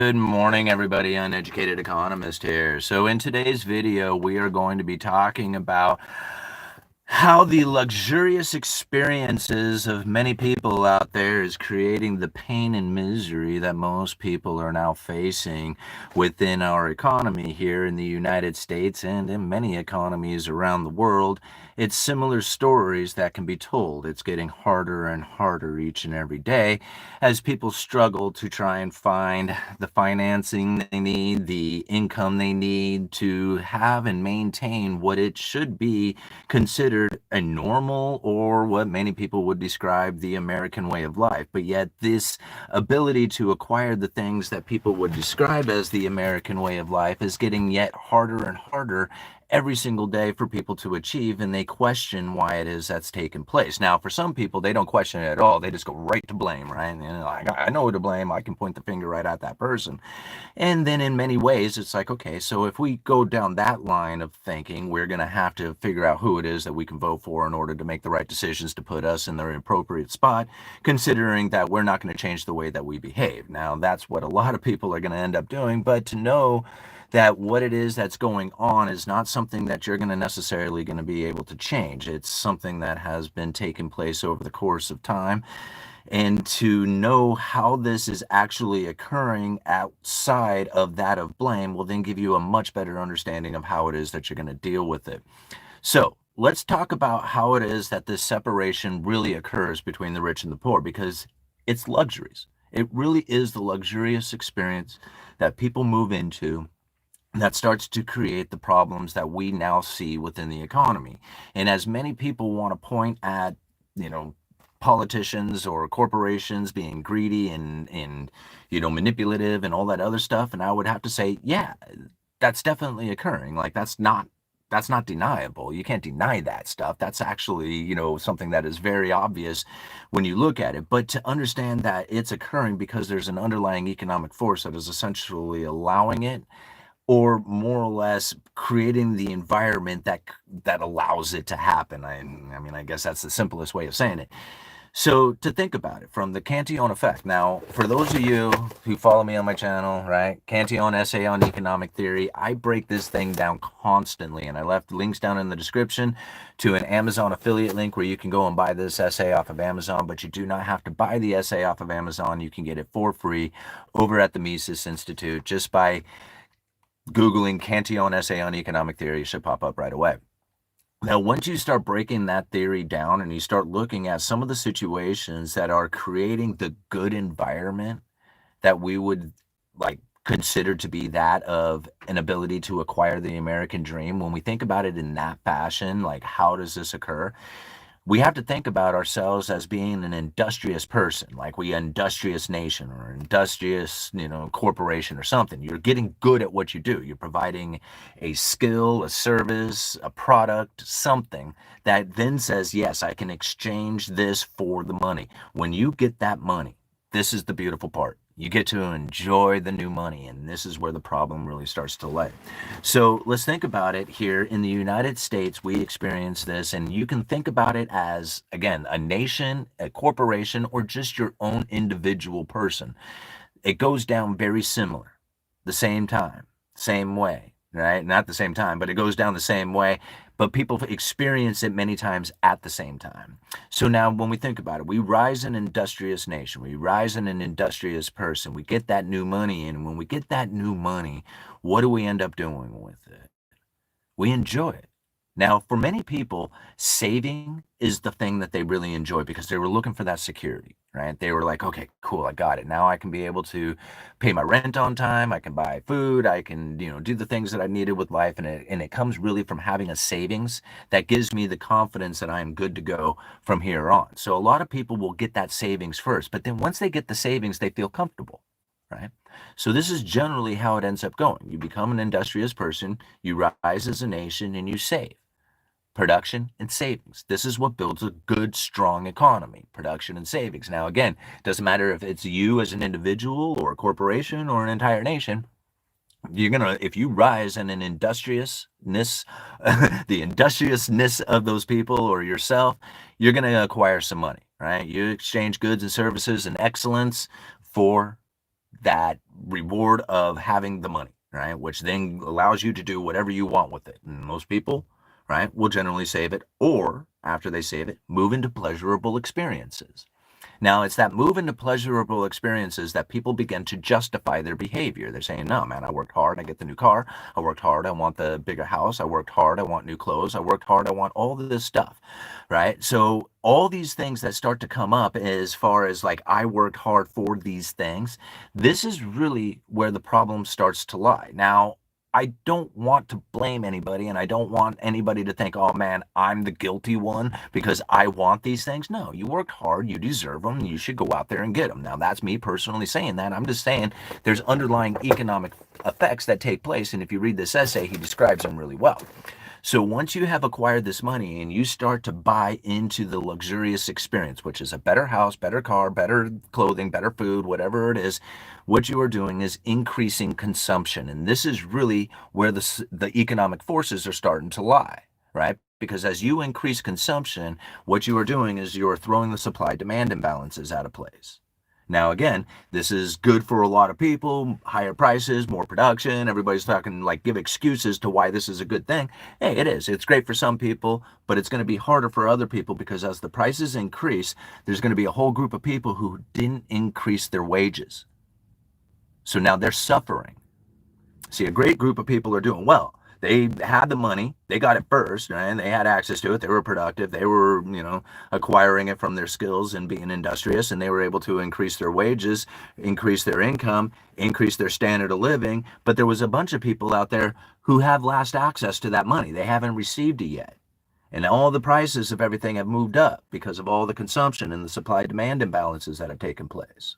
Good morning, everybody. Uneducated Economist here. So in today's video, we are going to be talking about how the luxurious experiences of many people out there is creating the pain and misery that most people are now facing within our economy here in the United States and in many economies around the world. It's similar stories that can be told. It's getting harder and harder each and every day as people struggle to try and find the financing they need, the income they need to have and maintain what it should be considered a normal, or what many people would describe the American way of life. But yet this ability to acquire the things that people would describe as the American way of life is getting yet harder and harder every single day for people to achieve, and they question why it is that's taken place. Now, for some people, they don't question it at all. They just go right to blame, right? And like, I know who to blame. I can point the finger right at that person. And then in many ways, it's like, okay, so if we go down that line of thinking, we're going to have to figure out who it is that we can vote for in order to make the right decisions to put us in the appropriate spot, considering that we're not going to change the way that we behave. Now, that's what a lot of people are going to end up doing, but to know that what it is that's going on is not something that you're going to necessarily going to be able to change. It's something that has been taking place over the course of time, and to know how this is actually occurring outside of that of blame will then give you a much better understanding of how it is that you're going to deal with it. So let's talk about how it is that this separation really occurs between the rich and the poor, because it's luxuries. It really is the luxurious experience that people move into that starts to create the problems that we now see within the economy. And as many people want to point at, you know, politicians or corporations being greedy and manipulative and all that other stuff, and I would have to say, yeah, that's definitely occurring. Like, that's not deniable. You can't deny that stuff. That's actually, something that is very obvious when you look at it. But to understand that it's occurring because there's an underlying economic force that is essentially allowing it, or more or less creating the environment that allows it to happen. I mean, I guess that's the simplest way of saying it. So to think about it from the Cantillon effect. Now, for those of you who follow me on my channel, right, Cantillon essay on economic theory, I break this thing down constantly, and I left links down in the description to an Amazon affiliate link where you can go and buy this essay off of Amazon, but you do not have to buy the essay off of Amazon. You can get it for free over at the Mises Institute just by Googling Cantillon essay on economic theory. It should pop up right away. Now, once you start breaking that theory down and you start looking at some of the situations that are creating the good environment that we would like consider to be that of an ability to acquire the American dream, when we think about it in that fashion, like, how does this occur? We have to think about ourselves as being an industrious person, like we industrious nation or industrious, corporation or something. You're getting good at what you do. You're providing a skill, a service, a product, something that then says, yes, I can exchange this for the money. When you get that money, this is the beautiful part. You get to enjoy the new money, and this is where the problem really starts to lay. So let's think about it here in the United States. We experience this, and you can think about it as, again, a nation, a corporation, or just your own individual person. It goes down very similar, the same time, same way, right? Not the same time, but it goes down the same way. But people experience it many times at the same time. So now when we think about it, we rise an industrious nation, we rise in an industrious person, we get that new money in. And when we get that new money, what do we end up doing with it? We enjoy it. Now, for many people, saving is the thing that they really enjoy because they were looking for that security, right? They were like, okay, cool, I got it. Now I can be able to pay my rent on time. I can buy food. I can, do the things that I needed with life. And it comes really from having a savings that gives me the confidence that I'm good to go from here on. So a lot of people will get that savings first, but then once they get the savings, they feel comfortable, right? So this is generally how it ends up going. You become an industrious person, you rise as a nation, and you save. Production and savings. This is what builds a good, strong economy. Production and savings. Now, again, it doesn't matter if it's you as an individual or a corporation or an entire nation. If you rise in an industriousness, the industriousness of those people or yourself, you're gonna acquire some money, right? You exchange goods and services and excellence for that reward of having the money, right? Which then allows you to do whatever you want with it. And most people, right, will generally save it, or after they save it, move into pleasurable experiences. Now, it's that move into pleasurable experiences that people begin to justify their behavior. They're saying, no, man, I worked hard. I get the new car. I worked hard. I want the bigger house. I worked hard. I want new clothes. I worked hard. I want all of this stuff, right? So all these things that start to come up as far as like, I worked hard for these things, this is really where the problem starts to lie. Now, I don't want to blame anybody, and I don't want anybody to think, oh man, I'm the guilty one because I want these things. No, you worked hard, you deserve them, you should go out there and get them. Now, that's me personally saying that. I'm just saying there's underlying economic effects that take place, and if you read this essay, he describes them really well. So once you have acquired this money and you start to buy into the luxurious experience, which is a better house, better car, better clothing, better food, whatever it is, what you are doing is increasing consumption. And this is really where the economic forces are starting to lie, right? Because as you increase consumption, what you are doing is you're throwing the supply-demand imbalances out of place. Now, again, this is good for a lot of people, higher prices, more production. Everybody's talking like give excuses to why this is a good thing. Hey, it is. It's great for some people, but it's going to be harder for other people because as the prices increase, there's going to be a whole group of people who didn't increase their wages. So now they're suffering. See, a great group of people are doing well. They had the money, they got it first, right? And they had access to it. They were productive. They were, acquiring it from their skills and being industrious, and they were able to increase their wages, increase their income, increase their standard of living. But there was a bunch of people out there who have lost access to that money. They haven't received it yet. And all the prices of everything have moved up because of all the consumption and the supply-demand imbalances that have taken place.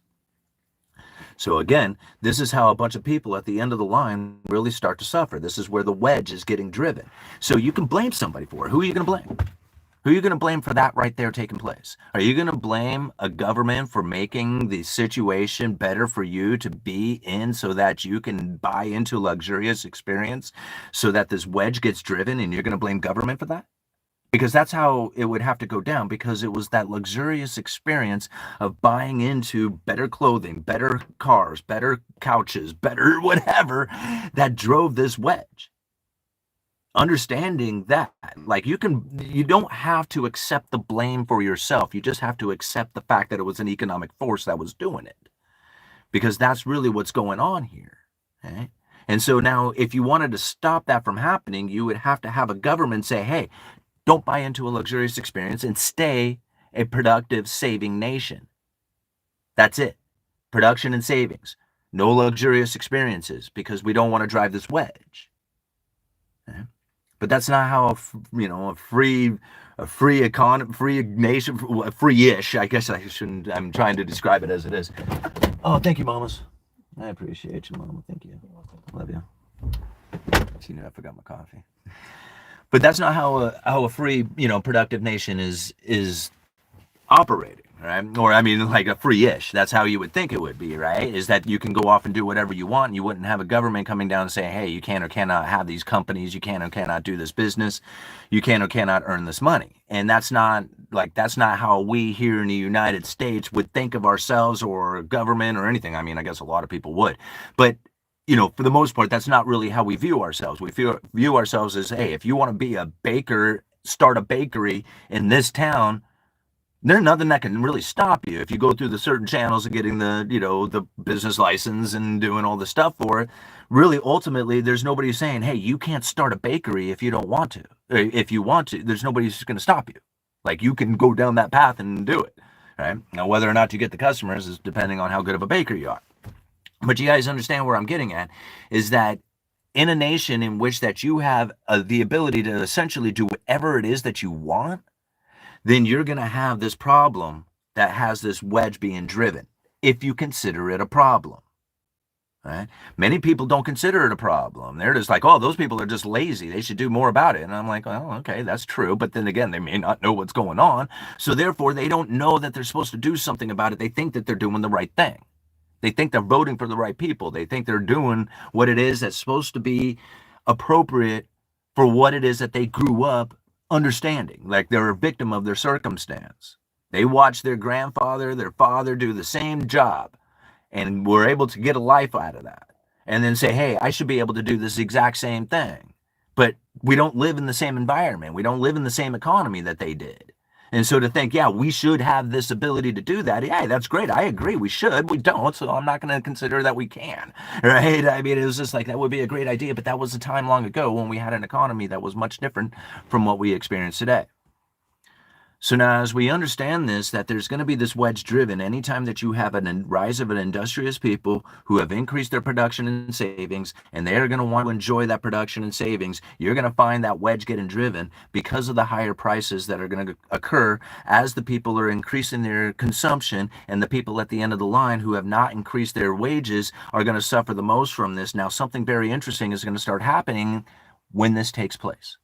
So again, this is how a bunch of people at the end of the line really start to suffer. This is where the wedge is getting driven. So you can blame somebody for it. Who are you going to blame? Who are you going to blame for that right there taking place? Are you going to blame a government for making the situation better for you to be in so that you can buy into luxurious experience so that this wedge gets driven and you're going to blame government for that? Because that's how it would have to go down, because it was that luxurious experience of buying into better clothing, better cars, better couches, better whatever that drove this wedge. Understanding that, like you don't have to accept the blame for yourself. You just have to accept the fact that it was an economic force that was doing it, because that's really what's going on here. Okay? And so now if you wanted to stop that from happening, you would have to have a government say, hey, don't buy into a luxurious experience and stay a productive, saving nation. That's it. Production and savings. No luxurious experiences because we don't want to drive this wedge. Okay? But that's not how a free economy, free nation, free-ish. I guess I shouldn't. I'm trying to describe it as it is. Oh, thank you, mamas. I appreciate you, mama. Thank you. Love you. She knew I forgot my coffee. But that's not how a free, productive nation is operating, right? Or I mean, like a free-ish. That's how you would think it would be, right? Is that you can go off and do whatever you want, and you wouldn't have a government coming down and saying, hey, you can or cannot have these companies, you can or cannot do this business, you can or cannot earn this money. And that's not how we here in the United States would think of ourselves or government or anything. I mean, I guess a lot of people would, but for the most part, that's not really how we view ourselves. We view ourselves as, hey, if you want to be a baker, start a bakery in this town, there's nothing that can really stop you if you go through the certain channels of getting the business license and doing all the stuff for it. Really, ultimately, there's nobody saying, hey, you can't start a bakery if you don't want to. If you want to, there's nobody who's going to stop you. Like, you can go down that path and do it, right? Now, whether or not you get the customers is depending on how good of a baker you are. But you guys understand where I'm getting at, is that in a nation in which that you have the ability to essentially do whatever it is that you want, then you're going to have this problem that has this wedge being driven, if you consider it a problem. Right? Many people don't consider it a problem. They're just like, oh, those people are just lazy. They should do more about it. And I'm like, well, okay, that's true. But then again, they may not know what's going on. So therefore, they don't know that they're supposed to do something about it. They think that they're doing the right thing. They think they're voting for the right people. They think they're doing what it is that's supposed to be appropriate for what it is that they grew up understanding. Like they're a victim of their circumstance. They watched their grandfather, their father do the same job. and we're able to get a life out of that, and then say, hey, I should be able to do this exact same thing. But we don't live in the same environment. We don't live in the same economy that they did. And so to think, yeah, we should have this ability to do that. Yeah, that's great. I agree. We should. We don't. So I'm not going to consider that we can. Right? I mean, it was just like, that would be a great idea. But that was a time long ago when we had an economy that was much different from what we experience today. So now, as we understand this, that there's going to be this wedge driven anytime that you have a rise of an industrious people who have increased their production and savings, and they're going to want to enjoy that production and savings, you're going to find that wedge getting driven because of the higher prices that are going to occur as the people are increasing their consumption, and the people at the end of the line who have not increased their wages are going to suffer the most from this. Now, something very interesting is going to start happening when this takes place.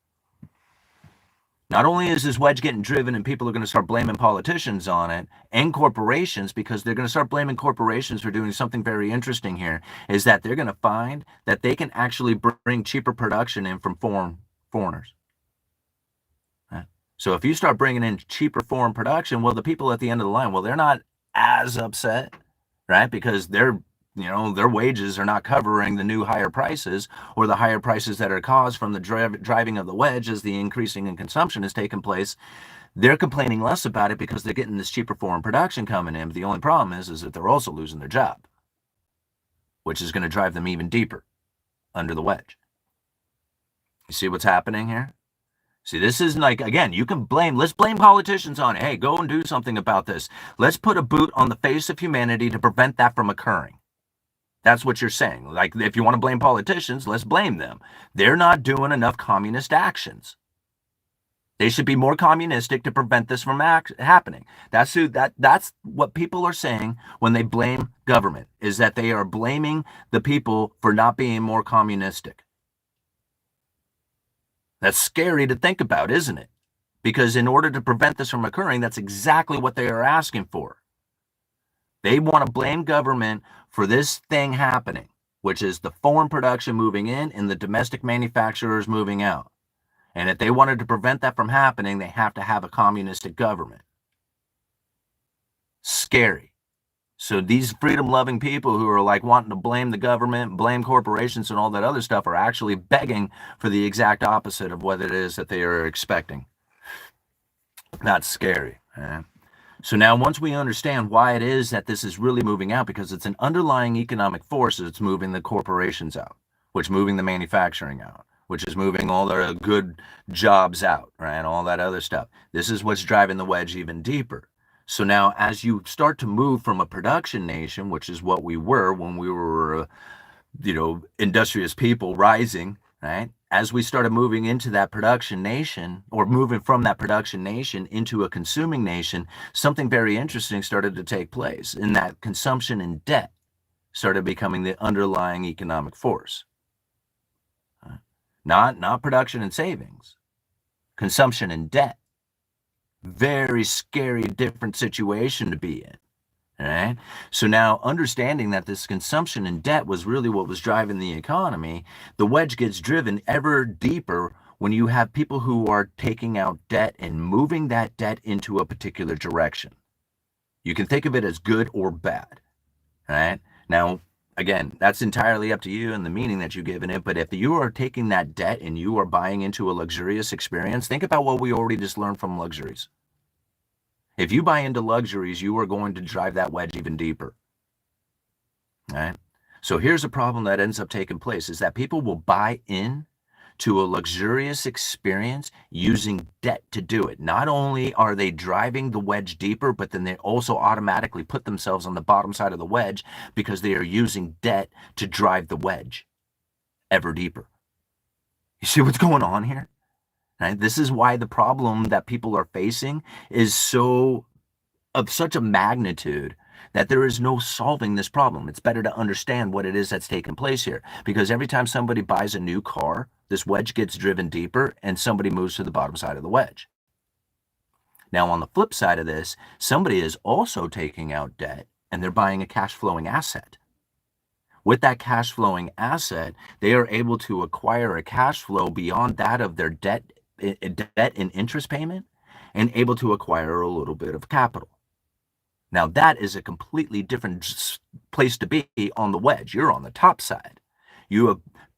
Not only is this wedge getting driven and people are going to start blaming politicians on it and corporations, because they're going to start blaming corporations for doing something very interesting here, is that they're going to find that they can actually bring cheaper production in from foreigners. So if you start bringing in cheaper foreign production, well, the people at the end of the line, well, they're not as upset, right? Because their wages are not covering the new higher prices, or the higher prices that are caused from the driving of the wedge as the increasing in consumption has taken place. They're complaining less about it because they're getting this cheaper foreign production coming in. But the only problem is that they're also losing their job, which is going to drive them even deeper under the wedge. You see what's happening here? See, this isn't like, again, you can let's blame politicians on it. Hey, go and do something about this. Let's put a boot on the face of humanity to prevent that from occurring. That's what you're saying. Like, if you want to blame politicians, let's blame them. They're not doing enough communist actions. They should be more communistic to prevent this from happening. That's what people are saying when they blame government, is that they are blaming the people for not being more communistic. That's scary to think about, isn't it? Because in order to prevent this from occurring, that's exactly what they are asking for. They want to blame government for this thing happening, which is the foreign production moving in and the domestic manufacturers moving out. And if they wanted to prevent that from happening, they have to have a communistic government. Scary. So these freedom-loving people who are like wanting to blame the government, blame corporations and all that other stuff are actually begging for the exact opposite of what it is that they are expecting. That's scary. So now once we understand why it is that this is really moving out, because it's an underlying economic force that's moving the corporations out, which is moving the manufacturing out, which is moving all the good jobs out, right? All that other stuff. This is what's driving the wedge even deeper. So now as you start to move from a production nation, which is what we were when we were, industrious people rising, right? As we started moving into that production nation, or moving from that production nation into a consuming nation, something very interesting started to take place, in that consumption and debt started becoming the underlying economic force. Not production and savings, consumption and debt. Very scary, different situation to be in. All right. So now, understanding that this consumption and debt was really what was driving the economy, the wedge gets driven ever deeper when you have people who are taking out debt and moving that debt into a particular direction. You can think of it as good or bad. All right. Now, again, that's entirely up to you and the meaning that you give in it. But if you are taking that debt and you are buying into a luxurious experience, think about what we already just learned from Luxuries. If you buy into Luxuries, you are going to drive that wedge even deeper. All right. So here's a problem that ends up taking place, is that people will buy in to a luxurious experience using debt to do it. Not only are they driving the wedge deeper, but then they also automatically put themselves on the bottom side of the wedge because they are using debt to drive the wedge ever deeper. You see what's going on here? Right? This is why the problem that people are facing is of such a magnitude that there is no solving this problem. It's better to understand what it is that's taking place here, because every time somebody buys a new car, this wedge gets driven deeper and somebody moves to the bottom side of the wedge. Now, on the flip side of this, somebody is also taking out debt and they're buying a cash flowing asset. With that cash flowing asset, they are able to acquire a cash flow beyond that of their debt and interest payment, and able to acquire a little bit of capital. Now that is a completely different place to be on the wedge. You're on the top side.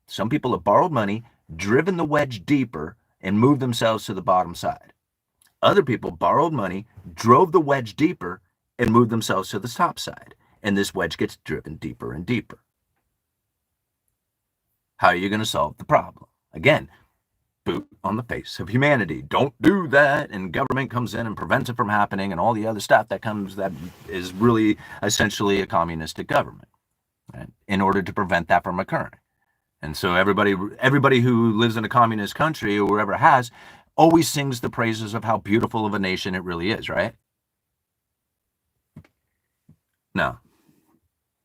Some people have borrowed money, driven the wedge deeper, and moved themselves to the bottom side. Other people borrowed money, drove the wedge deeper, and moved themselves to the top side. And this wedge gets driven deeper and deeper. How are you going to solve the problem? Again, boot on the face of humanity. Don't do that. And government comes in and prevents it from happening, and all the other stuff that is really essentially a communistic government, right? In order to prevent that from occurring. And so everybody who lives in a communist country or wherever has always sings the praises of how beautiful of a nation it really is, right? No,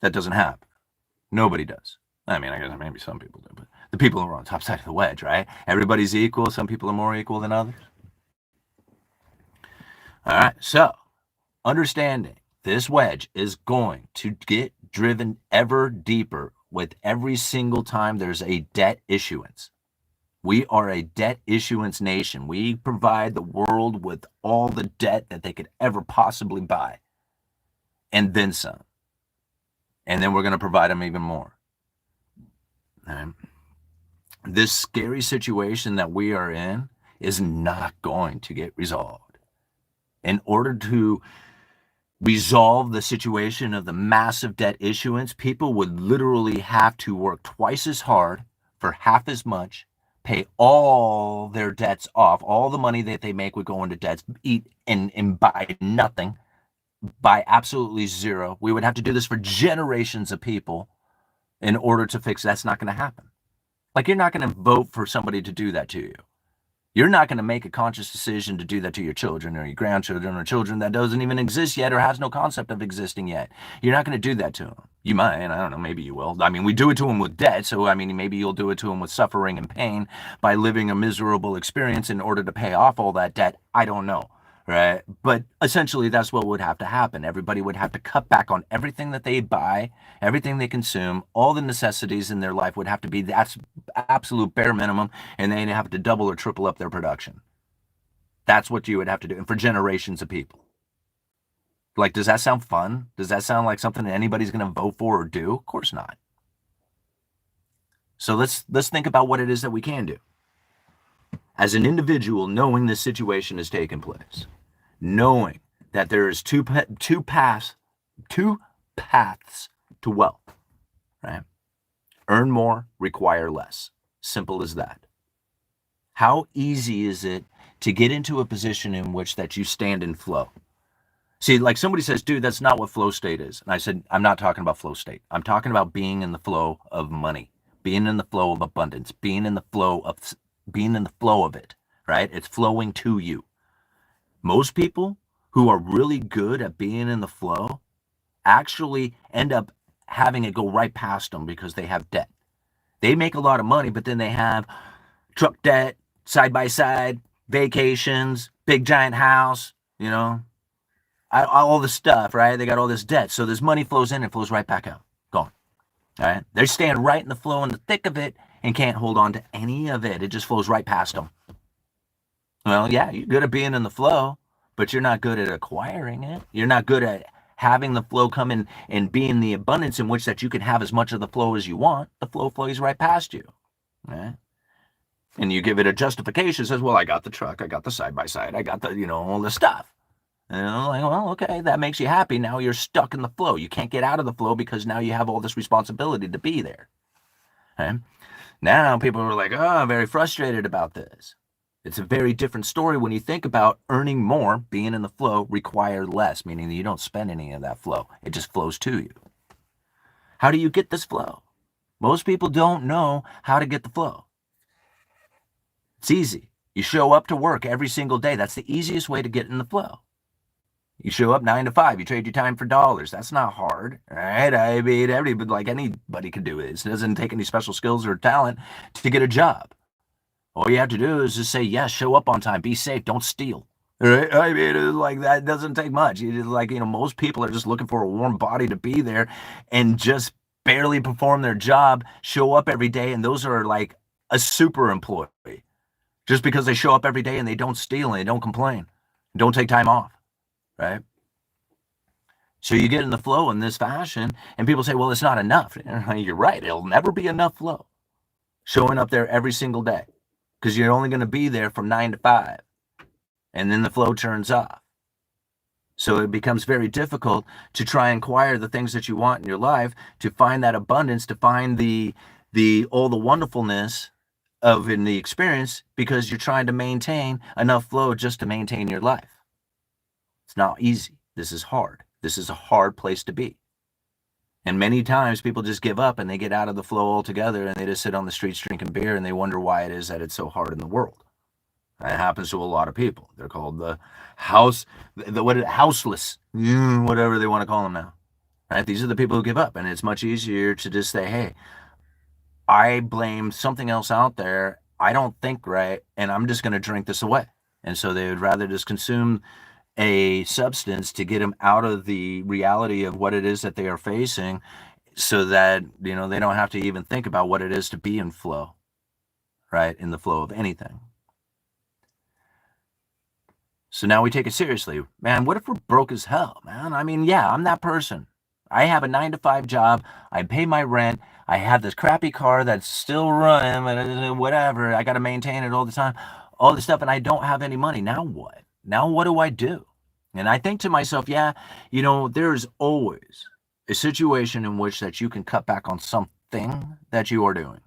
that doesn't happen. Nobody does. I mean, I guess maybe some people do, but the people who are on the top side of the wedge, right? Everybody's equal. Some people are more equal than others. All right, so understanding this wedge is going to get driven ever deeper with every single time there's a debt issuance. We are a debt issuance nation. We provide the world with all the debt that they could ever possibly buy, and then some. And then we're going to provide them even more. Right? This scary situation that we are in is not going to get resolved. In order to resolve the situation of the massive debt issuance, people would literally have to work twice as hard for half as much, pay all their debts off. All the money that they make would go into debts, eat and buy nothing, buy absolutely zero. We would have to do this for generations of people in order to fix. That's not going to happen. Like, you're not going to vote for somebody to do that to you. You're not going to make a conscious decision to do that to your children or your grandchildren or children that doesn't even exist yet or has no concept of existing yet. You're not going to do that to them. You might, I don't know, maybe you will. I mean, we do it to them with debt, so I mean, maybe you'll do it to them with suffering and pain by living a miserable experience in order to pay off all that debt. I don't know, right? But essentially, that's what would have to happen. Everybody would have to cut back on everything that they buy, everything they consume, all the necessities in their life would have to be that's absolute bare minimum, and they'd have to double or triple up their production. That's what you would have to do, and for generations of people. Like, does that sound fun? Does that sound like something that anybody's going to vote for or do? Of course not. So let's think about what it is that we can do. As an individual, knowing this situation has taken place, knowing that there is two paths to wealth, right? Earn more, require less. Simple as that. How easy is it to get into a position in which that you stand in flow? See, like somebody says, dude, that's not what flow state is. And I said, I'm not talking about flow state. I'm talking about being in the flow of money, being in the flow of abundance, being in the flow of it, right? It's flowing to you. Most people who are really good at being in the flow actually end up having it go right past them because they have debt. They make a lot of money, but then they have truck debt, side-by-side, vacations, big giant house, all the stuff, right? They got all this debt. So this money flows in and flows right back out. Gone. All right? They're staying right in the flow, in the thick of it, and can't hold on to any of it. It just flows right past them. Well, yeah, you're good at being in the flow, but you're not good at acquiring it. You're not good at having the flow come in and be in the abundance in which that you can have as much of the flow as you want. The flow flows right past you. Right? And you give it a justification. It says, well, I got the truck, I got the side-by-side, I got the, all the stuff. Like, well, okay, that makes you happy. Now you're stuck in the flow. You can't get out of the flow because now you have all this responsibility to be there. Okay? Now people are like, oh, I'm very frustrated about this. It's a very different story when you think about earning more, being in the flow, require less, meaning that you don't spend any of that flow. It just flows to you. How do you get this flow? Most people don't know how to get the flow. It's easy. You show up to work every single day. That's the easiest way to get in the flow. You show up 9 to 5. You trade your time for dollars. That's not hard, right? I mean, anybody can do it. It doesn't take any special skills or talent to get a job. All you have to do is just say yes, show up on time, be safe, don't steal. Right? I mean, it's like that doesn't take much. Most people are just looking for a warm body to be there and just barely perform their job, show up every day, and those are like a super employee. Just because they show up every day and they don't steal and they don't complain, don't take time off. Right? So you get in the flow in this fashion, and people say, well, it's not enough. You're right. It'll never be enough flow showing up there every single day because you're only going to be there from 9 to 5, and then the flow turns off. So it becomes very difficult to try and acquire the things that you want in your life, to find that abundance, to find the all the wonderfulness of in the experience, because you're trying to maintain enough flow just to maintain your life. It's not easy. This is hard. This is a hard place to be. And many times people just give up and they get out of the flow altogether and they just sit on the streets drinking beer and they wonder why it is that it's so hard in the world. That happens to a lot of people. They're called the houseless, whatever they want to call them now. Right? These are the people who give up, and it's much easier to just say, "Hey, I blame something else out there. I don't think right, and I'm just going to drink this away." And so they would rather just consume a substance to get them out of the reality of what it is that they are facing, so that they don't have to even think about what it is to be in flow, right? In the flow of anything. So now we take it seriously. Man, what if we're broke as hell, man? I mean, yeah, I'm that person. I have a 9 to 5 job. I pay my rent. I have this crappy car that's still running, whatever. I got to maintain it all the time, all this stuff, and I don't have any money. Now what? Now what do I do? And I think to myself, yeah, there's always a situation in which that you can cut back on something that you are doing,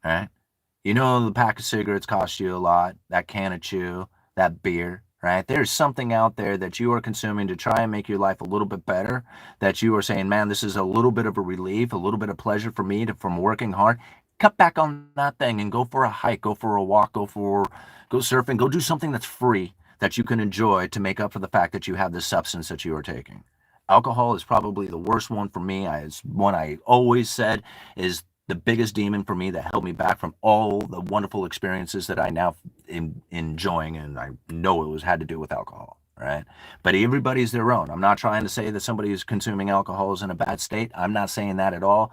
right? The pack of cigarettes cost you a lot, that can of chew, that beer, right? There's something out there that you are consuming to try and make your life a little bit better, that you are saying, man, this is a little bit of a relief, a little bit of pleasure for me from working hard. Cut back on that thing and go for a hike, go for a walk, go surfing, go do something that's free that you can enjoy to make up for the fact that you have this substance that you are taking. Alcohol is probably the worst one for me. It's one I always said is the biggest demon for me that held me back from all the wonderful experiences that I now am enjoying, and I know it had to do with alcohol, right? But everybody's their own. I'm not trying to say that somebody who's consuming alcohol is in a bad state. I'm not saying that at all.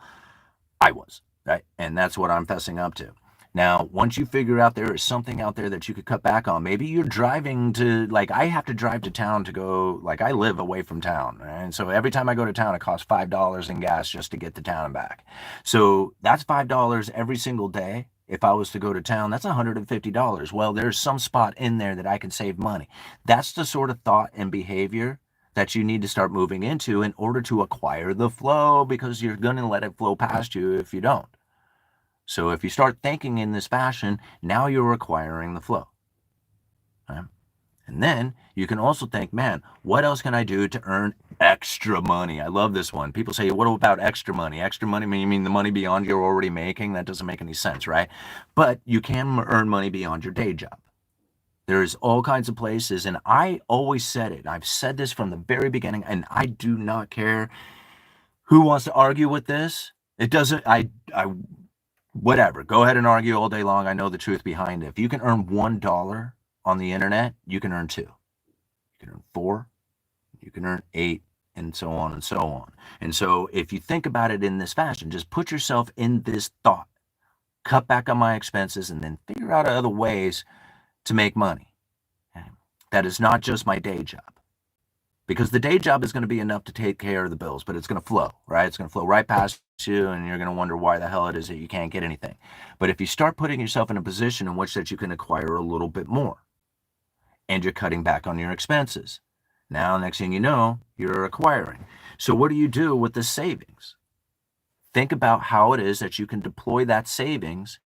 I was, right? And that's what I'm fessing up to. Now, once you figure out there is something out there that you could cut back on, maybe you're driving to, like, I have to drive to town to go, like, I live away from town, right? And so every time I go to town, it costs $5 in gas just to get to town and back. So that's $5 every single day. If I was to go to town, that's $150. Well, there's some spot in there that I can save money. That's the sort of thought and behavior that you need to start moving into in order to acquire the flow, because you're going to let it flow past you if you don't. So if you start thinking in this fashion, now you're acquiring the flow. Right? And then you can also think, man, what else can I do to earn extra money? I love this one. People say, what about extra money? Extra money, you mean the money beyond you're already making? That doesn't make any sense, right? But you can earn money beyond your day job. There's all kinds of places, and I always said it. I've said this from the very beginning, and I do not care who wants to argue with this. It doesn't, whatever. Go ahead and argue all day long. I know the truth behind it. If you can earn $1 on the internet, you can earn 2. You can earn 4. You can earn 8, and so on and so on. And so if you think about it in this fashion, just put yourself in this thought. Cut back on my expenses and then figure out other ways to make money. Okay? That is not just my day job. Because the day job is going to be enough to take care of the bills, but it's going to flow, right? It's going to flow right past you, and you're going to wonder why the hell it is that you can't get anything. But if you start putting yourself in a position in which that you can acquire a little bit more, and you're cutting back on your expenses, now next thing you know, you're acquiring. So what do you do with the savings? Think about how it is that you can deploy that savings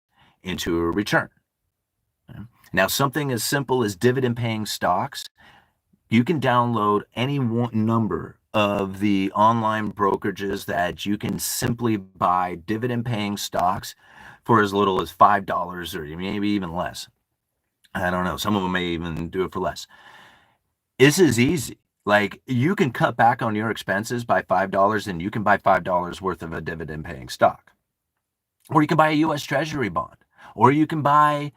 into a return. Okay? Now, something as simple as dividend-paying stocks, you can download any one number of the online brokerages that you can simply buy dividend-paying stocks for as little as $5 or maybe even less. I don't know. Some of them may even do it for less. This is easy. Like, you can cut back on your expenses by $5 and you can buy $5 worth of a dividend-paying stock. Or you can buy a U.S. Treasury bond. Or you can buy,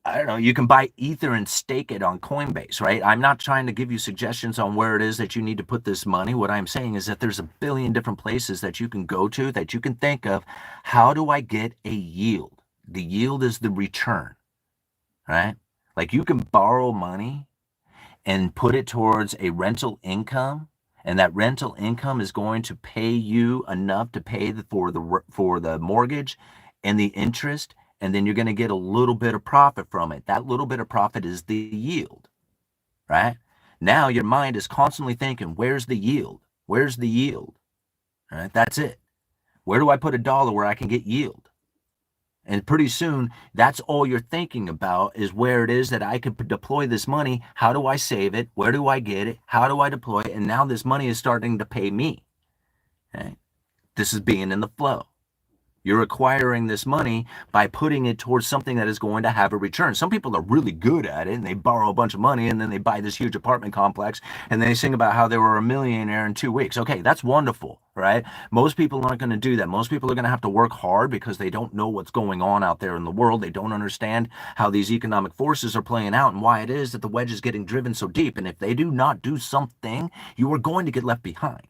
I don't know, you can buy Ether and stake it on Coinbase, right? I'm not trying to give you suggestions on where it is that you need to put this money. What I'm saying is that there's a billion different places that you can go to, that you can think of. How do I get a yield? The yield is the return, right? Like, you can borrow money and put it towards a rental income and that rental income is going to pay you enough to pay for the mortgage and the interest, and then you're going to get a little bit of profit from it. That little bit of profit is the yield, right? Now your mind is constantly thinking, where's the yield? Where's the yield? All right, that's it. Where do I put a dollar where I can get yield? And pretty soon, that's all you're thinking about, is where it is that I could deploy this money. How do I save it? Where do I get it? How do I deploy it? And now this money is starting to pay me. Okay? This is being in the flow. You're acquiring this money by putting it towards something that is going to have a return. Some people are really good at it, and they borrow a bunch of money, and then they buy this huge apartment complex, and they sing about how they were a millionaire in 2 weeks. Okay, that's wonderful, right? Most people aren't going to do that. Most people are going to have to work hard because they don't know what's going on out there in the world. They don't understand how these economic forces are playing out and why it is that the wedge is getting driven so deep. And if they do not do something, you are going to get left behind.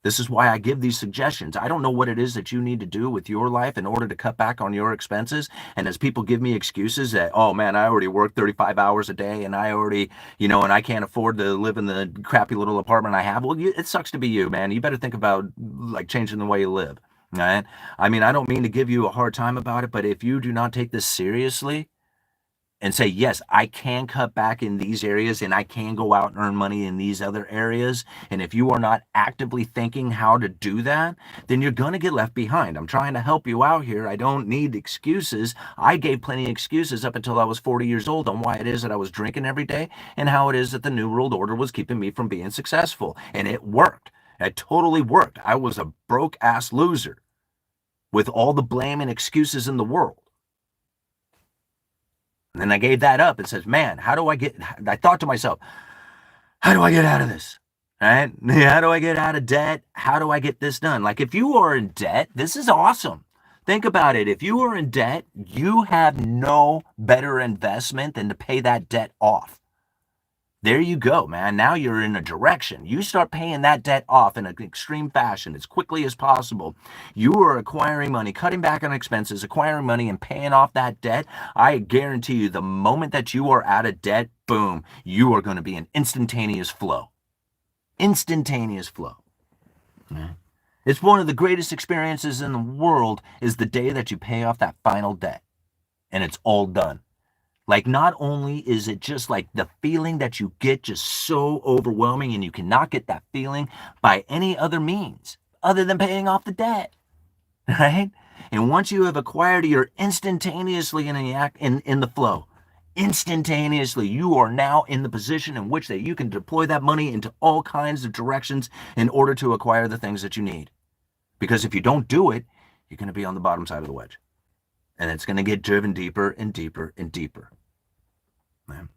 This is why I give these suggestions. I don't know what it is that you need to do with your life in order to cut back on your expenses. And as people give me excuses that, oh man, I already work 35 hours a day and I already, and I can't afford to live in the crappy little apartment I have. Well, it sucks to be you, man. You better think about like changing the way you live. Right? I mean, I don't mean to give you a hard time about it, but if you do not take this seriously, and say, yes, I can cut back in these areas and I can go out and earn money in these other areas. And if you are not actively thinking how to do that, then you're going to get left behind. I'm trying to help you out here. I don't need excuses. I gave plenty of excuses up until I was 40 years old on why it is that I was drinking every day and how it is that the New World Order was keeping me from being successful. And it worked. It totally worked. I was a broke ass loser with all the blame and excuses in the world. And then I gave that up and says, man, I thought to myself, how do I get out of this? Right? How do I get out of debt? How do I get this done? Like if you are in debt, this is awesome. Think about it. If you are in debt, you have no better investment than to pay that debt off. There you go, man. Now you're in a direction. You start paying that debt off in an extreme fashion as quickly as possible. You are acquiring money, cutting back on expenses, acquiring money, and paying off that debt. I guarantee you, the moment that you are out of debt, boom, you are going to be in instantaneous flow. Instantaneous flow. Okay. It's one of the greatest experiences in the world is the day that you pay off that final debt and it's all done. Like, not only is it just like the feeling that you get just so overwhelming, and you cannot get that feeling by any other means other than paying off the debt, right? And once you have acquired it, you're instantaneously in the flow. Instantaneously, you are now in the position in which that you can deploy that money into all kinds of directions in order to acquire the things that you need. Because if you don't do it, you're going to be on the bottom side of the wedge. And it's going to get driven deeper and deeper and deeper. Man.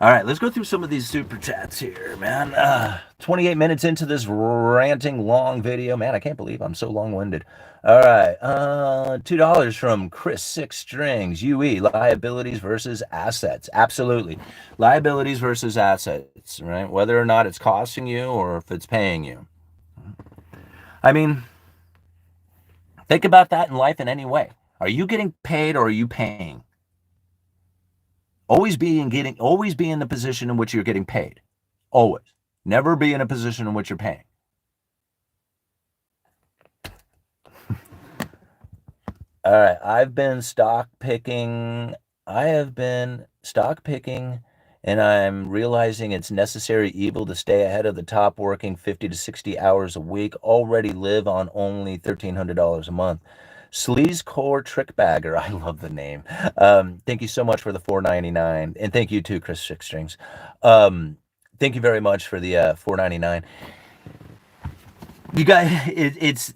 All right, let's go through some of these super chats here, man. 28 minutes into this ranting long video. Man, I can't believe I'm so long-winded. All right, $2 from Chris 6 Strings. UE, liabilities versus assets. Absolutely. Liabilities versus assets, right? Whether or not it's costing you or if it's paying you. I mean, think about that in life in any way. Are you getting paid or are you paying? Always be in the position in which you're getting paid. Always. Never be in a position in which you're paying. All right. I have been stock picking, and I'm realizing it's necessary evil to stay ahead of the top, working 50 to 60 hours a week. Already live on only $1,300 a month. Sleaze Core Trick Bagger. I love the name. Thank you so much for the $4.99. And thank you too, Chris Six Strings. Thank you very much for the $4.99. You guys, it's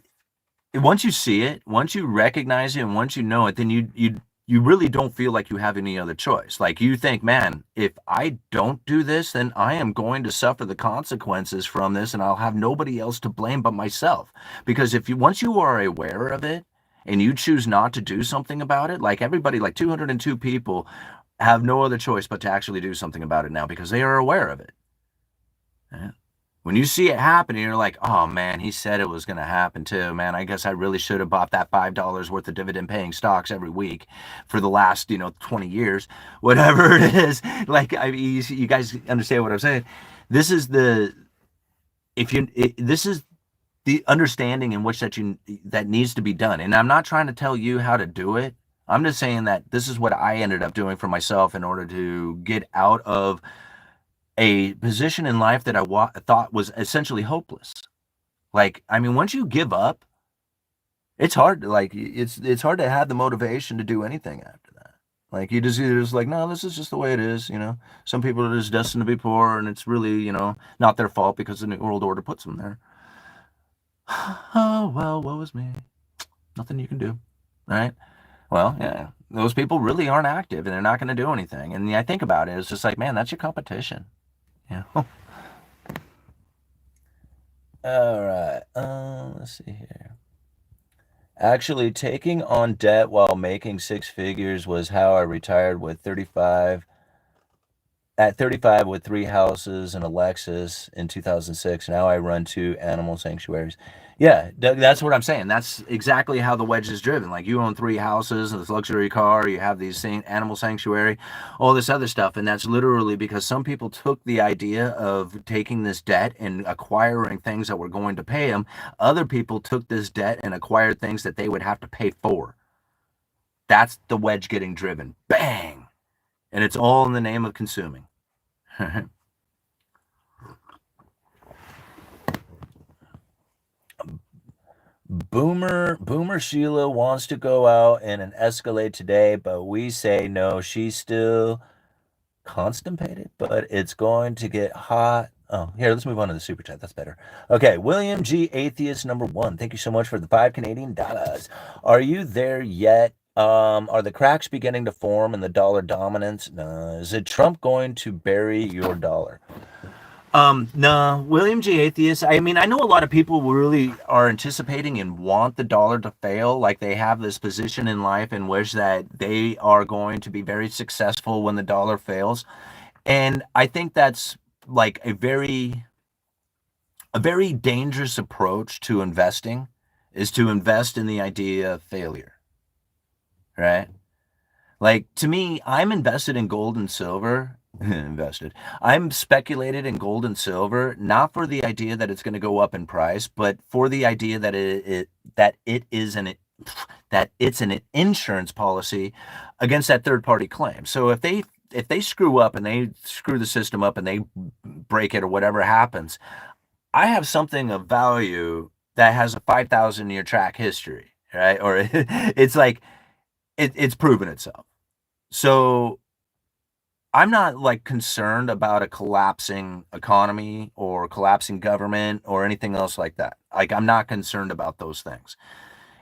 once you see it, once you recognize it, and once you know it, then you really don't feel like you have any other choice. Like you think, man, if I don't do this, then I am going to suffer the consequences from this, and I'll have nobody else to blame but myself. Because once you are aware of it, and you choose not to do something about it, like everybody, like 202 people have no other choice but to actually do something about it now because they are aware of it. Yeah. When you see it happening, you're like, oh man, he said it was going to happen too, man. I guess I really should have bought that $5 worth of dividend paying stocks every week for the last, 20 years, whatever it is. Like, you guys understand what I'm saying? This is this is the understanding in which that needs to be done. And I'm not trying to tell you how to do it. I'm just saying that this is what I ended up doing for myself in order to get out of a position in life that I thought was essentially hopeless. Like, I mean, once you give up, it's hard to it's hard to have the motivation to do anything after that. Like you're just like, no, this is just the way it is, you know. Some people are just destined to be poor, and it's really, you know, not their fault because the New World Order puts them there. Oh well, woe is me. Nothing you can do, right? Well, yeah, those people really aren't active, and they're not going to do anything. And I think about it, it's just like, man, that's your competition, you know. All right, let's see here. Actually, taking on debt while making six figures was how I retired with 35 at 35 with three houses and a Lexus in 2006. Now I run two animal sanctuaries. Yeah, that's what I'm saying. That's exactly how the wedge is driven. Like you own three houses and this luxury car, you have these animal sanctuary, all this other stuff. And that's literally because some people took the idea of taking this debt and acquiring things that were going to pay them. Other people took this debt and acquired things that they would have to pay for. That's the wedge getting driven. Bang! And it's all in the name of consuming. Boomer Sheila wants to go out in an Escalade today, but we say no. She's still constipated, but it's going to get hot. Oh, here, let's move on to the super chat. That's better. Okay, William G. Atheist #1. Thank you so much for the $5 Canadian. Are you there yet? Are the cracks beginning to form in the dollar dominance? No. Is it Trump going to bury your dollar? No, William G. Atheist. I mean, I know a lot of people really are anticipating and want the dollar to fail. Like they have this position in life in which that they are going to be very successful when the dollar fails. And I think that's like a very dangerous approach to investing is to invest in the idea of failure, right? Like to me, I'm invested in gold and silver. Invested. I'm speculated in gold and silver, not for the idea that it's going to go up in price, but for the idea that it is that it's an insurance policy against that third party claim. So if they screw up and they screw the system up and they break it or whatever happens, I have something of value that has a 5,000 year track history, right? Or it's like it's proven itself. So I'm not like concerned about a collapsing economy or collapsing government or anything else like that. Like I'm not concerned about those things.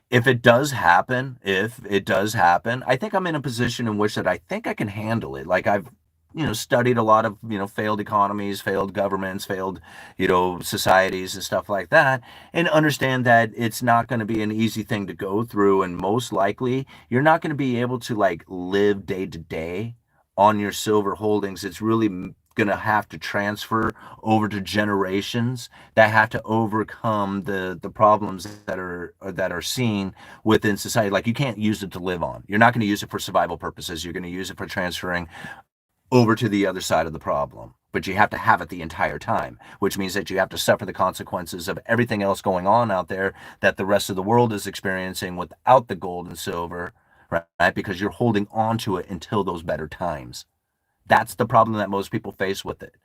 If it does happen, I think I'm in a position in which that I think I can handle it. Like I've, you know, studied a lot of, you know, failed economies, failed governments, failed, you know, societies and stuff like that, and understand that it's not going to be an easy thing to go through. And most likely you're not going to be able to like live day to day on your silver holdings. It's really going to have to transfer over to generations that have to overcome the problems that are seen within society. Like you can't use it to live on. You're not going to use it for survival purposes. You're going to use it for transferring over to the other side of the problem. But you have to have it the entire time, which means that you have to suffer the consequences of everything else going on out there that the rest of the world is experiencing without the gold and silver, right? Because you're holding on to it until those better times. That's the problem that most people face with it,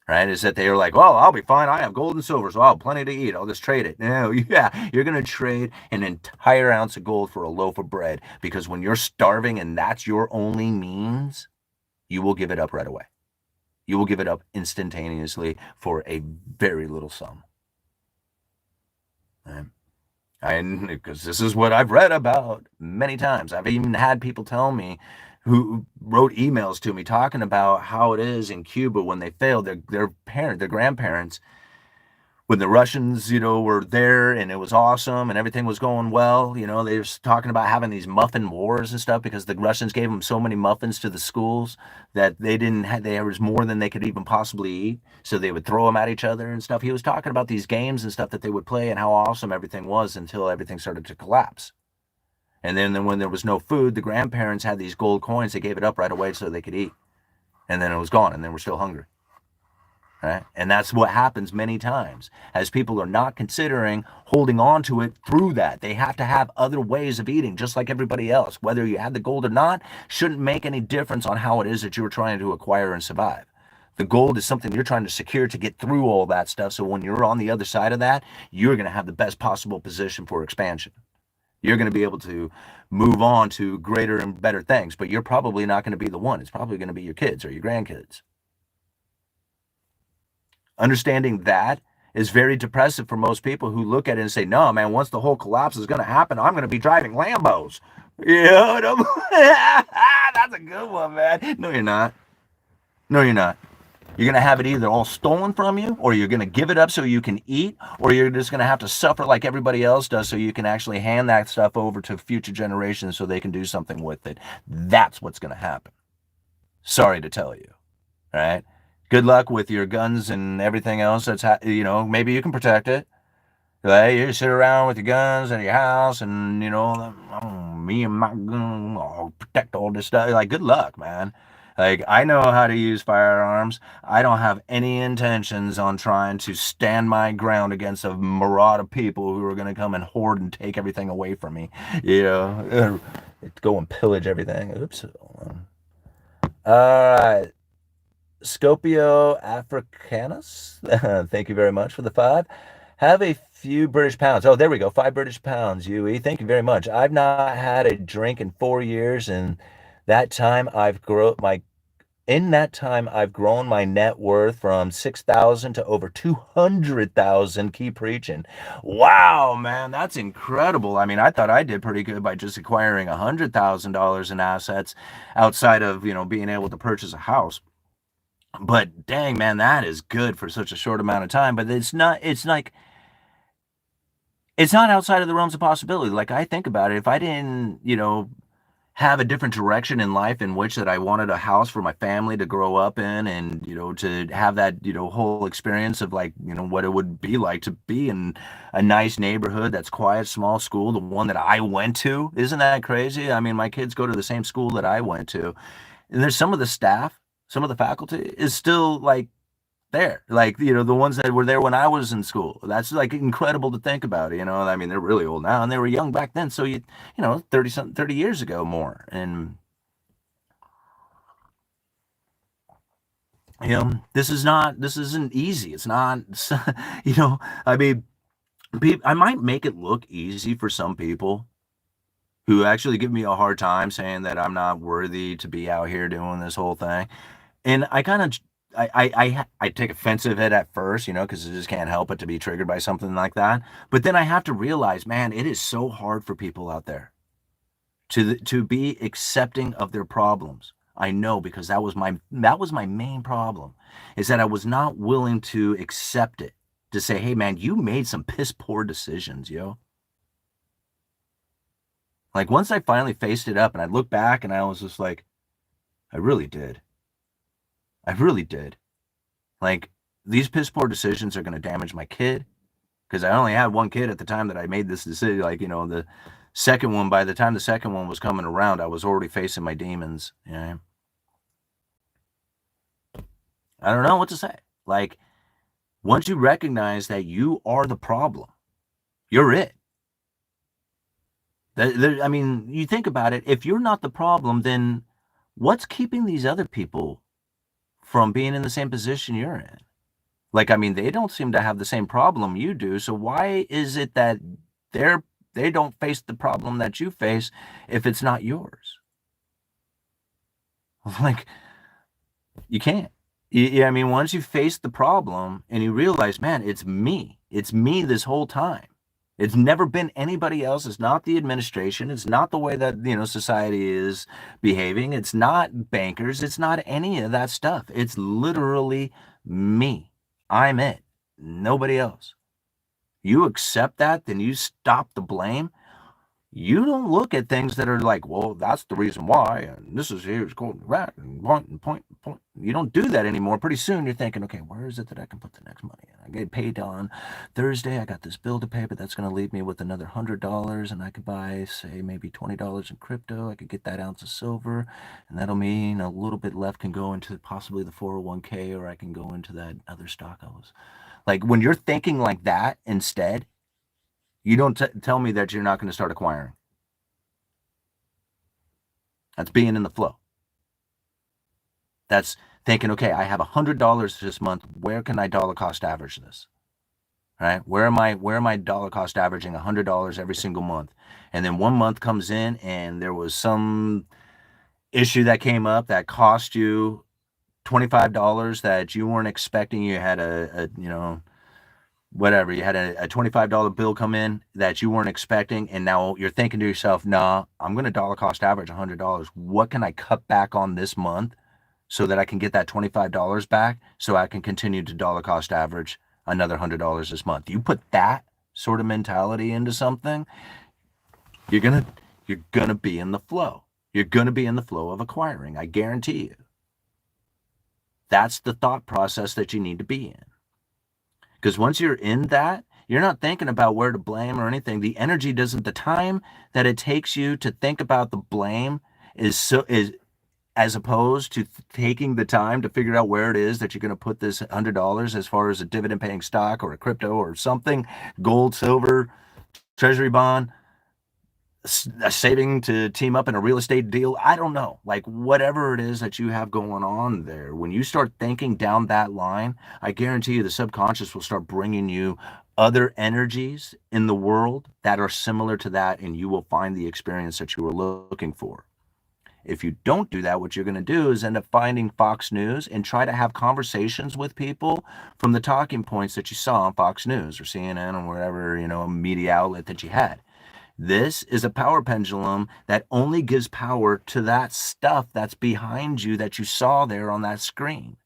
right? Is that they're like, well, I'll be fine. I have gold and silver, so I'll have plenty to eat. I'll just trade it. No, yeah, you're going to trade an entire ounce of gold for a loaf of bread because when you're starving and that's your only means, you will give it up right away. You will give it up instantaneously for a very little sum. Right? And because this is what I've read about many times. I've even had people tell me who wrote emails to me talking about how it is in Cuba when they failed their grandparents, when the Russians, you know, were there and it was awesome and everything was going well. You know, they were talking about having these muffin wars and stuff because the Russians gave them so many muffins to the schools that they didn't have, there was more than they could even possibly eat. So they would throw them at each other and stuff. He was talking about these games and stuff that they would play and how awesome everything was until everything started to collapse. And then when there was no food, the grandparents had these gold coins. They gave it up right away so they could eat. And then it was gone and they were still hungry. right? And that's what happens many times, as people are not considering holding on to it through that. They have to have other ways of eating, just like everybody else. Whether you had the gold or not shouldn't make any difference on how it is that you're trying to acquire and survive. The gold is something you're trying to secure to get through all that stuff. So when you're on the other side of that, you're going to have the best possible position for expansion. You're going to be able to move on to greater and better things, but you're probably not going to be the one. It's probably going to be your kids or your grandkids. Understanding that is very depressive for most people who look at it and say, no, man, once the whole collapse is going to happen, I'm going to be driving Lambos. Yeah, that's a good one, man. No, you're not. No, you're not. You're going to have it either all stolen from you, or you're going to give it up so you can eat, or you're just going to have to suffer like everybody else does so you can actually hand that stuff over to future generations so they can do something with it. That's what's going to happen. Sorry to tell you. All right. Good luck with your guns and everything else. Maybe you can protect it. Right? You sit around with your guns in your house, and me and my gun, I'll protect all this stuff. Like, good luck, man. Like, I know how to use firearms. I don't have any intentions on trying to stand my ground against a maraud of people who are going to come and hoard and take everything away from me. Go and pillage everything. Oops. All right. Scopio Africanus, thank you very much for the 5. Have a few British pounds. Oh, there we go. 5 British pounds, UE. Thank you very much. I've not had a drink in 4 years, and that time I've grown my net worth from 6,000 to over 200,000. Keep preaching. Wow, man, that's incredible. I mean, I thought I did pretty good by just acquiring $100,000 in assets outside of, being able to purchase a house. But dang, man, that is good for such a short amount of time. But it's not outside of the realms of possibility. Like, I think about it, if I didn't, have a different direction in life in which that I wanted a house for my family to grow up in, and to have that whole experience of, like, what it would be like to be in a nice neighborhood that's quiet, small school, the one that I went to. Isn't that crazy? I mean, my kids go to the same school that I went to, and there's some of the staff, some of the faculty is still, like, there, like, the ones that were there when I was in school. That's, like, incredible to think about. I mean, they're really old now, and they were young back then. So 30 years ago more. And this isn't easy. It's not. I mean, I might make it look easy for some people who actually give me a hard time, saying that I'm not worthy to be out here doing this whole thing. And I kind of, I take offensive at first, because I just can't help but to be triggered by something like that. But then I have to realize, man, it is so hard for people out there to be accepting of their problems. I know, because that was my main problem, is that I was not willing to accept it, to say, hey, man, you made some piss poor decisions, yo. Like, once I finally faced it up and I looked back and I was just like, I really did. I really did. Like, these piss poor decisions are going to damage my kid, because I only had one kid at the time that I made this decision. Like, the second one, by the time the second one was coming around, I was already facing my demons. I don't know what to say. Like, once you recognize that you are the problem, you're it. I mean, you think about it. If you're not the problem, then what's keeping these other people from being in the same position you're in? Like, I mean, they don't seem to have the same problem you do. So why is it that they don't face the problem that you face if it's not yours? Like, you can't. I mean, once you face the problem and you realize, man, it's me. It's me this whole time. It's never been anybody else. It's not the administration. It's not the way that, society is behaving. It's not bankers. It's not any of that stuff. It's literally me. I'm it. Nobody else. You accept that, then you stop the blame. You don't look at things that are like, well, that's the reason why, and this is here's going back and point. You don't do that anymore. Pretty soon you're thinking, okay, where is it that I can put the next money in? I get paid on Thursday. I got this bill to pay, but that's going to leave me with another $100, and I could buy, say, maybe $20 in crypto. I could get that ounce of silver, and that'll mean a little bit left can go into possibly the 401k, or I can go into that other stock I was. Like when you're thinking like that instead, you don't tell me that you're not going to start acquiring. That's being in the flow. That's thinking, okay, I have $100 this month. Where can I dollar cost average this? Right? Where am I dollar cost averaging $100 every single month? And then one month comes in and there was some issue that came up that cost you $25 that you weren't expecting. You had a whatever, you had a $25 bill come in that you weren't expecting, and now you're thinking to yourself, nah, I'm going to dollar cost average $100. What can I cut back on this month so that I can get that $25 back so I can continue to dollar cost average another $100 this month? You put that sort of mentality into something, you're gonna be in the flow. You're gonna be in the flow of acquiring. I guarantee you. That's the thought process that you need to be in. Because once you're in that, you're not thinking about where to blame or anything. The energy doesn't, the time that it takes you to think about the blame is as opposed to taking the time to figure out where it is that you're going to put this $100 as far as a dividend paying stock or a crypto or something, gold, silver, treasury bond, a saving to team up in a real estate deal. I don't know, like whatever it is that you have going on there, when you start thinking down that line, I guarantee you the subconscious will start bringing you other energies in the world that are similar to that, and you will find the experience that you were looking for. If you don't do that, what you're going to do is end up finding Fox News and try to have conversations with people from the talking points that you saw on Fox News or CNN or whatever, media outlet that you had. This is a power pendulum that only gives power to that stuff that's behind you that you saw there on that screen.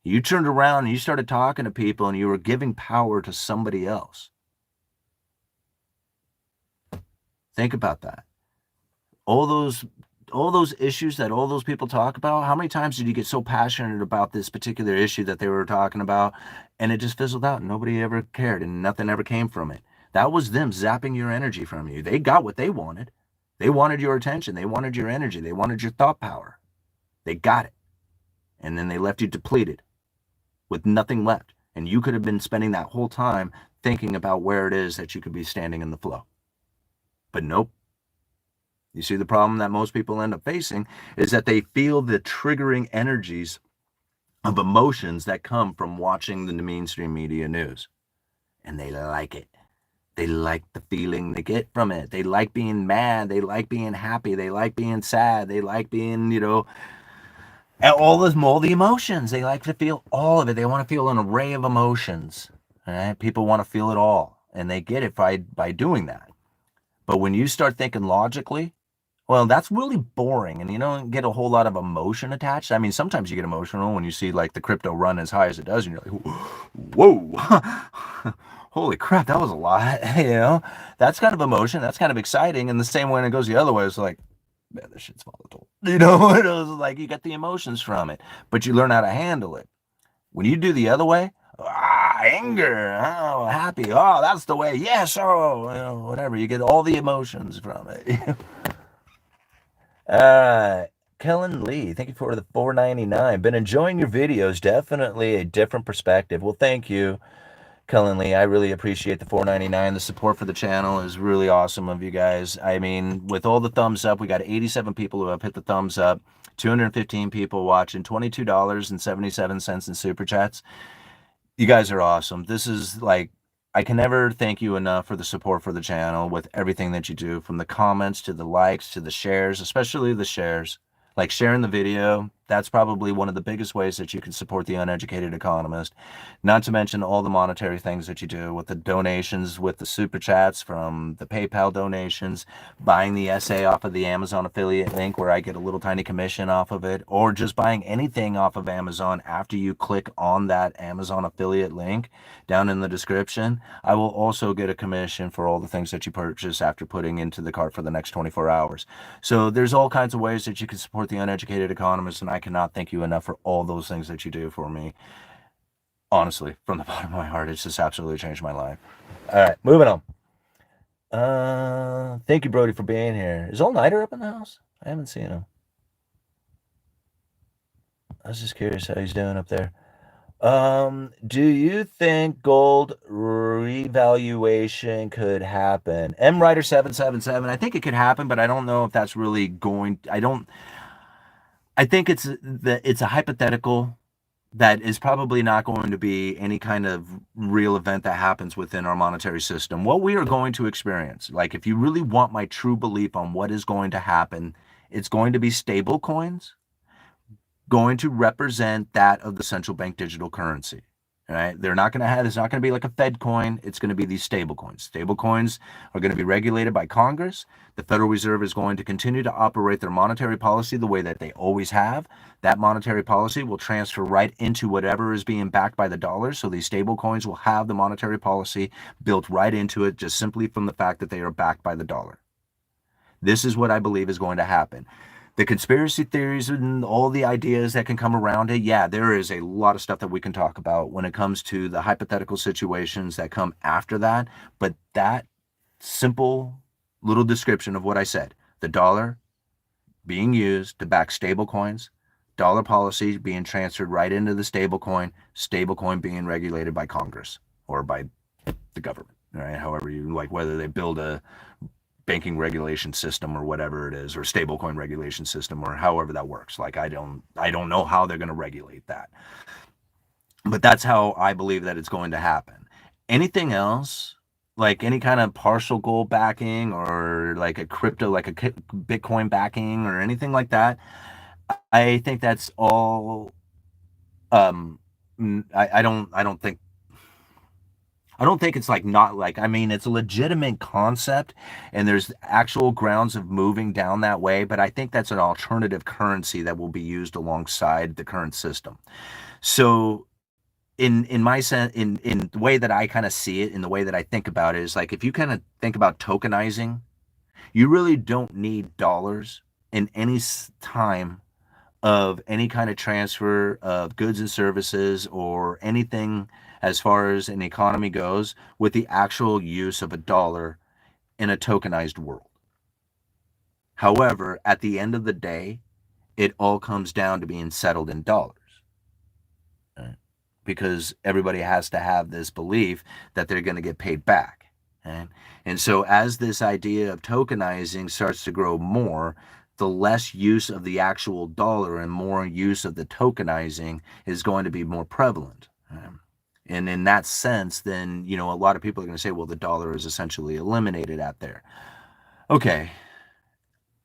You turned around and you started talking to people and you were giving power to somebody else. Think about that. All those issues that all those people talk about, how many times did you get so passionate about this particular issue that they were talking about and it just fizzled out and nobody ever cared and nothing ever came from it? That was them zapping your energy from you. They got what they wanted. They wanted your attention. They wanted your energy. They wanted your thought power. They got it. And then they left you depleted with nothing left. And you could have been spending that whole time thinking about where it is that you could be standing in the flow. But nope. You see, the problem that most people end up facing is that they feel the triggering energies of emotions that come from watching the mainstream media news. And they like it. They like the feeling they get from it. They like being mad. They like being happy. They like being sad. They like being, all the emotions. They like to feel all of it. They want to feel an array of emotions. All right? People want to feel it all. And they get it by doing that. But when you start thinking logically, well, that's really boring, and you don't get a whole lot of emotion attached. I mean, sometimes you get emotional when you see like the crypto run as high as it does, and you're like, whoa, holy crap, that was a lot. That's kind of emotion. That's kind of exciting. And the same way when it goes the other way, it's like, man, this shit's volatile. It was like you get the emotions from it, but you learn how to handle it. When you do the other way, anger, happy, that's the way, yes, whatever. You get all the emotions from it. Kellen Lee, thank you for the $4.99. Been enjoying your videos. Definitely a different perspective. Well, thank you, Kellen Lee. I really appreciate the $4.99. The support for the channel is really awesome of you guys. I mean, with all the thumbs up, we got 87 people who have hit the thumbs up, 215 people watching, $22.77 in super chats. You guys are awesome. This is like, I can never thank you enough for the support for the channel with everything that you do, from the comments to the likes to the shares, especially the shares. Like sharing the video That's probably one of the biggest ways that you can support the uneducated economist, not to mention all the monetary things that you do with the donations, with the super chats from the PayPal donations, buying the essay off of the Amazon affiliate link where I get a little tiny commission off of it, or just buying anything off of Amazon after you click on that Amazon affiliate link down in the description. I will also get a commission for all the things that you purchase after putting into the cart for the next 24 hours. So there's all kinds of ways that you can support the uneducated economist, and I cannot thank you enough for all those things that you do for me. Honestly, from the bottom of my heart, it's just absolutely changed my life. All right, moving on. Thank you, Brody, for being here. Is All Nighter up in the house? I haven't seen him. I was just curious how he's doing up there. Do you think gold revaluation could happen? M Rider 777. I think it could happen, but I don't know if that's really going. I think it's a hypothetical that is probably not going to be any kind of real event that happens within our monetary system. What we are going to experience, like if you really want my true belief on what is going to happen, it's going to be stable coins going to represent that of the central bank digital currency. Right? They're not going to have, it's not going to be like a Fed coin. It's going to be these stable coins. Stable coins are going to be regulated by Congress. The Federal Reserve is going to continue to operate their monetary policy the way that they always have. That monetary policy will transfer right into whatever is being backed by the dollar. So these stable coins will have the monetary policy built right into it, just simply from the fact that they are backed by the dollar. This is what I believe is going to happen. The conspiracy theories and all the ideas that can come around it, yeah, there is a lot of stuff that we can talk about when it comes to the hypothetical situations that come after that. But that simple little description of what I said, the dollar being used to back stable coins, dollar policy being transferred right into the stablecoin being regulated by Congress or by the government, right? However you like, whether they build a banking regulation system or whatever it is, or stablecoin regulation system, or however that works. Like I don't know how they're going to regulate that, but that's how I believe that it's going to happen. Anything else, like any kind of partial gold backing or like a crypto, like a Bitcoin backing or anything like that, I think that's all. I don't think it's like not like, I mean, it's a legitimate concept and there's actual grounds of moving down that way, but I think that's an alternative currency that will be used alongside the current system. So in my sense, in the way that I kind of see it, in the way that I think about it is like, if you kind of think about tokenizing, you really don't need dollars in any time of any kind of transfer of goods and services or anything as far as an economy goes with the actual use of a dollar in a tokenized world. However, at the end of the day, it all comes down to being settled in dollars. Right? Because everybody has to have this belief that they're going to get paid back. Right? And so as this idea of tokenizing starts to grow more, the less use of the actual dollar and more use of the tokenizing is going to be more prevalent. And in that sense, then, you know, a lot of people are going to say, well, the dollar is essentially eliminated out there. Okay.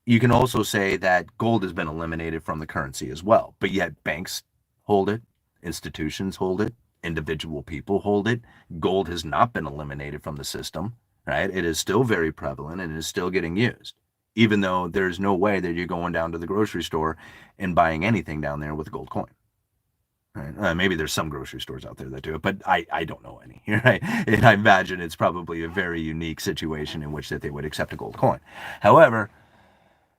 You can also say that gold has been eliminated from the currency as well, but yet banks hold it, institutions hold it, individual people hold it. Gold has not been eliminated from the system, right? It is still very prevalent and it is still getting used, even though there's no way that you're going down to the grocery store and buying anything down there with a gold coin. Right? Maybe there's some grocery stores out there that do it, but I don't know any. Right? And I imagine it's probably a very unique situation in which that they would accept a gold coin. However,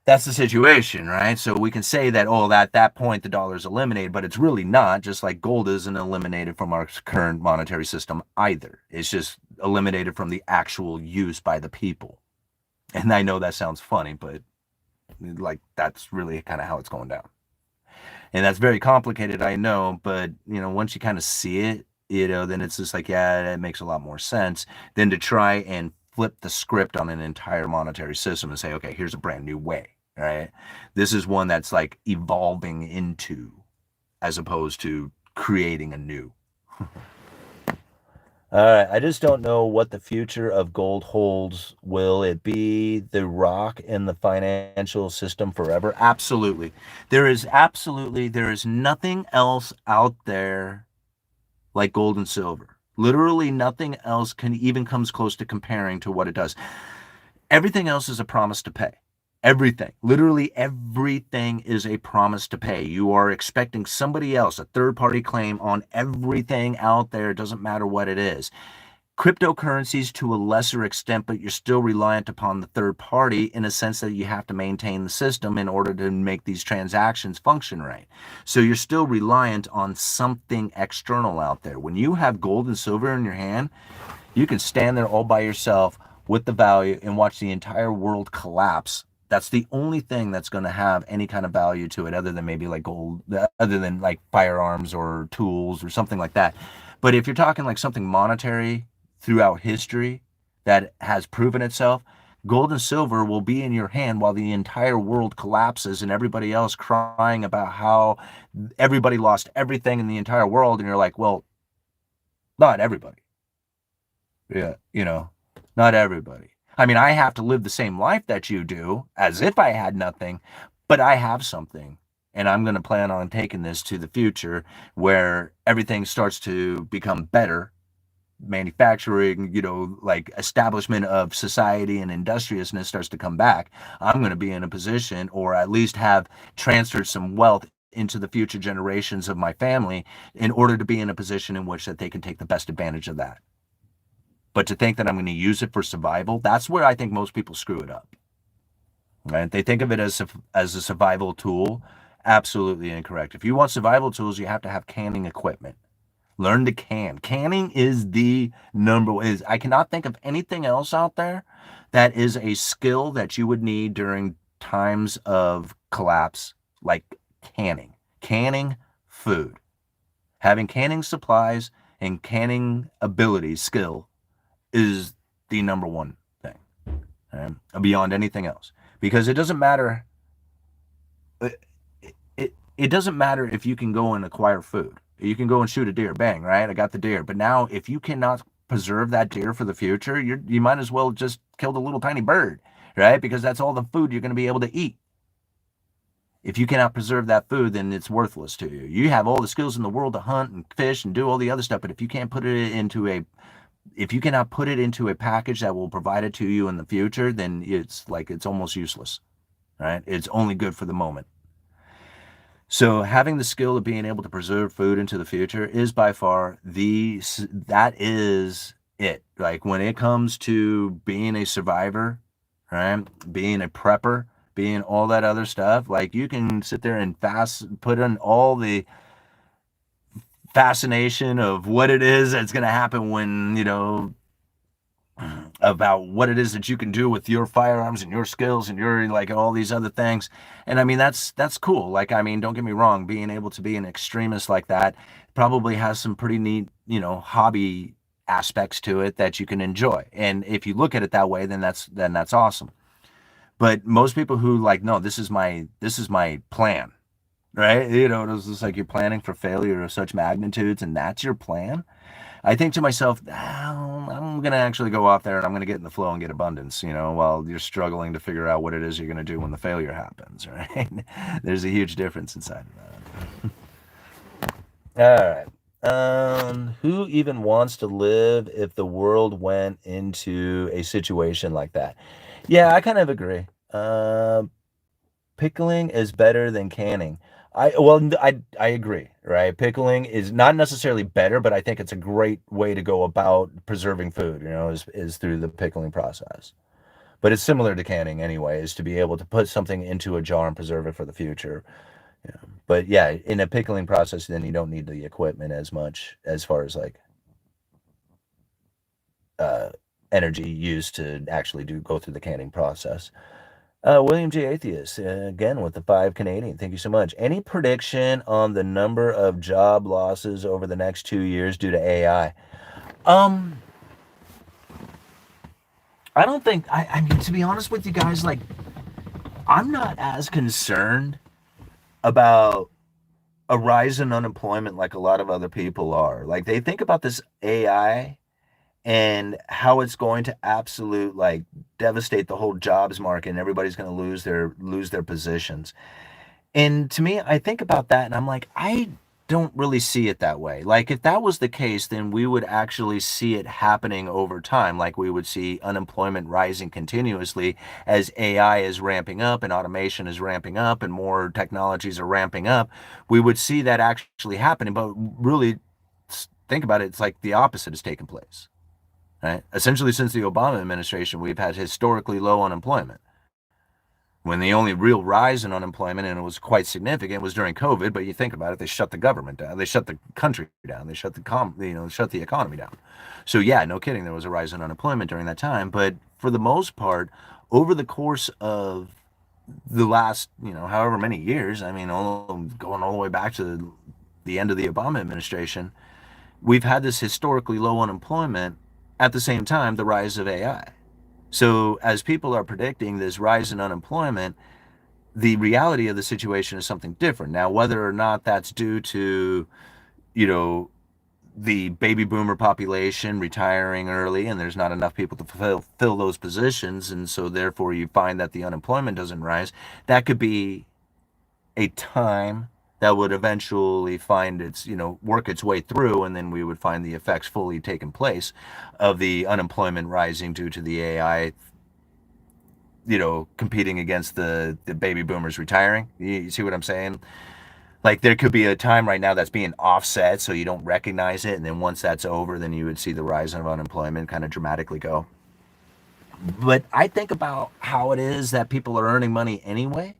that's the situation, right? So we can say that, oh, at that point the dollar is eliminated, but it's really not, just like gold isn't eliminated from our current monetary system either. It's just eliminated from the actual use by the people. And I know that sounds funny, but like that's really kind of how it's going down. And that's very complicated, I know, but you know, once you kind of see it, you know, then it's just like, yeah, it makes a lot more sense than to try and flip the script on an entire monetary system and say, okay, here's a brand new way, right? This is one that's like evolving into, as opposed to creating a new. All right, I just don't know what the future of gold holds. Will it be the rock in the financial system forever? Absolutely. There is nothing else out there like gold and silver. Literally nothing else can even comes close to comparing to what it does. Everything else is a promise to pay. Everything, literally everything is a promise to pay. You are expecting somebody else, a third party claim on everything out there. It doesn't matter what it is. Cryptocurrencies to a lesser extent, but you're still reliant upon the third party in a sense that you have to maintain the system in order to make these transactions function right. So you're still reliant on something external out there. When you have gold and silver in your hand, you can stand there all by yourself with the value and watch the entire world collapse. That's the only thing that's going to have any kind of value to it, other than maybe like gold, other than like firearms or tools or something like that. But if you're talking like something monetary throughout history that has proven itself, gold and silver will be in your hand while the entire world collapses and everybody else crying about how everybody lost everything in the entire world. And you're like, well, not everybody. Yeah, not everybody. I mean, I have to live the same life that you do as if I had nothing, but I have something. And I'm going to plan on taking this to the future where everything starts to become better. Manufacturing, like establishment of society and industriousness starts to come back. I'm going to be in a position, or at least have transferred some wealth into the future generations of my family in order to be in a position in which that they can take the best advantage of that. But to think that I'm going to use it for survival, that's where I think most people screw it up. Right? They think of it as a survival tool. Absolutely incorrect. If you want survival tools, you have to have canning equipment. Learn to can. Canning is the number one. I cannot think of anything else out there that is a skill that you would need during times of collapse like canning. Canning food. Having canning supplies and canning ability, skill, is the number one thing, right? Beyond anything else. Because it doesn't matter. It doesn't matter if you can go and acquire food. You can go and shoot a deer, bang, right? I got the deer. But now, if you cannot preserve that deer for the future, you might as well just kill the little tiny bird, right? Because that's all the food you're going to be able to eat. If you cannot preserve that food, then it's worthless to you. You have all the skills in the world to hunt and fish and do all the other stuff, but if you can't put it into a if you cannot put it into a package that will provide it to you in the future, then it's almost useless, right? It's only good for the moment. So having the skill of being able to preserve food into the future is by far that is it. Like when it comes to being a survivor, right? Being a prepper, being all that other stuff, like you can sit there and put in all the fascination of what it is that's going to happen when, about what it is that you can do with your firearms and your skills and your like all these other things. And I mean that's cool. Like I mean, don't get me wrong, being able to be an extremist like that probably has some pretty neat, hobby aspects to it that you can enjoy. And if you look at it that way, then that's awesome. But most people who like, no, this is my plan, right? It's just like you're planning for failure of such magnitudes and that's your plan. I think to myself, I'm going to actually go off there and I'm going to get in the flow and get abundance, while you're struggling to figure out what it is you're going to do when the failure happens, right? There's a huge difference inside of that. All right. Who even wants to live if the world went into a situation like that? Yeah, I kind of agree. Pickling is better than canning. I agree, right? Pickling is not necessarily better, but I think it's a great way to go about preserving food, is through the pickling process. But it's similar to canning anyway, is to be able to put something into a jar and preserve it for the future. But yeah, in a pickling process, then you don't need the equipment as much as far as like uh, energy used to actually go through the canning process. William J. Atheist, again with the 5 Canadian. Thank you so much. Any prediction on the number of job losses over the next 2 years due to AI? Um, I don't think, I mean, to be honest with you guys, like, I'm not as concerned about a rise in unemployment like a lot of other people are. Like, they think about this AI and how it's going to absolute like devastate the whole jobs market, and everybody's going to lose their positions. And to me, I think about that and I'm like, I don't really see it that way. Like, if that was the case, then we would actually see it happening over time. Like, we would see unemployment rising continuously as AI is ramping up and automation is ramping up and more technologies are ramping up. We would see that actually happening. But really, think about it, it's like the opposite has taken place. Right? Essentially, since the Obama administration, we've had historically low unemployment, when the only real rise in unemployment, and it was quite significant, was during COVID. But you think about it, they shut the government down, they shut the country down, they shut shut the economy down. So yeah, no kidding, there was a rise in unemployment during that time. But for the most part, over the course of the last, however many years, I mean, going all the way back to the end of the Obama administration, we've had this historically low unemployment. At the same time, the rise of AI. So as people are predicting this rise in unemployment, the reality of the situation is something different. Now, whether or not that's due to, you know, the baby boomer population retiring early and there's not enough people to fill those positions, and so therefore you find that the unemployment doesn't rise, that could be a time that would eventually find its, work its way through, and then we would find the effects fully taken place of the unemployment rising due to the AI, competing against the baby boomers retiring. You see what I'm saying? Like, there could be a time right now that's being offset so you don't recognize it, and then once that's over, then you would see the rise of unemployment kind of dramatically go. But I think about how it is that people are earning money anyway,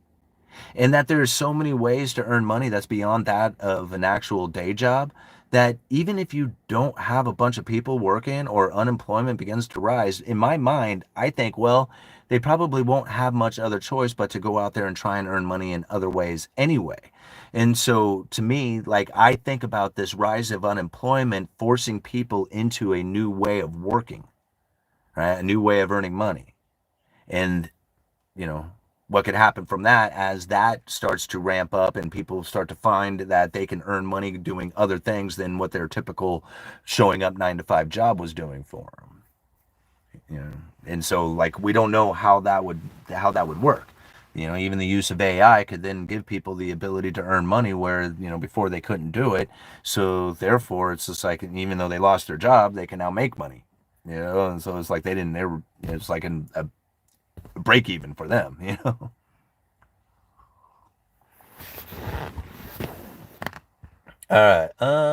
and that there's so many ways to earn money that's beyond that of an actual day job, that even if you don't have a bunch of people working or unemployment begins to rise, in my mind, I think, well, they probably won't have much other choice but to go out there and try and earn money in other ways anyway. And so to me, like, I think about this rise of unemployment forcing people into a new way of working, right? A new way of earning money. And you know what could happen from that, as that starts to ramp up and people start to find that they can earn money doing other things than what their typical showing up 9 to 5 job was doing for them. And so, like, we don't know how that would work. Even the use of AI could then give people the ability to earn money where, before they couldn't do it. So therefore it's just like, even though they lost their job, they can now make money. And so it's like they didn't ever, it's like a break even for them. All right.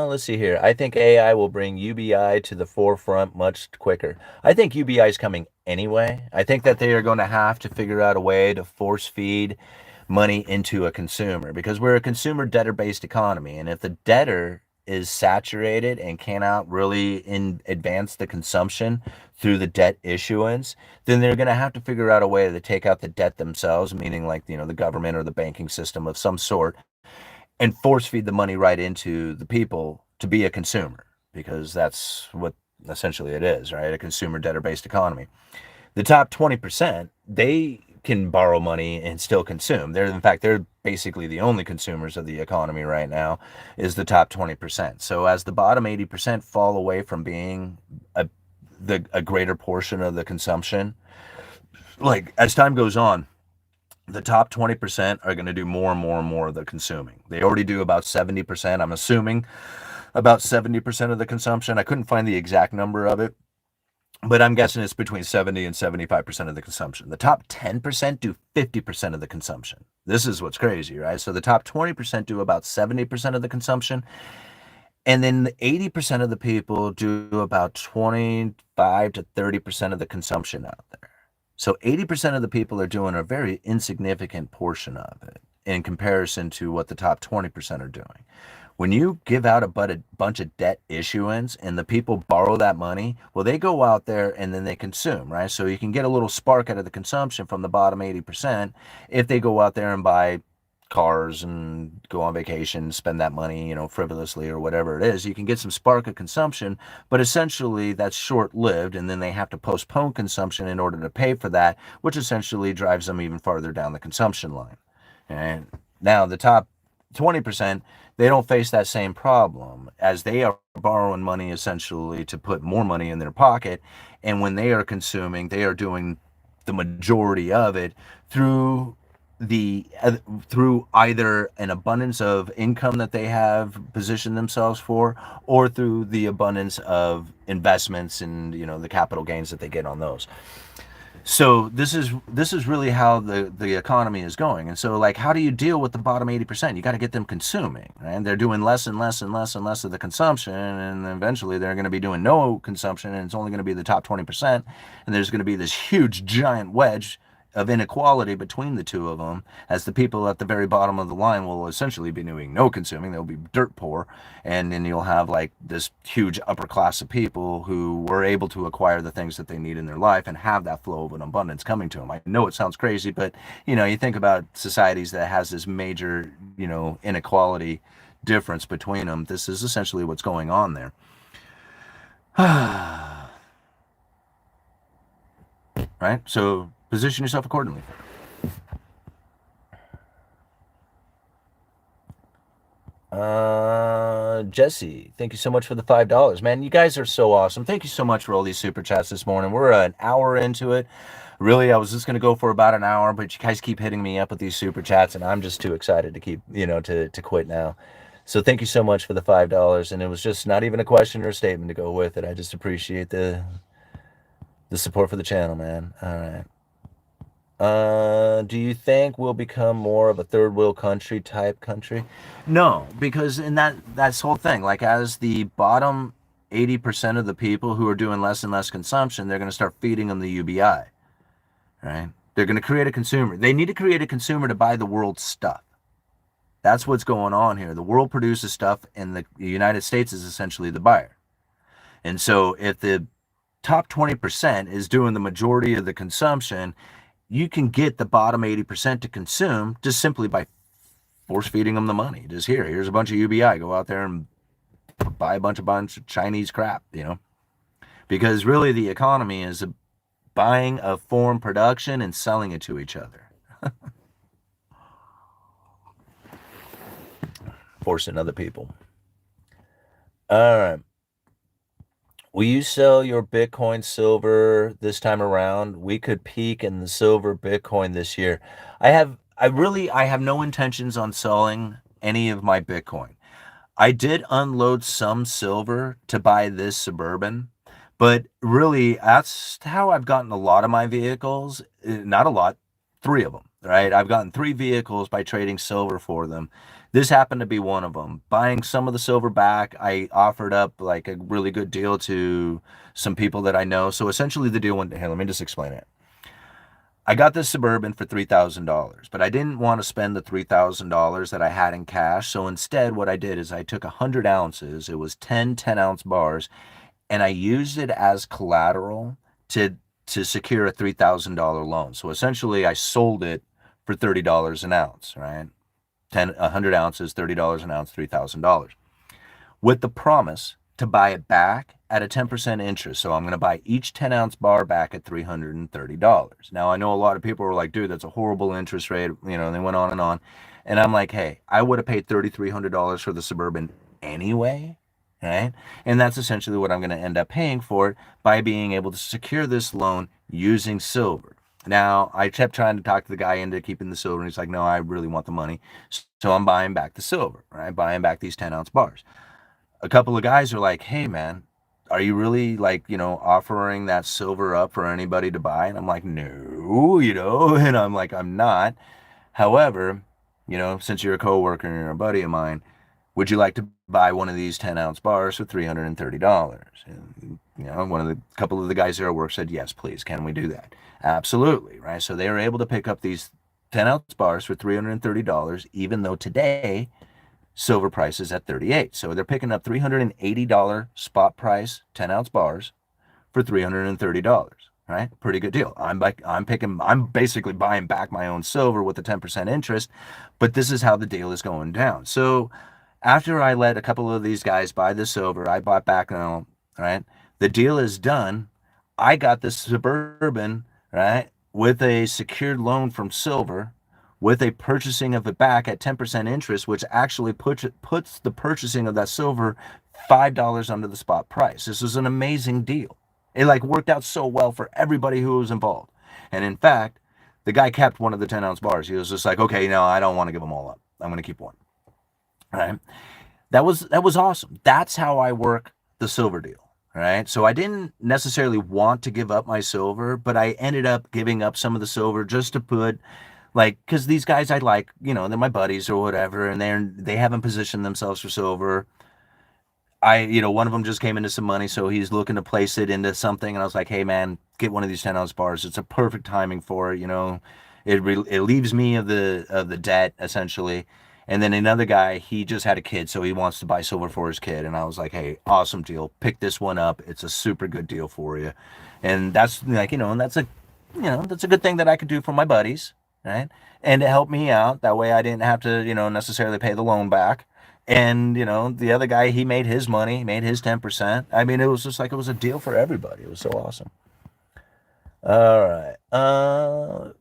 Let's see here. I think AI will bring UBI to the forefront much quicker. I think UBI is coming anyway. I think that they are going to have to figure out a way to force feed money into a consumer, because we're a consumer debtor-based economy, and if the debtor is saturated and cannot really advance the consumption through the debt issuance, then they're going to have to figure out a way to take out the debt themselves, meaning like, the government or the banking system of some sort, and force feed the money right into the people to be a consumer, because that's what essentially it is, right? A consumer debtor-based economy. The top 20%, they can borrow money and still consume. In fact, they're basically the only consumers of the economy right now, is the top 20%. So as the bottom 80% fall away from being a greater portion of the consumption, like, as time goes on, the top 20% are going to do more and more and more of the consuming. They already do about 70%. I'm assuming about 70% of the consumption. I couldn't find the exact number of it, but I'm guessing it's between 70 and 75% of the consumption. The top 10% do 50% of the consumption. This is what's crazy, right? So the top 20% do about 70% of the consumption, and then the 80% of the people do about 25 to 30% of the consumption out there. So 80% of the people are doing a very insignificant portion of it in comparison to what the top 20% are doing. When you give out a bunch of debt issuance and the people borrow that money, well, they go out there and then they consume, right? So you can get a little spark out of the consumption from the bottom 80% if they go out there and buy cars and go on vacation, spend that money, frivolously or whatever it is. You can get some spark of consumption, but essentially that's short-lived, and then they have to postpone consumption in order to pay for that, which essentially drives them even farther down the consumption line. And now the top 20%, they don't face that same problem, as they are borrowing money essentially to put more money in their pocket. And when they are consuming, they are doing the majority of it through the through either an abundance of income that they have positioned themselves for, or through the abundance of investments and, the capital gains that they get on those. So this is really how the economy is going. And so, like, how do you deal with the bottom 80%? You got to get them consuming, right? And they're doing less and less and less and less of the consumption, and eventually they're going to be doing no consumption, and it's only going to be the top 20%. And there's going to be this huge giant wedge of inequality between the two of them, as the people at the very bottom of the line will essentially be doing no consuming. They'll be dirt poor, and then you'll have like this huge upper class of people who were able to acquire the things that they need in their life and have that flow of an abundance coming to them. I know it sounds crazy, but you think about societies that has this major inequality difference between them. This is essentially what's going on there. Right? So position yourself accordingly. Jesse, thank you so much for the $5. Man, you guys are so awesome. Thank you so much for all these super chats this morning. We're an hour into it. Really, I was just going to go for about an hour, but you guys keep hitting me up with these super chats, and I'm just too excited to keep, to quit now. So thank you so much for the $5. And it was just not even a question or a statement to go with it. I just appreciate the support for the channel, man. All right. Do you think we'll become more of a third world country type country? No, because in that's whole thing, like, as the bottom 80% of the people who are doing less and less consumption, they're going to start feeding them the UBI, right? They're going to create a consumer. They need to create a consumer to buy the world's stuff. That's what's going on here. The world produces stuff, and the United States is essentially the buyer. And so if the top 20% is doing the majority of the consumption, you can get the bottom 80% to consume just simply by force feeding them the money. Just here's a bunch of UBI. Go out there and buy a bunch of Chinese crap, because really the economy is buying of foreign production and selling it to each other. Forcing other people. All right. Will you sell your Bitcoin silver this time around? We could peak in the silver Bitcoin this year. I have no intentions on selling any of my Bitcoin. I did unload some silver to buy this Suburban, but really that's how I've gotten a lot of my vehicles. Not a lot, 3 of them, right? I've gotten 3 vehicles by trading silver for them. This happened to be one of them. Buying some of the silver back, I offered up like a really good deal to some people that I know. So essentially the deal went, here, let me just explain it. I got this Suburban for $3,000, but I didn't want to spend the $3,000 that I had in cash. So instead, what I did is I took 100 ounces. It was 10 10-ounce bars, and I used it as collateral to secure a $3,000 loan. So essentially, I sold it for $30 an ounce, right? 100 ounces, $30 an ounce, $3,000, with the promise to buy it back at a 10% interest. So I'm going to buy each 10-ounce bar back at $330. Now, I know a lot of people were like, dude, that's a horrible interest rate. And they went on and on. And I'm like, hey, I would have paid $3,300 for the Suburban anyway, right? And that's essentially what I'm going to end up paying for it by being able to secure this loan using silver. Now, I kept trying to talk to the guy into keeping the silver, and he's like, no, I really want the money. So I'm buying back the silver, right? Buying back these 10-ounce bars. A couple of guys are like, hey, man, are you really offering that silver up for anybody to buy? And I'm like, no, and I'm like, I'm not. However, since you're a coworker and you're a buddy of mine, would you like to buy one of these 10-ounce bars for $330? And, couple of the guys there at work said, yes, please. Can we do that? Absolutely. Right. So they were able to pick up these 10-ounce bars for $330, even though today silver price is at 38. So they're picking up $380 spot price 10-ounce bars for $330. Right? Pretty good deal. I'm basically buying back my own silver with the 10% interest, but this is how the deal is going down. So after I let a couple of these guys buy the silver, I bought back now, right? The deal is done. I got this Suburban, right, with a secured loan from silver with a purchasing of it back at 10% interest, which actually puts the purchasing of that silver $5 under the spot price. This was an amazing deal. It like worked out so well for everybody who was involved. And in fact, the guy kept one of the 10-ounce bars. He was just like, okay, no, I don't want to give them all up. I'm going to keep one. All right. That was awesome. That's how I work the silver deal. Right. So I didn't necessarily want to give up my silver, but I ended up giving up some of the silver just to put, like, because these guys I like, they're my buddies or whatever, and they haven't positioned themselves for silver. One of them just came into some money, so he's looking to place it into something, and I was like, hey man, get one of these 10-ounce bars. It's a perfect timing for it. It leaves me of the debt essentially. And then another guy, he just had a kid, so he wants to buy silver for his kid. And I was like, hey, awesome deal. Pick this one up. It's a super good deal for you. And that's like, and that's a good thing that I could do for my buddies, right? And to help me out. That way I didn't have to, necessarily pay the loan back. And, the other guy, he made his money, made his 10%. I mean, it was just like, it was a deal for everybody. It was so awesome. All right.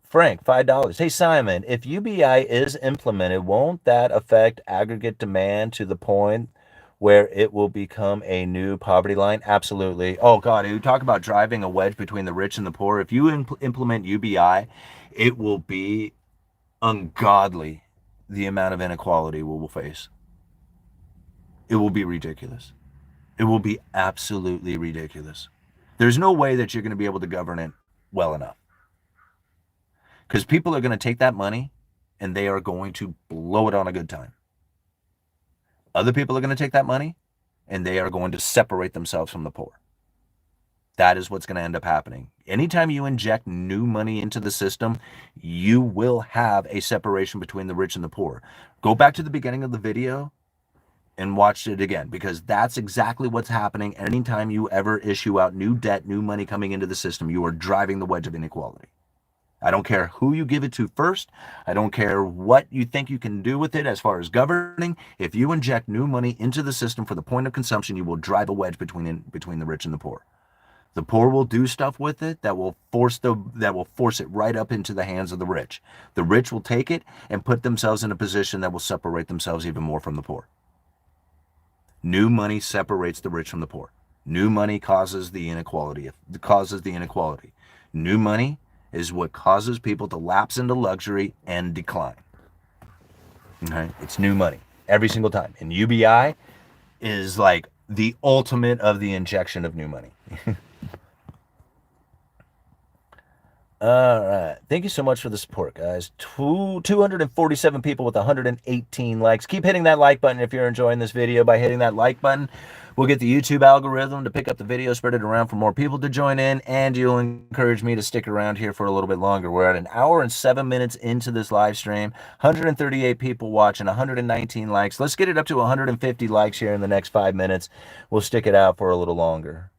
Frank, $5. Hey, Simon, if UBI is implemented, won't that affect aggregate demand to the point where it will become a new poverty line? Absolutely. Oh, God, you talk about driving a wedge between the rich and the poor. If you implement UBI, it will be ungodly the amount of inequality we will face. It will be ridiculous. It will be absolutely ridiculous. There's no way that you're going to be able to govern it well enough. Because people are going to take that money and they are going to blow it on a good time. Other people are going to take that money and they are going to separate themselves from the poor. That is what's going to end up happening. Anytime you inject new money into the system, you will have a separation between the rich and the poor. Go back to the beginning of the video and watch it again, because that's exactly what's happening. Anytime you ever issue out new debt, new money coming into the system, you are driving the wedge of inequality. I don't care who you give it to first. I don't care what you think you can do with it as far as governing. If you inject new money into the system for the point of consumption, you will drive a wedge between the rich and the poor. The poor will do stuff with it that will force it right up into the hands of the rich. The rich will take it and put themselves in a position that will separate themselves even more from the poor. New money separates the rich from the poor. New money causes the inequality. New money is what causes people to lapse into luxury and decline. Okay? It's new money every single time. And UBI is like the ultimate of the injection of new money. All right. Thank you so much for the support, guys. 247 people with 118 likes. Keep hitting that like button if you're enjoying this video. By hitting that like button, we'll get the YouTube algorithm to pick up the video, spread it around for more people to join in, and you'll encourage me to stick around here for a little bit longer. We're at an hour and 7 minutes into this live stream. 138 people watching, 119 likes. Let's get it up to 150 likes here in the next 5 minutes. We'll stick it out for a little longer.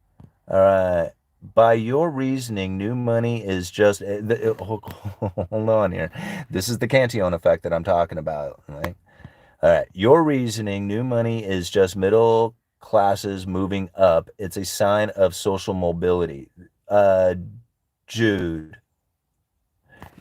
All right. By your reasoning, new money is just... hold on here. This is the Cantillon effect that I'm talking about. Right? All right. Your reasoning, new money is just middle classes moving up. It's a sign of social mobility. Jude.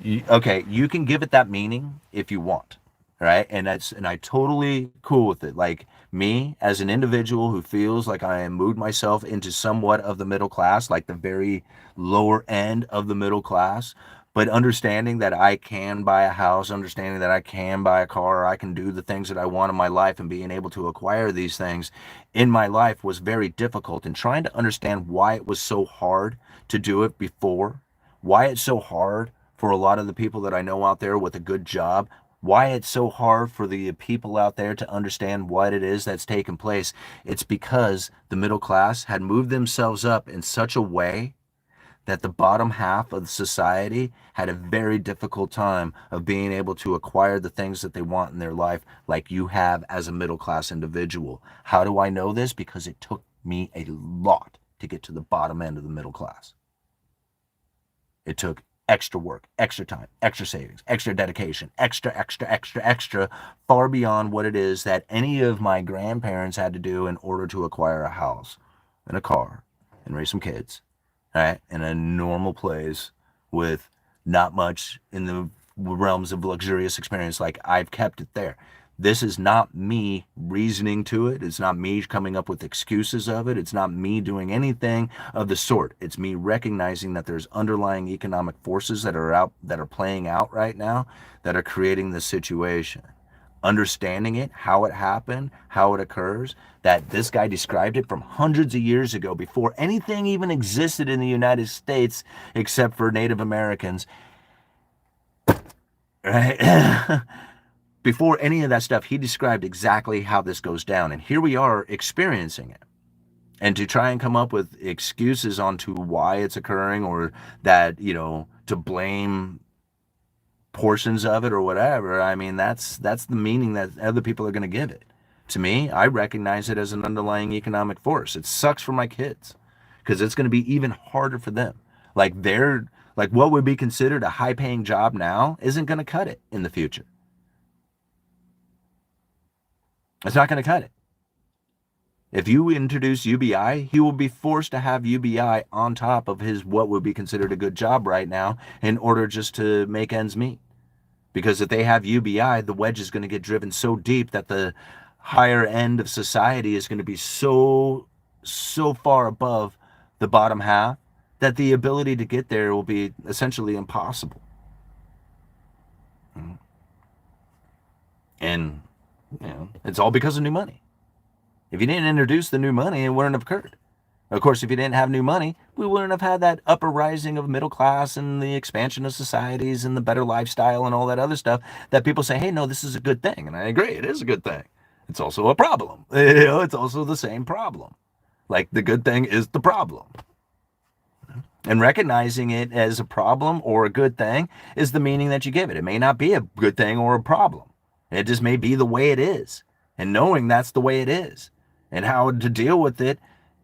Okay, you can give it that meaning if you want. Right? And I totally cool with it. Like, me as an individual who feels like I am moved myself into somewhat of the middle class, like the very lower end of the middle class, but understanding that I can buy a house, understanding that I can buy a car, I can do the things that I want in my life, and being able to acquire these things in my life was very difficult. And trying to understand why it was so hard to do it before, why it's so hard for a lot of the people that I know out there with a good job, why it's so hard for the people out there to understand what it is that's taken place. It's because the middle class had moved themselves up in such a way that the bottom half of society had a very difficult time of being able to acquire the things that they want in their life, like you have as a middle class individual. How do I know this? Because it took me a lot to get to the bottom end of the middle class. It took extra work, extra time, extra savings, extra dedication, extra, far beyond what it is that any of my grandparents had to do in order to acquire a house and a car and raise some kids, right? In a normal place with not much in the realms of luxurious experience. Like, I've kept it there. This is not me reasoning to it. It's not me coming up with excuses of it. It's not me doing anything of the sort. It's me recognizing that there's underlying economic forces that are playing out right now that are creating this situation. Understanding it, how it happened, how it occurs, that this guy described it from hundreds of years ago before anything even existed in the United States except for Native Americans, right? Before any of that stuff, he described exactly how this goes down. And here we are experiencing it. And to try and come up with excuses onto why it's occurring, or that, to blame portions of it or whatever, I mean, that's the meaning that other people are going to give it. To me, I recognize it as an underlying economic force. It sucks for my kids because it's going to be even harder for them. Like what would be considered a high-paying job now isn't going to cut it in the future. It's not going to cut it. If you introduce UBI, he will be forced to have UBI on top of his what would be considered a good job right now in order just to make ends meet. Because if they have UBI, the wedge is going to get driven so deep that the higher end of society is going to be so far above the bottom half that the ability to get there will be essentially impossible. And it's all because of new money. If you didn't introduce the new money, it wouldn't have occurred. Of course, if you didn't have new money, we wouldn't have had that upper rising of middle class and the expansion of societies and the better lifestyle and all that other stuff that people say, hey, no, this is a good thing. And I agree, it is a good thing. It's also a problem. It's also the same problem. Like, the good thing is the problem. And recognizing it as a problem or a good thing is the meaning that you give it. It may not be a good thing or a problem. It just may be the way it is. And knowing that's the way it is and how to deal with it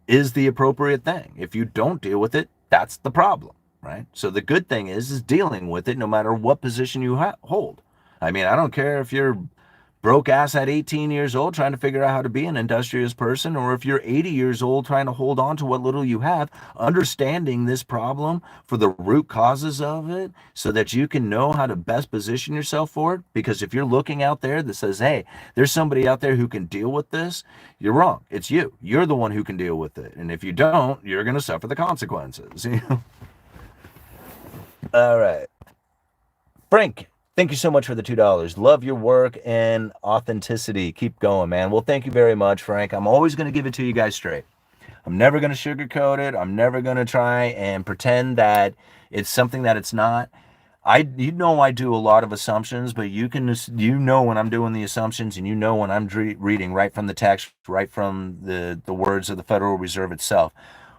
is the appropriate thing. If you don't deal with it, that's the problem, right? So the good thing is dealing with it no matter what position you hold. I mean, I don't care if you're broke ass at 18 years old trying to figure out how to be an industrious person, or if you're 80 years old trying to hold on to what little you have, understanding this problem for the root causes of it so that you can know how to best position yourself for it. Because if you're looking out there that says, hey, there's somebody out there who can deal with this, you're wrong. It's you. You're the one who can deal with it. And if you don't, you're going to suffer the consequences. All right. Frank, thank you so much for the $2. Love your work and authenticity. Keep going, man. Well, thank you very much, Frank. I'm always going to give it to you guys straight. I'm never going to sugarcoat it. I'm never going to try and pretend that it's something that it's not. I do a lot of assumptions, but when I'm doing the assumptions, and when I'm reading right from the text, right from the words of the Federal Reserve itself.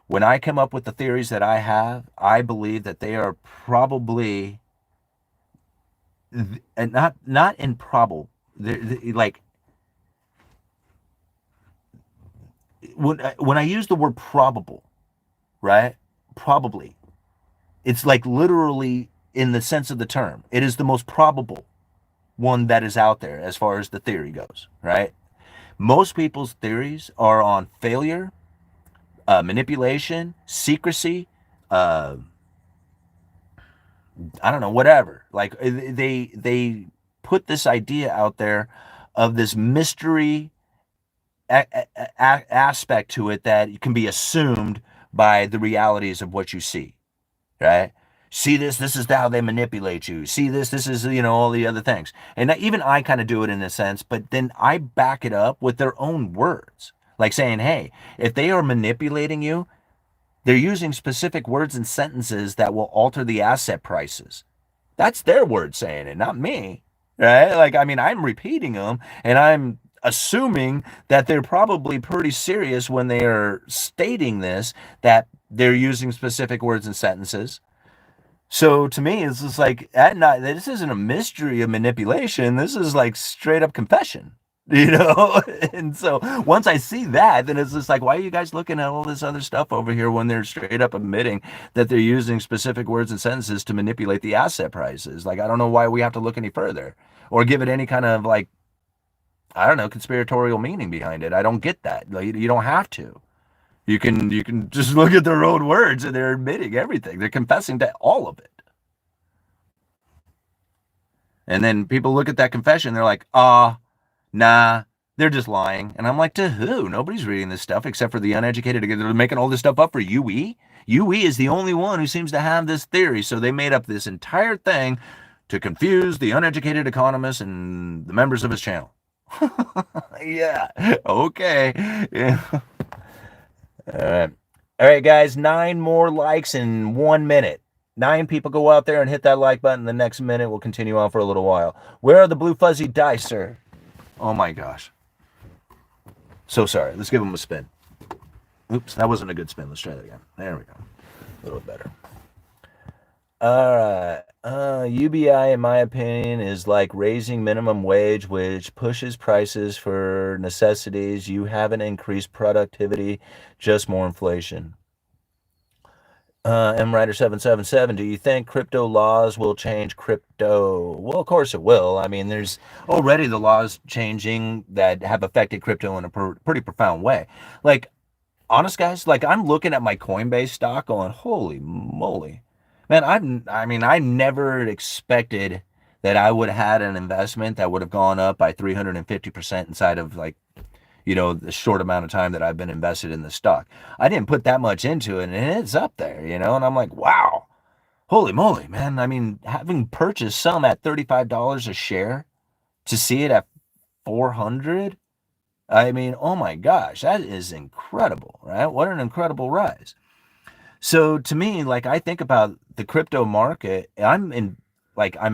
When I come up with the theories that I have, I believe that they are probably and not improbable. Like, when I use the word probable, right? Probably, it's like literally in the sense of the term. It is the most probable one that is out there as far as the theory goes, right? Most people's theories are on failure, manipulation, secrecy, I don't know, whatever. Like, they put this idea out there of this mystery aspect to it that can be assumed by the realities of what you see, right? See this is how they manipulate you. See this is, all the other things. And even I kind of do it in a sense, but then I back it up with their own words. Like saying, hey, if they are manipulating you, they're using specific words and sentences that will alter the asset prices. That's their word saying it, not me, right? Like, I mean, I'm repeating them, and I'm assuming that they're probably pretty serious when they are stating this, that they're using specific words and sentences. So to me, it's just like, this isn't a mystery of manipulation. This is like straight up confession. And so once I see that, then it's just like, why are you guys looking at all this other stuff over here when they're straight up admitting that they're using specific words and sentences to manipulate the asset prices? Like, I don't know why we have to look any further or give it any kind of, like, I don't know, conspiratorial meaning behind it. I don't get that. Like, you don't have to. You can just look at their own words, and they're admitting everything. They're confessing to all of it. And then people look at that confession, they're like, nah, they're just lying. And I'm like, to who? Nobody's reading this stuff except for the uneducated. They're making all this stuff up for UE. UE is the only one who seems to have this theory. So they made up this entire thing to confuse the uneducated economist and the members of his channel. Yeah. Okay. Yeah. All right. All right, guys. 9 more likes in 1 minute. 9 people go out there and hit that like button. The next minute we'll continue on for a little while. Where are the blue fuzzy dice, sir? Oh my gosh. So sorry. Let's give them a spin. Oops, that wasn't a good spin. Let's try that again. There we go. A little better. All right. UBI, in my opinion, is like raising minimum wage, which pushes prices for necessities. You haven't increased productivity, just more inflation. MWriter777, do you think crypto laws will change crypto? Well, of course it will. I mean, there's already the laws changing that have affected crypto in a pretty profound way. Like, honest guys, like I'm looking at my Coinbase stock going, holy moly. Man, I never expected that I would have had an investment that would have gone up by 350% inside of like, the short amount of time that I've been invested in the stock. I didn't put that much into it, and it's up there, and I'm like, wow, holy moly, man. I mean, having purchased some at $35 a share to see it at 400, I mean, oh my gosh, that is incredible, right? What an incredible rise. So to me, like I think about the crypto market, I'm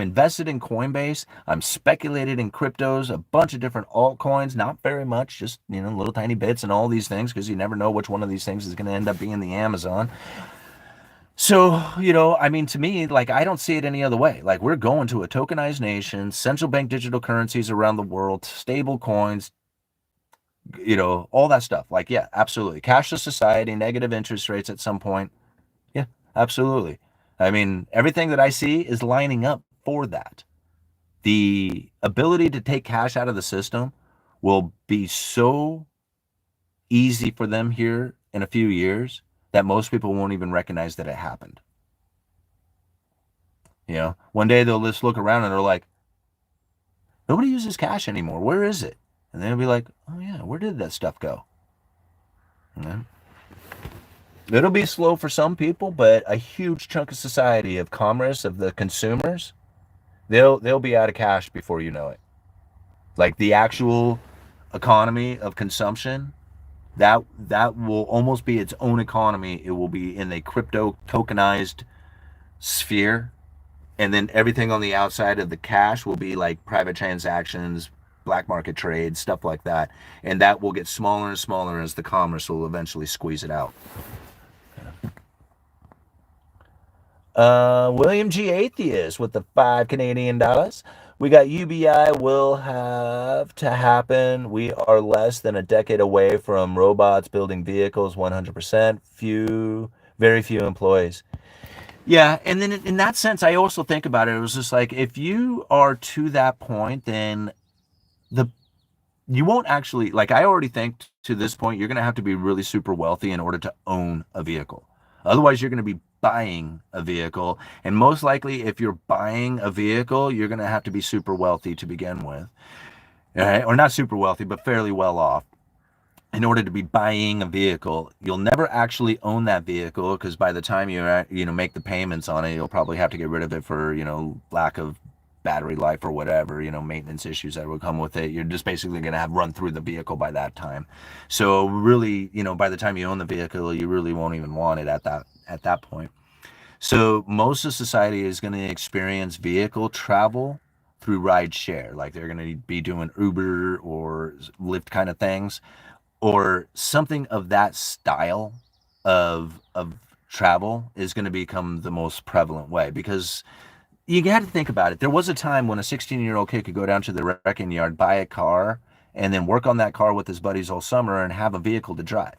invested in Coinbase. I'm speculated in cryptos, a bunch of different altcoins, not very much, just, little tiny bits and all these things, because you never know which one of these things is going to end up being the Amazon. So, to me, like, I don't see it any other way. Like, we're going to a tokenized nation, central bank digital currencies around the world, stable coins, all that stuff. Like, yeah, absolutely. Cashless society, negative interest rates at some point. Yeah, absolutely. I mean, everything that I see is lining up for that. The ability to take cash out of the system will be so easy for them here in a few years that most people won't even recognize that it happened. One day they'll just look around and they're like, nobody uses cash anymore. Where is it? And they'll be like, oh yeah, where did that stuff go? It'll be slow for some people, but a huge chunk of society, of commerce, of the consumers, they'll be out of cash before you know it. Like the actual economy of consumption, that will almost be its own economy. It will be in a crypto tokenized sphere, and then everything on the outside of the cash will be like private transactions, black market trades, stuff like that, and that will get smaller and smaller as the commerce will eventually squeeze it out. William G. Atheist with the $5 Canadian. We got UBI will have to happen. We are less than a decade away from robots building vehicles 100%. Very few employees. Yeah, and then in that sense, I also think about it. It was just like, if you are to that point, then you won't actually, like, I already think to this point, you're going to have to be really super wealthy in order to own a vehicle. Otherwise, you're going to be buying a vehicle. And most likely, if you're buying a vehicle, you're going to have to be super wealthy to begin with. All right? Or not super wealthy, but fairly well off. In order to be buying a vehicle, you'll never actually own that vehicle, because by the time you make the payments on it, you'll probably have to get rid of it for, lack of battery life or whatever, maintenance issues that will come with it. You're just basically going to have run through the vehicle by that time. So really, by the time you own the vehicle, you really won't even want it at that point. So most of society is going to experience vehicle travel through ride share. Like they're going to be doing Uber or Lyft kind of things, or something of that style of travel is going to become the most prevalent way, because you got to think about it. There was a time when a 16-year-old kid could go down to the wrecking yard, buy a car, and then work on that car with his buddies all summer and have a vehicle to drive.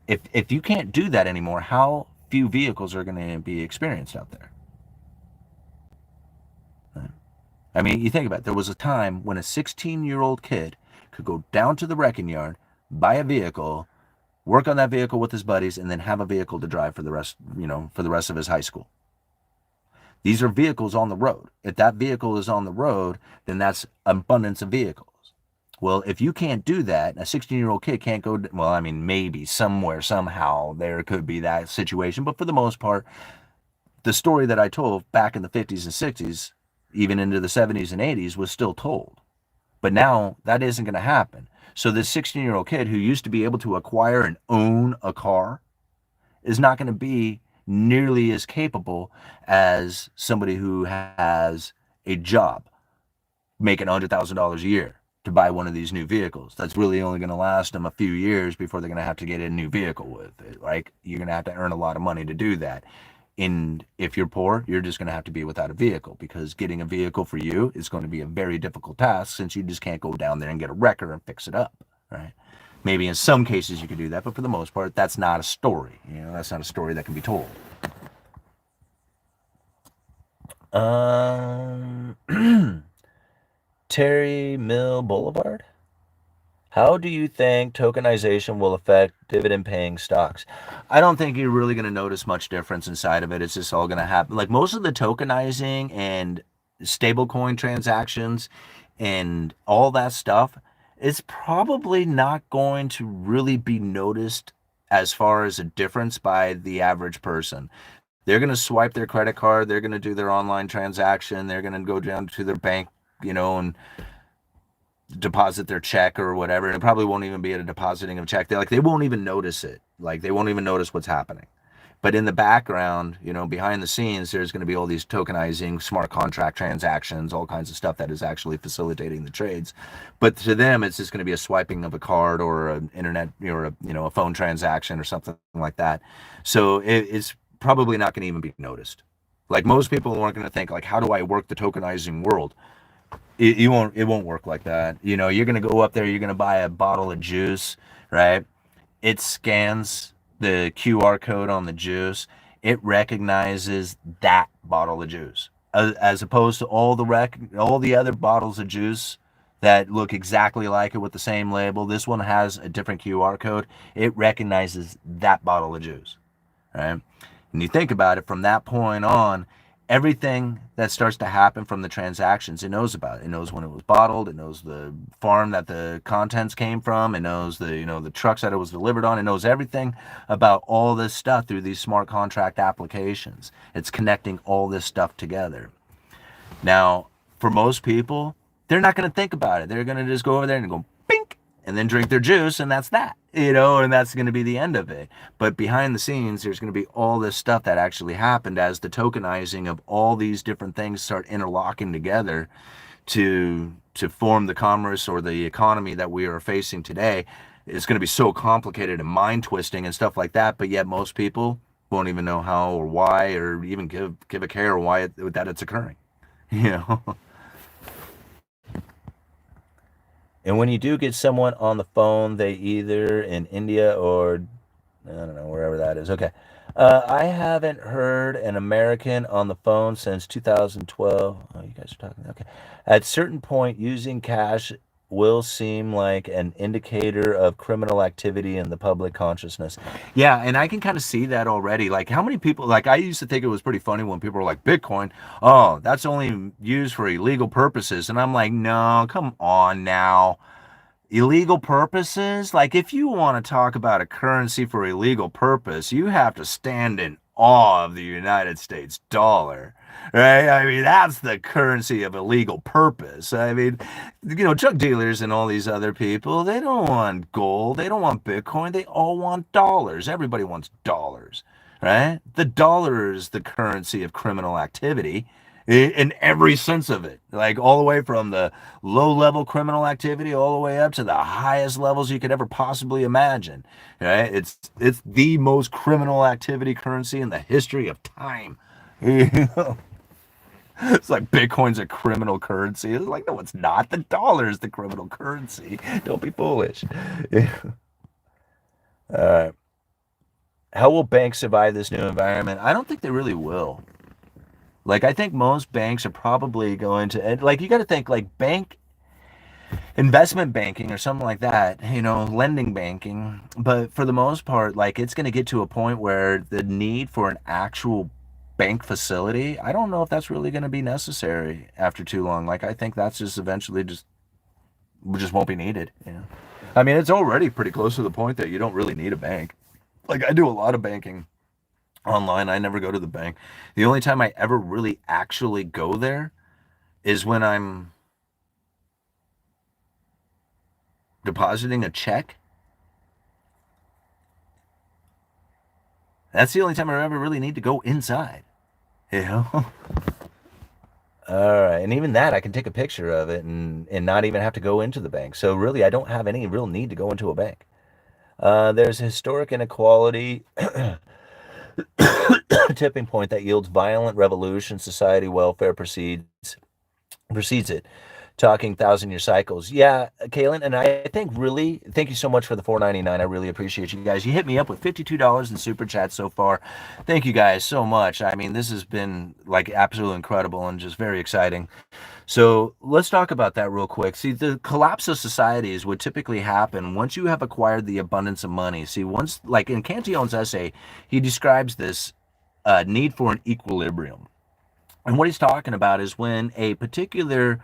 If you can't do that anymore, how few vehicles are going to be experienced out there? I mean, you think about it. There was a time when a 16-year-old kid could go down to the wrecking yard, buy a vehicle, work on that vehicle with his buddies, and then have a vehicle to drive for the rest of his high school. These are vehicles on the road. If that vehicle is on the road, then that's abundance of vehicles. Well, if you can't do that, a 16-year-old kid can't go, well, I mean, maybe somewhere, somehow, there could be that situation. But for the most part, the story that I told back in the 50s and 60s, even into the 70s and 80s, was still told. But now that isn't going to happen. So this 16-year-old kid who used to be able to acquire and own a car is not going to be nearly as capable as somebody who has a job making $100,000 a year to buy one of these new vehicles. That's really only going to last them a few years before they're going to have to get a new vehicle with it. Like, you're going to have to earn a lot of money to do that. And if you're poor, you're just going to have to be without a vehicle, because getting a vehicle for you is going to be a very difficult task, since you just can't go down there and get a wrecker and fix it up, right? Maybe in some cases you could do that, but for the most part, that's not a story. That's not a story that can be told. Terry Mill Boulevard. How do you think tokenization will affect dividend-paying stocks? I don't think you're really going to notice much difference inside of it. It's just all going to happen. Like, most of the tokenizing and stablecoin transactions and all that stuff, it's probably not going to really be noticed as far as a difference by the average person. They're going to swipe their credit card. They're going to do their online transaction. They're going to go down to their bank, and deposit their check or whatever, and it probably won't even be a depositing of check. They won't even notice it. Like, they won't even notice what's happening. But in the background, behind the scenes, there's going to be all these tokenizing, smart contract transactions, all kinds of stuff that is actually facilitating the trades. But to them, it's just going to be a swiping of a card or an internet or a phone transaction or something like that. So it's probably not going to even be noticed. Like, most people aren't going to think, like, how do I work the tokenizing world? It won't work like that. You're gonna go up there, you're gonna buy a bottle of juice, right? It scans the QR code on the juice. It recognizes that bottle of juice, as opposed to all the other bottles of juice that look exactly like it with the same label. This one has a different QR code. It recognizes that bottle of juice, right? And you think about it, from that point on, everything that starts to happen from the transactions, it knows about it. It knows when it was bottled. It knows the farm that the contents came from. It knows the trucks that it was delivered on. It knows everything about all this stuff through these smart contract applications. It's connecting all this stuff together. Now, for most people, they're not going to think about it. They're going to just go over there and go, bink, and then drink their juice, and that's that, and that's going to be the end of it. But behind the scenes, there's going to be all this stuff that actually happened as the tokenizing of all these different things start interlocking together to form the commerce or the economy that we are facing today. It's going to be so complicated and mind twisting and stuff like that, but yet most people won't even know how or why, or even give a care why that it's occurring. you know And when you do get someone on the phone, they either in India or I don't know, wherever that is. Okay. I haven't heard an American on the phone since 2012. Oh, you guys are talking. Okay. At certain point, using cash will seem like an indicator of criminal activity in the public consciousness. Yeah, and I can kind of see that already. Like, how many people, like, I used to think it was pretty funny when people were like, Bitcoin, oh, that's only used for illegal purposes. And I'm like, no, come on now. Illegal purposes? Like, if you want to talk about a currency for illegal purpose, you have to stand in awe of the United States dollar, right? I mean, that's the currency of illegal purpose. I mean, drug dealers and all these other people, they don't want gold, they don't want Bitcoin, they all want dollars. Everybody wants dollars, right? The dollar is the currency of criminal activity in every sense of it, like all the way from the low-level criminal activity all the way up to the highest levels you could ever possibly imagine. Right? It's the most criminal activity currency in the history of time. It's like Bitcoin's a criminal currency. It's like, no, it's not. The dollar is the criminal currency. Don't be foolish. uh, how will banks survive this new environment? I don't think they really will. Like, I think most banks are probably going to, like, you got to think, like, investment banking or something like that, lending banking. But for the most part, like, it's going to get to a point where the need for an actual bank facility, I don't know if that's really going to be necessary after too long. Like, I think that's just eventually just won't be needed. I mean, it's already pretty close to the point that you don't really need a bank. Like, I do a lot of banking online. I never go to the bank. The only time I ever really actually go there is when I'm depositing a check. That's the only time I ever really need to go inside. All right, and even that, I can take a picture of it and not even have to go into the bank. So really, I don't have any real need to go into a bank. There's historic inequality, tipping point that yields violent revolution, society welfare precedes it. Talking 1,000-year cycles. Yeah, Kaylin, and I think really, thank you so much for the $4.99. I really appreciate you guys. You hit me up with $52 in super chat so far. Thank you guys so much. I mean, this has been like absolutely incredible and just very exciting. So let's talk about that real quick. See, the collapse of societies would typically happen once you have acquired the abundance of money. See, once, like in Cantillon's essay, he describes this need for an equilibrium. And what he's talking about is when a particular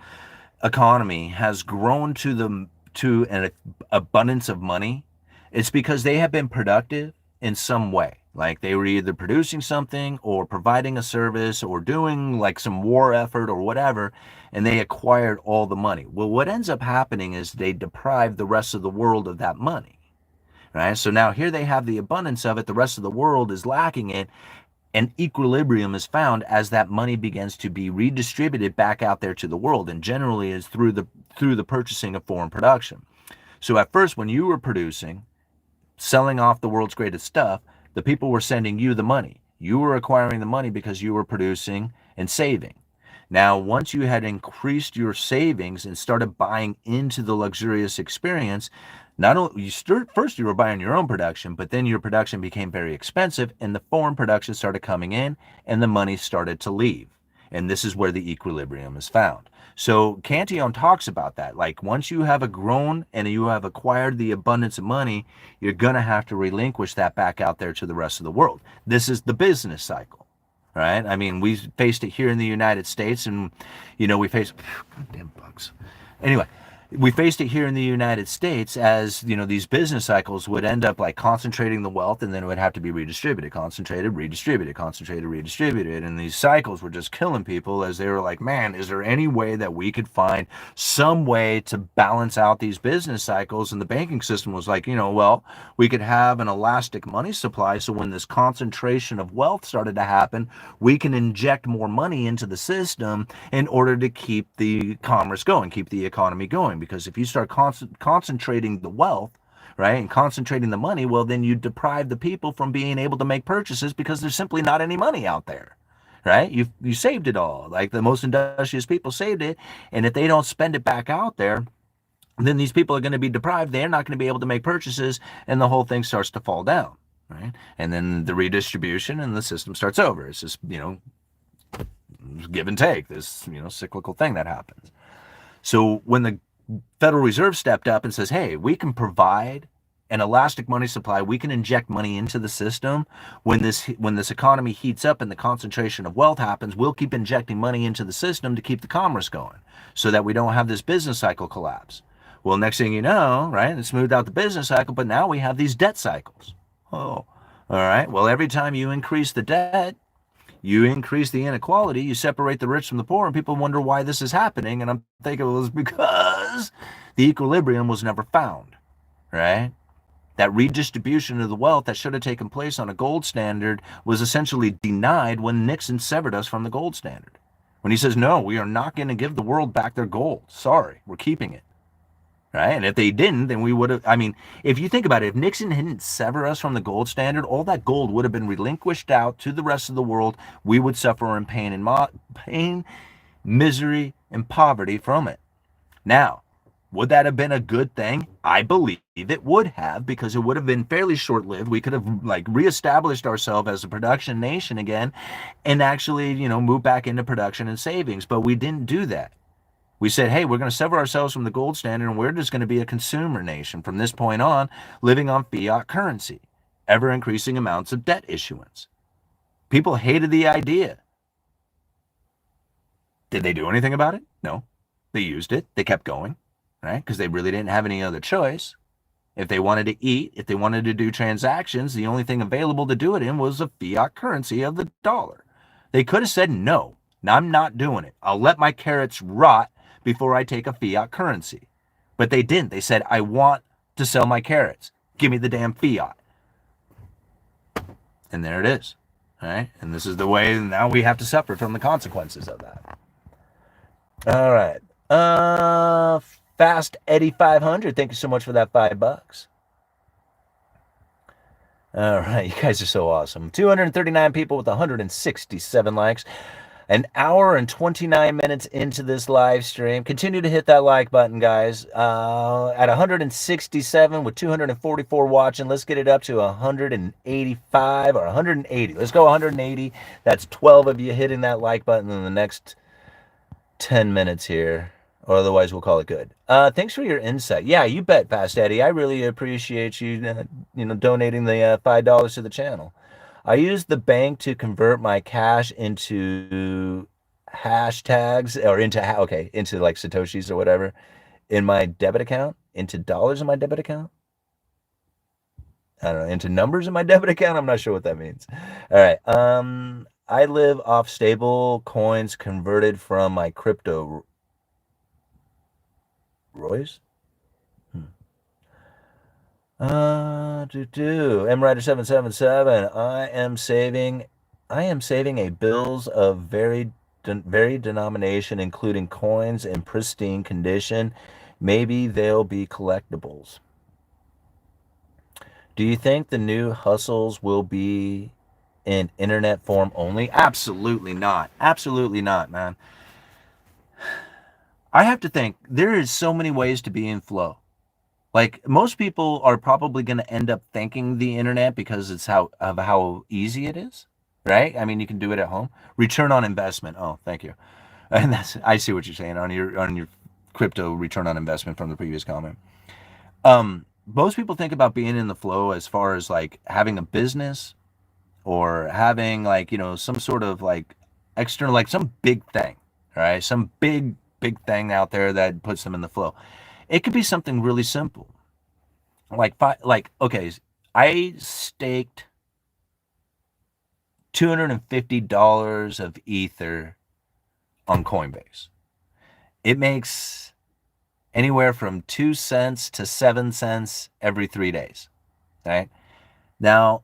economy has grown to an abundance of money, it's because they have been productive in some way. Like they were either producing something or providing a service or doing like some war effort or whatever, and they acquired all the money. Well, what ends up happening is they deprive the rest of the world of that money, right? So now here they have the abundance of it, the rest of the world is lacking it, and equilibrium is found as that money begins to be redistributed back out there to the world, and generally is through the purchasing of foreign production. So at first, when you were producing, selling off the world's greatest stuff, the people were sending you the money. You were acquiring the money because you were producing and saving. Now, once you had increased your savings and started buying into the luxurious experience, not only first you were buying your own production, but then your production became very expensive and the foreign production started coming in and the money started to leave. And this is where the equilibrium is found. So Cantillon talks about that. Like once you have grown and you have acquired the abundance of money, you're going to have to relinquish that back out there to the rest of the world. This is the business cycle, right? I mean, we faced it here in the United States, and, we face, damn bugs. Anyway, we faced it here in the United States as, these business cycles would end up like concentrating the wealth, and then it would have to be redistributed, concentrated, redistributed, concentrated, redistributed. And these cycles were just killing people as they were like, man, is there any way that we could find some way to balance out these business cycles? And the banking system was like, well, we could have an elastic money supply. So when this concentration of wealth started to happen, we can inject more money into the system in order to keep the commerce going, keep the economy going. Because if you start concentrating the wealth, right, and concentrating the money, well, then you deprive the people from being able to make purchases because there's simply not any money out there, right? You saved it all. Like the most industrious people saved it, and if they don't spend it back out there, then these people are going to be deprived. They're not going to be able to make purchases, and the whole thing starts to fall down, right? And then the redistribution and the system starts over. It's just, give and take, this, cyclical thing that happens. So when the Federal Reserve stepped up and says, hey, we can provide an elastic money supply. We can inject money into the system. When this economy heats up and the concentration of wealth happens, we'll keep injecting money into the system to keep the commerce going so that we don't have this business cycle collapse. Well, next thing you know, right, it smoothed out the business cycle, but now we have these debt cycles. Oh, all right. Well, every time you increase the debt, you increase the inequality, you separate the rich from the poor, and people wonder why this is happening. And I'm thinking, well, it's because the equilibrium was never found, right? That redistribution of the wealth that should have taken place on a gold standard was essentially denied when Nixon severed us from the gold standard. When he says, no, we are not going to give the world back their gold. Sorry, we're keeping it. Right? And if they didn't, then we would have, I mean, if you think about it, if Nixon didn't sever us from the gold standard, all that gold would have been relinquished out to the rest of the world. We would suffer in pain, misery, and poverty from it. Now, would that have been a good thing? I believe it would have, because it would have been fairly short-lived. We could have like reestablished ourselves as a production nation again and actually, move back into production and savings. But we didn't do that. We said, hey, we're going to sever ourselves from the gold standard, and we're just going to be a consumer nation from this point on, living on fiat currency, ever increasing amounts of debt issuance. People hated the idea. Did they do anything about it? No. They used it. They kept going, right? Because they really didn't have any other choice. If they wanted to eat, if they wanted to do transactions, the only thing available to do it in was the fiat currency of the dollar. They could have said, no, I'm not doing it. I'll let my carrots rot before I take a fiat currency. But they didn't. They said, I want to sell my carrots. Give me the damn fiat. And there it is. All right. And this is the way now we have to suffer from the consequences of that. All right. Fast Eddie 500. Thank you so much for that $5. All right. You guys are so awesome. 239 people with 167 likes. An hour and 29 minutes into this live stream. Continue to hit that like button, guys. At 167 with 244 watching, let's get it up to 185 or 180. Let's go 180. That's 12 of you hitting that like button in the next 10 minutes here, or otherwise we'll call it good. Thanks for your insight. Yeah, you bet, Fast Eddie. I really appreciate you, donating the $5 to the channel. I use the bank to convert my cash into hashtags or into like Satoshis or whatever in my debit account, into dollars in my debit account. I don't know, into numbers in my debit account. I'm not sure what that means. All right. I live off stable coins converted from my crypto. Royce? MRider777. I am saving a bills of varied denomination, including coins in pristine condition. Maybe they'll be collectibles. Do you think the new hustles will be in internet form only? Absolutely not. Absolutely not, man. I have to think there is so many ways to be in flow. Like, most people are probably going to end up thanking the internet because it's how easy it is, right? I mean, you can do it at home. Return on investment. Oh, thank you. And I see what you're saying on your crypto return on investment from the previous comment. Most people think about being in the flow as far as like having a business or having like, some sort of like external, like some big thing, right? Some big thing out there that puts them in the flow. It could be something really simple. Okay, I staked $250 of Ether on Coinbase. It makes anywhere from 2 cents to 7 cents every 3 days, right? Now,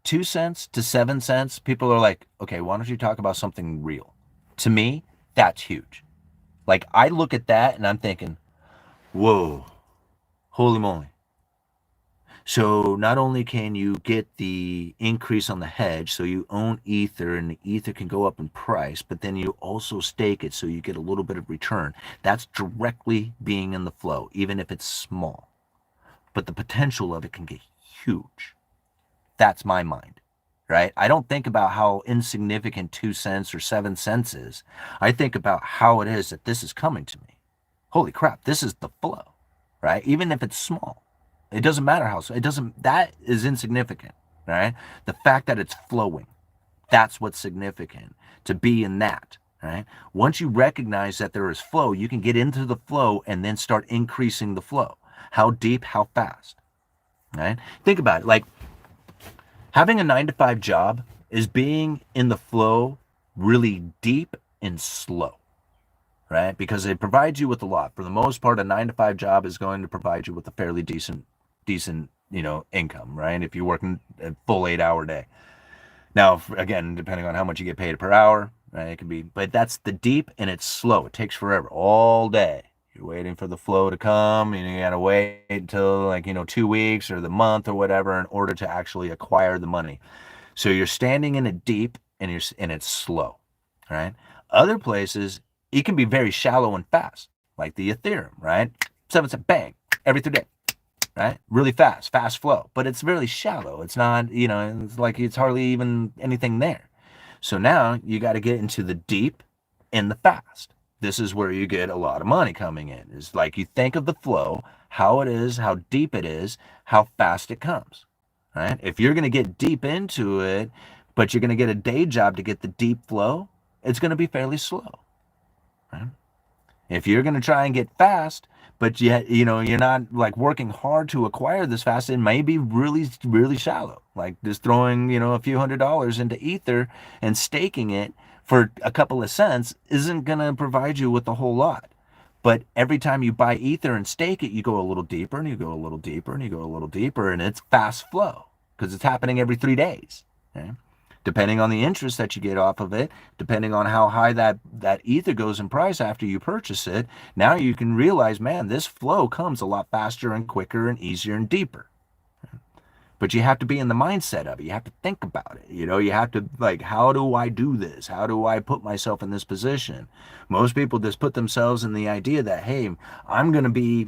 2 cents to 7 cents, people are like, okay, why don't you talk about something real? To me, that's huge. Like, I look at that and I'm thinking, whoa, holy moly. So not only can you get the increase on the hedge, so you own Ether and the Ether can go up in price, but then you also stake it so you get a little bit of return. That's directly being in the flow, even if it's small. But the potential of it can get huge. That's my mind, right? I don't think about how insignificant 2 cents or 7 cents is. I think about how it is that this is coming to me. Holy crap, this is the flow, right? Even if it's small. It doesn't matter how, that is insignificant, right? The fact that it's flowing, that's what's significant, to be in that, right? Once you recognize that there is flow, you can get into the flow and then start increasing the flow. How deep, how fast, right? Think about it, like having a 9-to-5 job is being in the flow really deep and slow, right? Because it provides you with a lot. For the most part, a 9-to-5 job is going to provide you with a fairly decent, income, right? If you're working a full 8-hour day. Now, again, depending on how much you get paid per hour, right? It can be, but that's the deep and it's slow. It takes forever, all day. You're waiting for the flow to come and you gotta wait until 2 weeks or the month or whatever in order to actually acquire the money. So you're standing in it deep and it's slow, right? Other places, it can be very shallow and fast, like the Ethereum, right? 7 cents, bang, every 3 days, right? Really fast flow, but it's really shallow. It's not, it's like it's hardly even anything there. So now you got to get into the deep and the fast. This is where you get a lot of money coming in. It's like you think of the flow, how it is, how deep it is, how fast it comes, right? If you're going to get deep into it, but you're going to get a day job to get the deep flow, it's going to be fairly slow. Right? If you're going to try and get fast, but yet, you're not like working hard to acquire this fast, it may be really, really shallow. Like just throwing, a few $100s into ether and staking it for a couple of cents isn't going to provide you with a whole lot. But every time you buy ether and stake it, you go a little deeper and you go a little deeper and you go a little deeper, and it's fast flow because it's happening every 3 days. Okay? Depending on the interest that you get off of it, depending on how high that ether goes in price after you purchase it, now you can realize, man, this flow comes a lot faster and quicker and easier and deeper. But you have to be in the mindset of it. You have to think about it. You have to, like, how do I do this? How do I put myself in this position? Most people just put themselves in the idea that, hey, I'm going to be,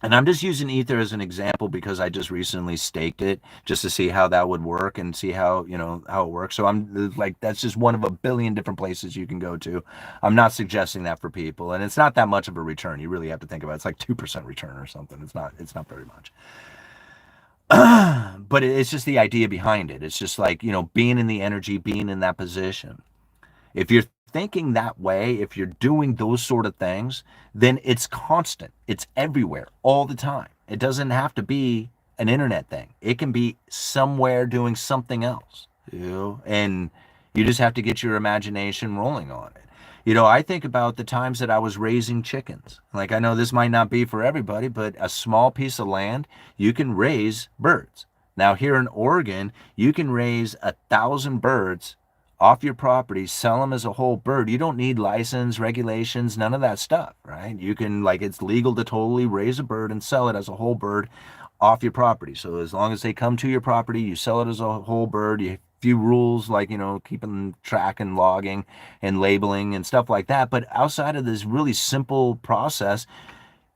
and I'm just using ether as an example because I just recently staked it just to see how that would work and see how, how it works. So I'm like, that's just one of a billion different places you can go to. I'm not suggesting that for people, and it's not that much of a return. You really have to think about it. It's like 2% return or something. It's not very much. But it's just the idea behind it. It's just like, being in the energy, being in that position. If you're thinking that way, if you're doing those sort of things, then it's constant. It's everywhere all the time. It doesn't have to be an internet thing. It can be somewhere doing something else, and you just have to get your imagination rolling on it. I think about the times that I was raising chickens. Like, I know this might not be for everybody, but a small piece of land, you can raise birds. Now, here in Oregon, you can raise 1,000 birds off your property, sell them as a whole bird. You don't need license, regulations, none of that stuff, right? You can, like, it's legal to totally raise a bird and sell it as a whole bird off your property. So as long as they come to your property, you sell it as a whole bird. You few rules like, keeping track and logging and labeling and stuff like that. But outside of this really simple process,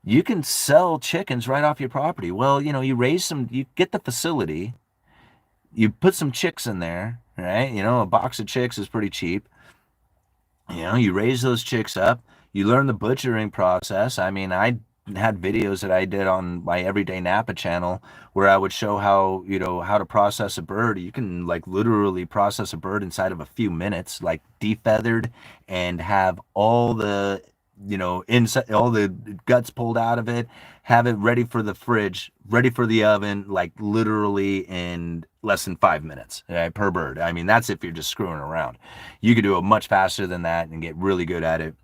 you can sell chickens right off your property. Well, you raise some, you get the facility, you put some chicks in there, right? A box of chicks is pretty cheap. You raise those chicks up, you learn the butchering process. I mean, I had videos that I did on my Everyday Napa channel where I would show how, how to process a bird. You can, like, literally process a bird inside of a few minutes, like defeathered, and have all the, inside, all the guts pulled out of it, have it ready for the fridge, ready for the oven, like literally in less than 5 minutes, right, per bird. I mean, that's if you're just screwing around. You could do it much faster than that and get really good at it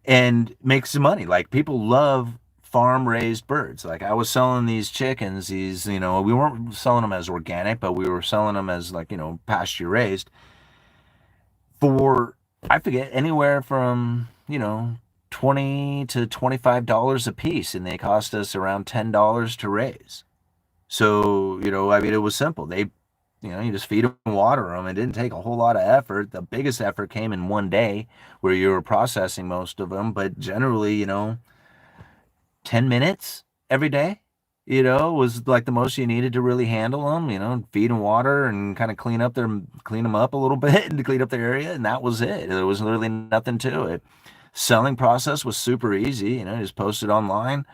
and make some money. Like, people love farm raised birds. Like, I was selling these chickens, we weren't selling them as organic, but we were selling them as, like, pasture raised for, I forget, anywhere from, $20 to $25 a piece, and they cost us around $10 to raise. So, I mean, it was simple. They, you just feed them and water them. It didn't take a whole lot of effort. The biggest effort came in one day where you were processing most of them, but generally, 10 minutes every day, was like the most you needed to really handle them, feed and water and kind of clean them up a little bit and to clean up their area. And that was it. There was literally nothing to it. Selling process was super easy, just post it online.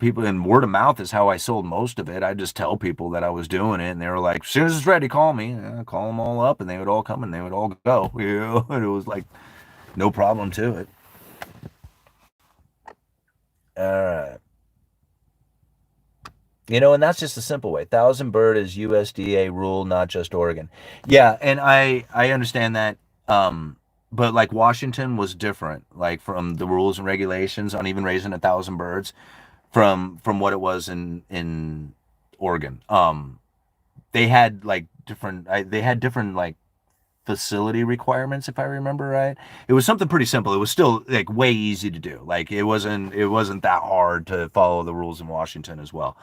People, and word of mouth is how I sold most of it. I just tell people that I was doing it, and they were like, as soon as it's ready, call me. I call them all up, and they would all come and they would all go. And it was like no problem to it. All right. And that's just a simple way. 1,000 bird is USDA rule, not just Oregon. Yeah, and I understand that. But like Washington was different, like from the rules and regulations on even raising 1,000 birds from what it was in Oregon. They had like different like facility requirements, if I remember right. It was something pretty simple. It was still like way easy to do. Like it wasn't that hard to follow the rules in Washington as well.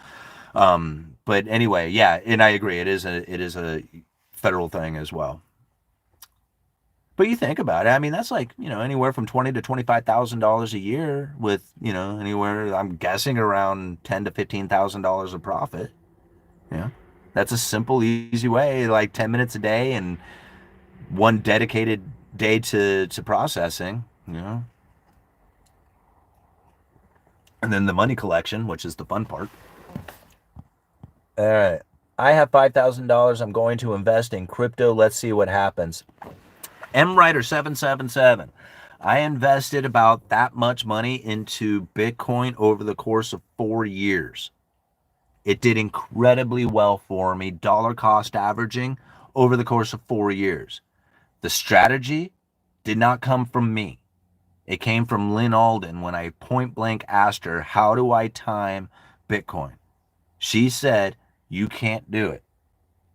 But anyway, yeah, and I agree. It is a federal thing as well. But you think about it. I mean, that's like, anywhere from $20,000 to $25,000 a year with, anywhere, I'm guessing, around $10,000 to $15,000 of profit. Yeah. That's a simple, easy way, like 10 minutes a day and one dedicated day to processing, And then the money collection, which is the fun part. All right. I have $5,000. I'm going to invest in crypto. Let's see what happens. MWriter777. I invested about that much money into Bitcoin over the course of 4 years. It did incredibly well for me, dollar cost averaging over the course of 4 years. The strategy did not come from me. It came from Lynn Alden when I point blank asked her, how do I time Bitcoin? She said, you can't do it.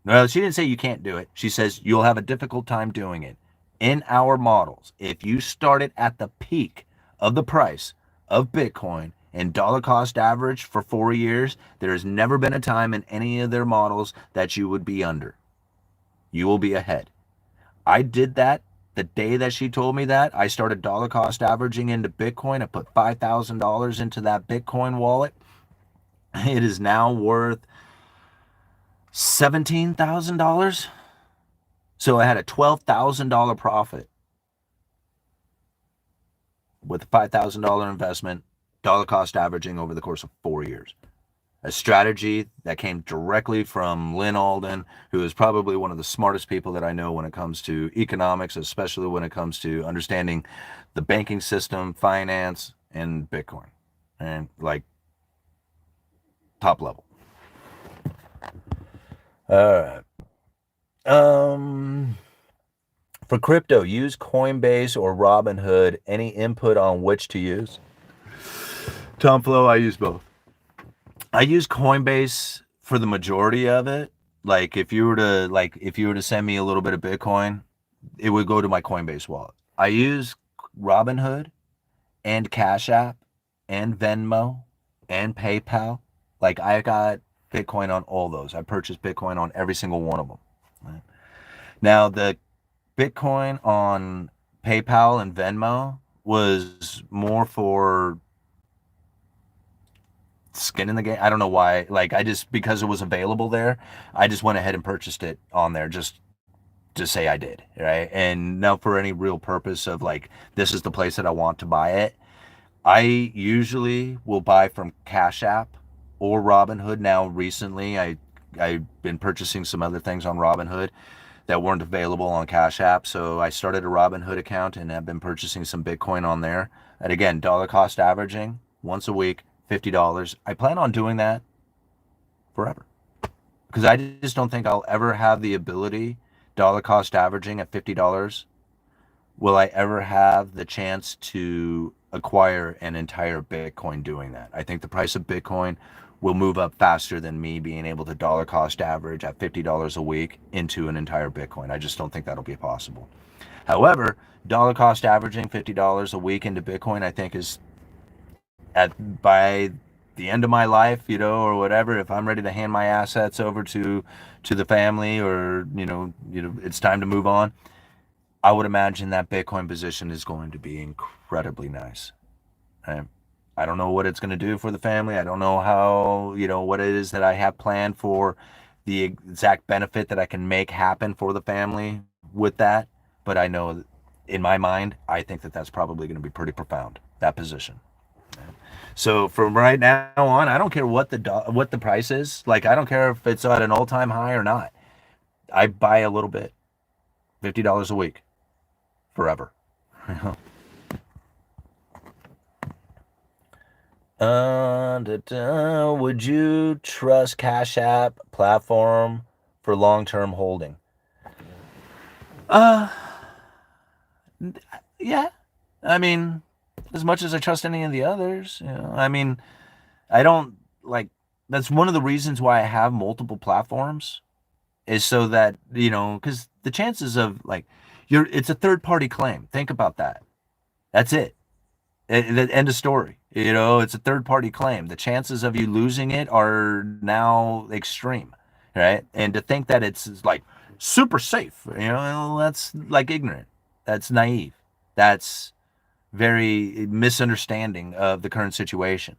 Well, she didn't say you can't do it. She says you'll have a difficult time doing it. In our models, if you started at the peak of the price of Bitcoin and dollar cost average for 4 years, there has never been a time in any of their models that you would be under. You will be ahead. I did that the day that she told me that. I started dollar cost averaging into Bitcoin. I put $5,000 into that Bitcoin wallet. It is now worth $17,000. So I had a $12,000 profit with a $5,000 investment, dollar cost averaging over the course of 4 years. A strategy that came directly from Lynn Alden, who is probably one of the smartest people that I know when it comes to economics, especially when it comes to understanding the banking system, finance, and Bitcoin. And like top level. All right. For crypto, use Coinbase or Robinhood. Any input on which to use? Tom Flo, I use both. I use Coinbase for the majority of it. Like if you were to send me a little bit of Bitcoin, it would go to my Coinbase wallet. I use Robinhood and Cash App and Venmo and PayPal. Like I got Bitcoin on all those. I purchased Bitcoin on every single one of them. Right? Now the Bitcoin on PayPal and Venmo was more for skin in the game. I don't know why. Like because it was available there, I just went ahead and purchased it on there just to say I did, right? And not for any real purpose of like, this is the place that I want to buy it. I usually will buy from Cash App or Robinhood. Now recently I've been purchasing some other things on Robinhood that weren't available on Cash App. So I started a Robinhood account and have been purchasing some Bitcoin on there. And again, dollar cost averaging once a week, $50. I plan on doing that forever because I just don't think I'll ever have the ability, dollar cost averaging at $50. Will I ever have the chance to acquire an entire Bitcoin doing that? I think the price of Bitcoin will move up faster than me being able to dollar cost average at $50 a week into an entire Bitcoin. I just don't think that'll be possible. However, dollar cost averaging $50 a week into Bitcoin, I think is by the end of my life, or whatever, if I'm ready to hand my assets over to the family or, it's time to move on, I would imagine that Bitcoin position is going to be incredibly nice. I don't know what it's going to do for the family. I don't know how, what it is that I have planned for the exact benefit that I can make happen for the family with that. But I know in my mind, I think that that's probably going to be pretty profound, that position. So from right now on, I don't care what the price is. Like, I don't care if it's at an all-time high or not. I buy a little bit, $50 a week, forever. Would you trust Cash App platform for long-term holding? Yeah. I mean, as much as I trust any of the others, I mean, I don't like, that's one of the reasons why I have multiple platforms is so that, because the chances of like, it's a third-party claim. Think about that. That's it. The end of story. It's a third-party claim. The chances of you losing it are now extreme, right? And to think that it's like super safe, that's like ignorant. That's naive. That's very misunderstanding of the current situation.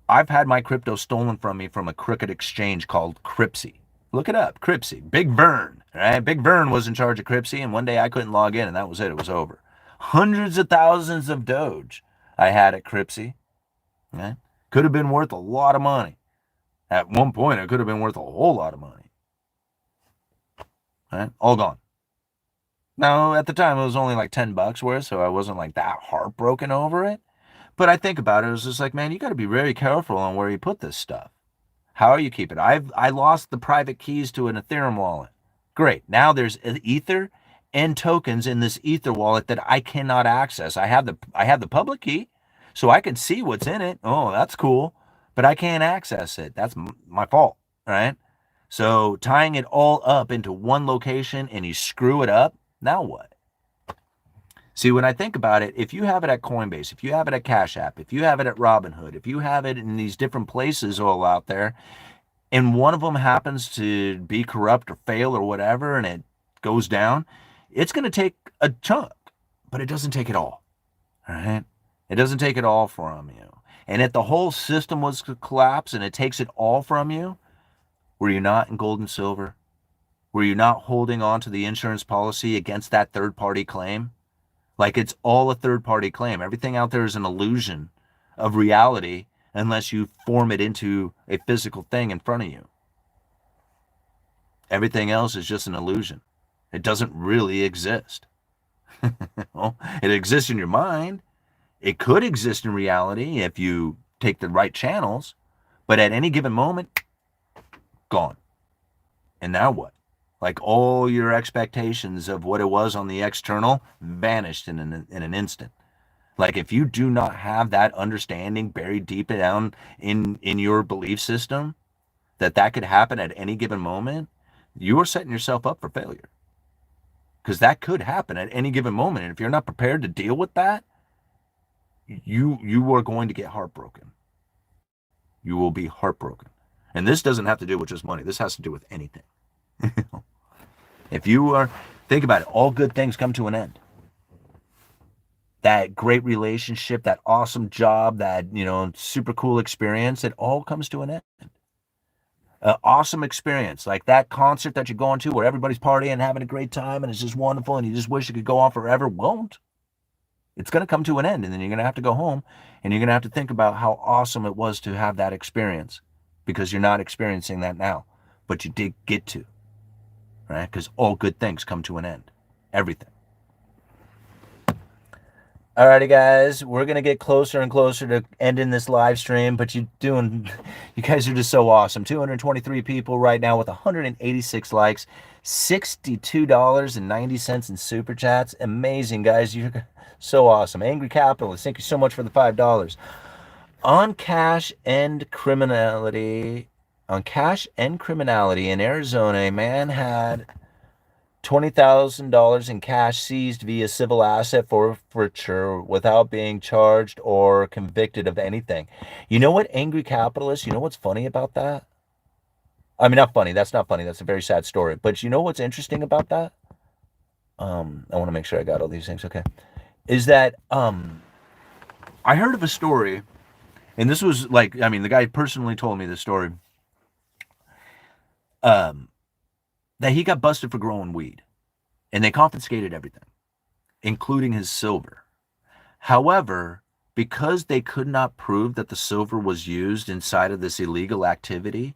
I've had my crypto stolen from me from a crooked exchange called Crypsy. Look it up, Crypsy. Big Vern, right? Big Vern was in charge of Crypsy, and one day I couldn't log in, and that was it. It was over. Hundreds of thousands of Doge I had at Crypsy. Right? Could have been worth a lot of money. At one point, it could have been worth a whole lot of money. Right? All gone. Now, at the time, it was only like $10 worth, so I wasn't like that heartbroken over it. But I think about it, it was just like, man, you got to be very careful on where you put this stuff. How you keep it? I lost the private keys to an Ethereum wallet. Great. Now there's Ether and tokens in this Ether wallet that I cannot access. I have the public key, so I can see what's in it. Oh, that's cool, but I can't access it. That's my fault, right? So tying it all up into one location and you screw it up, now what? See, when I think about it, if you have it at Coinbase, if you have it at Cash App, if you have it at Robinhood, if you have it in these different places all out there, and one of them happens to be corrupt or fail or whatever, and it goes down, it's going to take a chunk, but it doesn't take it all. All right? It doesn't take it all from you. And if the whole system was to collapse and it takes it all from you, were you not in gold and silver? Were you not holding on to the insurance policy against that third-party claim? Like, it's all a third-party claim. Everything out there is an illusion of reality unless you form it into a physical thing in front of you. Everything else is just an illusion. It doesn't really exist. Well, it exists in your mind. It could exist in reality if you take the right channels, but at any given moment, gone. And now what? Like, all your expectations of what it was on the external vanished in an instant. Like, if you do not have that understanding buried deep down in your belief system that could happen at any given moment, you are setting yourself up for failure. Because that could happen at any given moment. And if you're not prepared to deal with that, you are going to get heartbroken. You will be heartbroken. And this doesn't have to do with just money. This has to do with anything. If you are, think about it, all good things come to an end. That great relationship, that awesome job, that, super cool experience, it all comes to an end. Awesome experience, like that concert that you're going to where everybody's partying and having a great time and it's just wonderful and you just wish it could go on forever, won't. It's going to come to an end, and then you're going to have to go home and you're going to have to think about how awesome it was to have that experience, because you're not experiencing that now, but you did get to, right? Because all good things come to an end. Everything. Alrighty, guys, we're going to get closer and closer to ending this live stream, but you guys are just so awesome. 223 people right now with 186 likes, $62.90 in super chats. Amazing, guys. You're so awesome. Angry Capitalist, thank you so much for the $5. On cash and criminality in Arizona, a man had $20,000 in cash seized via civil asset forfeiture without being charged or convicted of anything. You know what, Angry Capitalist? You know what's funny about that? I mean, not funny. That's not funny. That's a very sad story. But you know what's interesting about that? I want to make sure I got all these things. Okay. Is that I heard of a story, and this was like, I mean, the guy personally told me this story, that he got busted for growing weed, and they confiscated everything, including his silver. However, because they could not prove that the silver was used inside of this illegal activity,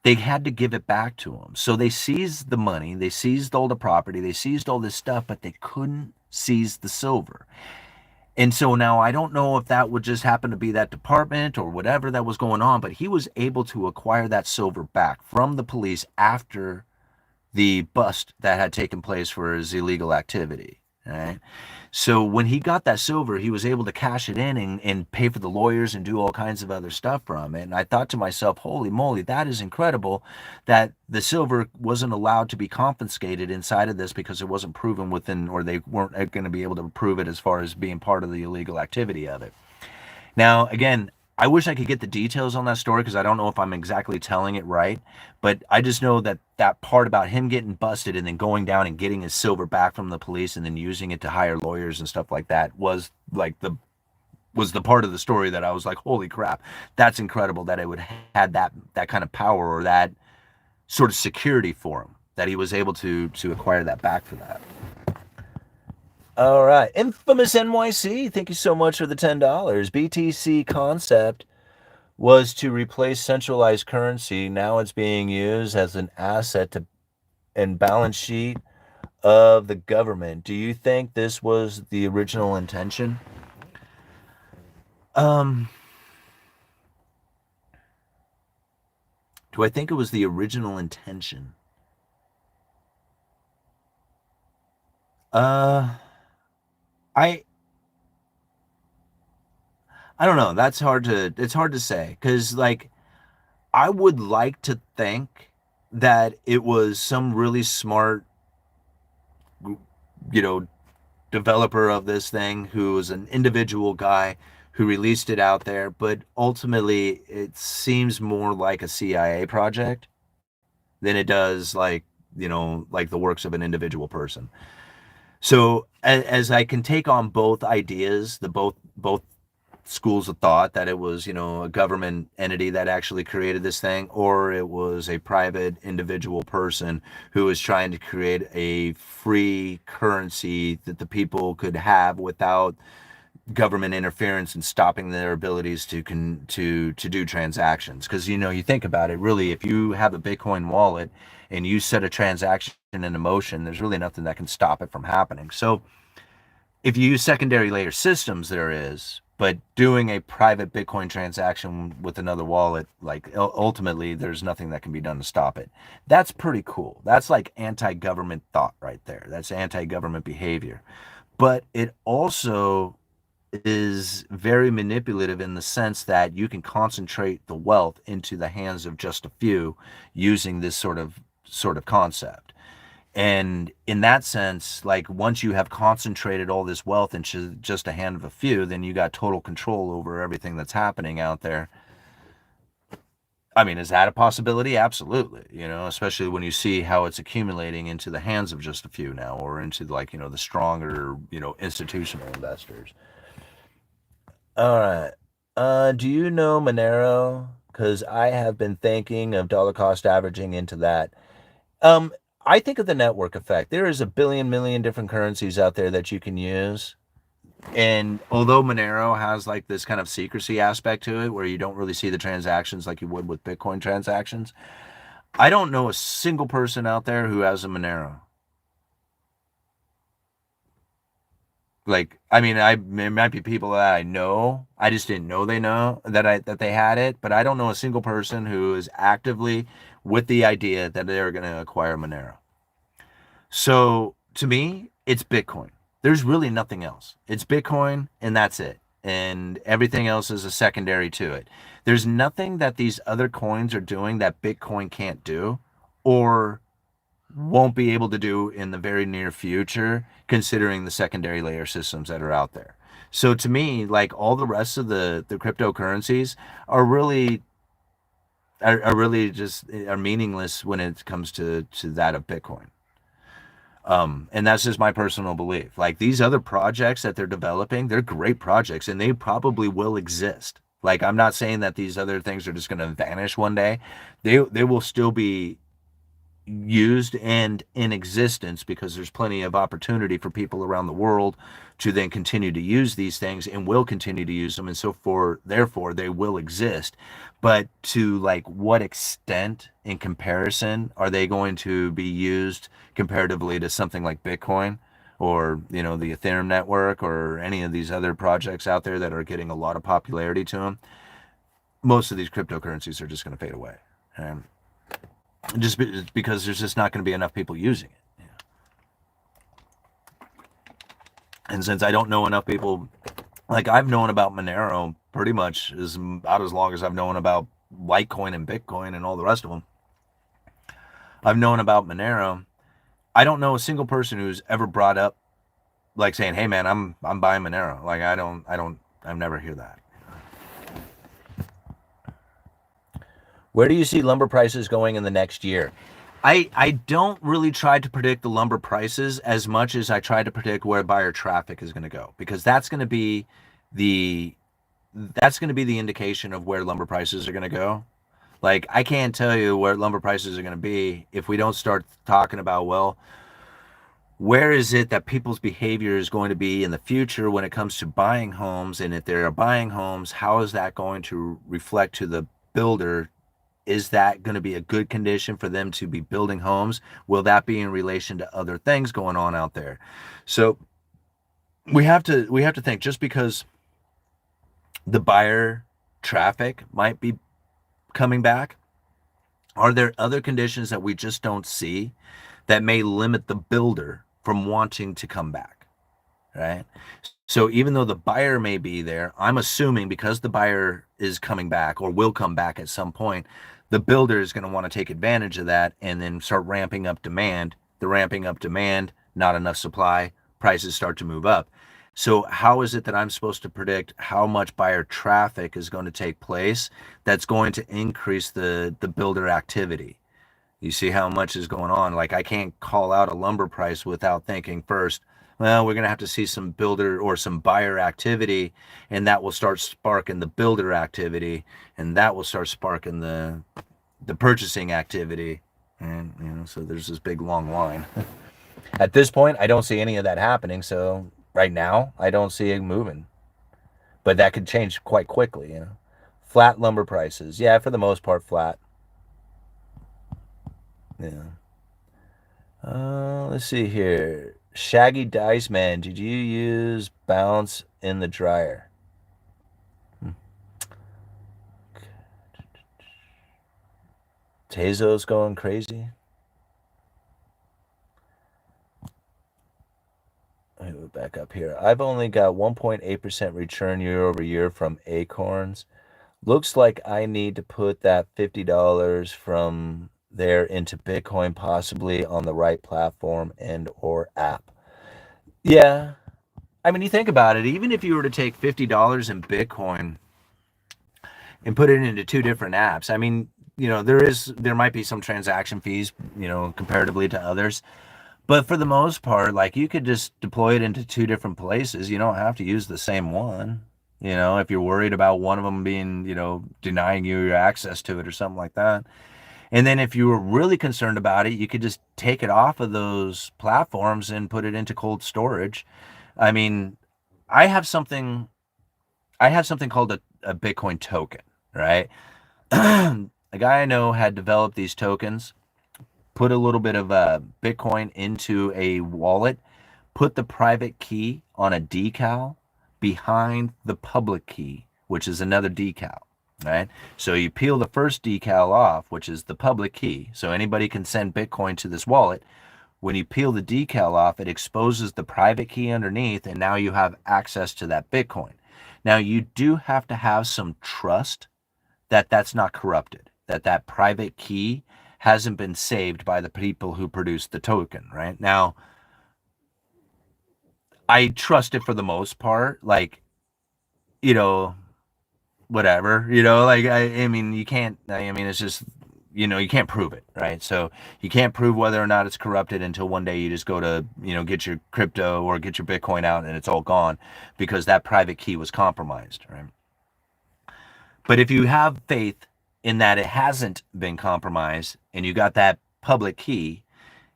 they had to give it back to him. So they seized the money, they seized all the property, they seized all this stuff, but they couldn't seize the silver. And so now I don't know if that would just happen to be that department or whatever that was going on, but he was able to acquire that silver back from the police after the bust that had taken place for his illegal activity. Right? So when he got that silver, he was able to cash it in and pay for the lawyers and do all kinds of other stuff from it. And I thought to myself, holy moly, that is incredible that the silver wasn't allowed to be confiscated inside of this because it wasn't proven within, or they weren't going to be able to prove it as far as being part of the illegal activity of it. Now, again, I wish I could get the details on that story because I don't know if I'm exactly telling it right, but I just know that that part about him getting busted and then going down and getting his silver back from the police and then using it to hire lawyers and stuff like that was the part of the story that I was like, holy crap, that's incredible that it would had that kind of power or that sort of security for him, that he was able to acquire that back for that. All right. Infamous NYC, thank you so much for the $10. BTC Concept was to replace centralized currency. Now it's being used as an asset to and balance sheet of the government. Do you think this was the original intention? Um, do I think it was the original intention? Uh, I I don't know. It's hard to say because like I would like to think that it was some really smart, you know, developer of this thing who was an individual guy who released it out there, but ultimately it seems more like a CIA project than it does like, like the works of an individual person. So as I can take on both ideas, the both schools of thought that it was, a government entity that actually created this thing, or it was a private individual person who was trying to create a free currency that the people could have without government interference and stopping their abilities to do transactions. Because you think about it, really, if you have a Bitcoin wallet and you set a transaction into motion, there's really nothing that can stop it from happening. So if you use secondary layer systems, there is, but doing a private Bitcoin transaction with another wallet, like ultimately, there's nothing that can be done to stop it. That's pretty cool. That's like anti-government thought right there. That's anti-government behavior. But it also is very manipulative in the sense that you can concentrate the wealth into the hands of just a few using this sort of concept. And in that sense, like once you have concentrated all this wealth into just a hand of a few, then you got total control over everything that's happening out there. I mean, is that a possibility? Absolutely. Especially when you see how it's accumulating into the hands of just a few now, or into like, the stronger, institutional investors. All right. Do you know Monero? Because I have been thinking of dollar cost averaging into that. Um, I think of the network effect. There is a billion million different currencies out there that you can use. And although Monero has like this kind of secrecy aspect to it where you don't really see the transactions like you would with Bitcoin transactions, I don't know a single person out there who has a Monero. Like, I mean, there might be people that I know. I just didn't know that they had it, but I don't know a single person who is actively with the idea that they're going to acquire Monero. So to me, it's Bitcoin. There's really nothing else. It's Bitcoin and that's it. And everything else is a secondary to it. There's nothing that these other coins are doing that Bitcoin can't do or won't be able to do in the very near future, considering the secondary layer systems that are out there. So to me, like all the rest of the cryptocurrencies are really just are meaningless when it comes to that of Bitcoin. And that's just my personal belief. Like these other projects that they're developing, they're great projects and they probably will exist. Like I'm not saying that these other things are just going to vanish one day. They will still be used and in existence because there's plenty of opportunity for people around the world to then continue to use these things and will continue to use them, and so for therefore they will exist. But to like what extent in comparison are they going to be used comparatively to something like Bitcoin or the Ethereum network or any of these other projects out there that are getting a lot of popularity to them? Most of these cryptocurrencies are just going to fade away, and just because there's just not going to be enough people using it. And since I don't know enough people, like I've known about Monero pretty much as about as long as I've known about Litecoin and Bitcoin and all the rest of them. I've known about Monero. I don't know a single person who's ever brought up like saying, "Hey man, I'm buying Monero." Like I've never hear that. Where do you see lumber prices going in the next year? I don't really try to predict the lumber prices as much as I try to predict where buyer traffic is going to go, because the that's going to be the indication of where lumber prices are going to go. Like I can't tell you where lumber prices are going to be if we don't start talking about, well, where is it that people's behavior is going to be in the future when it comes to buying homes? And if they're buying homes, how is that going to reflect to the builder? Is that going to be a good condition for them to be building homes? Will that be in relation to other things going on out there? So we have to think, just because the buyer traffic might be coming back, are there other conditions that we just don't see that may limit the builder from wanting to come back, right? So even though the buyer may be there, I'm assuming because the buyer is coming back or will come back at some point, the builder is going to want to take advantage of that and then start ramping up demand. The ramping up demand, not enough supply, prices start to move up. So how is it that I'm supposed to predict how much buyer traffic is going to take place that's going to increase the builder activity? You see how much is going on. Like, I can't call out a lumber price without thinking first, well, we're going to have to see some builder or some buyer activity, and that will start sparking the builder activity, and that will start sparking the purchasing activity. And, you know, so there's this big long line. At this point, I don't see any of that happening. So right now, I don't see it moving, but that could change quite quickly, you know. Flat lumber prices. Yeah, for the most part, flat. Yeah. Let's see here. Shaggy Dice Man, did you use bounce in the dryer? Tezo's going crazy. Let me move back up here. I've only got 1.8% return year over year from Acorns. Looks like I need to put that $50 from there into Bitcoin, possibly on the right platform and or app. Yeah. I mean, you think about it, even if you were to take $50 in Bitcoin and put it into two different apps, I mean, you know, there might be some transaction fees, you know, comparatively to others. But for the most part, like, you could just deploy it into two different places. You don't have to use the same one. You know, if you're worried about one of them being, you know, denying you your access to it or something like that. And then if you were really concerned about it, you could just take it off of those platforms and put it into cold storage. I mean, I have something I have something called a Bitcoin token, right? A guy I know had developed these tokens, put a little bit of Bitcoin into a wallet, put the private key on a decal behind the public key, which is another decal, right? So you peel the first decal off, which is the public key. So anybody can send Bitcoin to this wallet. When you peel the decal off, it exposes the private key underneath, and now you have access to that Bitcoin. Now, you do have to have some trust that that's not corrupted, that that private key hasn't been saved by the people who produced the token, right? Now, I trust it for the most part, like, you know, whatever, you know, like, I mean, you can't, I mean, it's just, you know, you can't prove it, right? So you can't prove whether or not it's corrupted until one day you just go to, you know, get your crypto or get your Bitcoin out and it's all gone because that private key was compromised, right? But if you have faith in that it hasn't been compromised and you got that public key,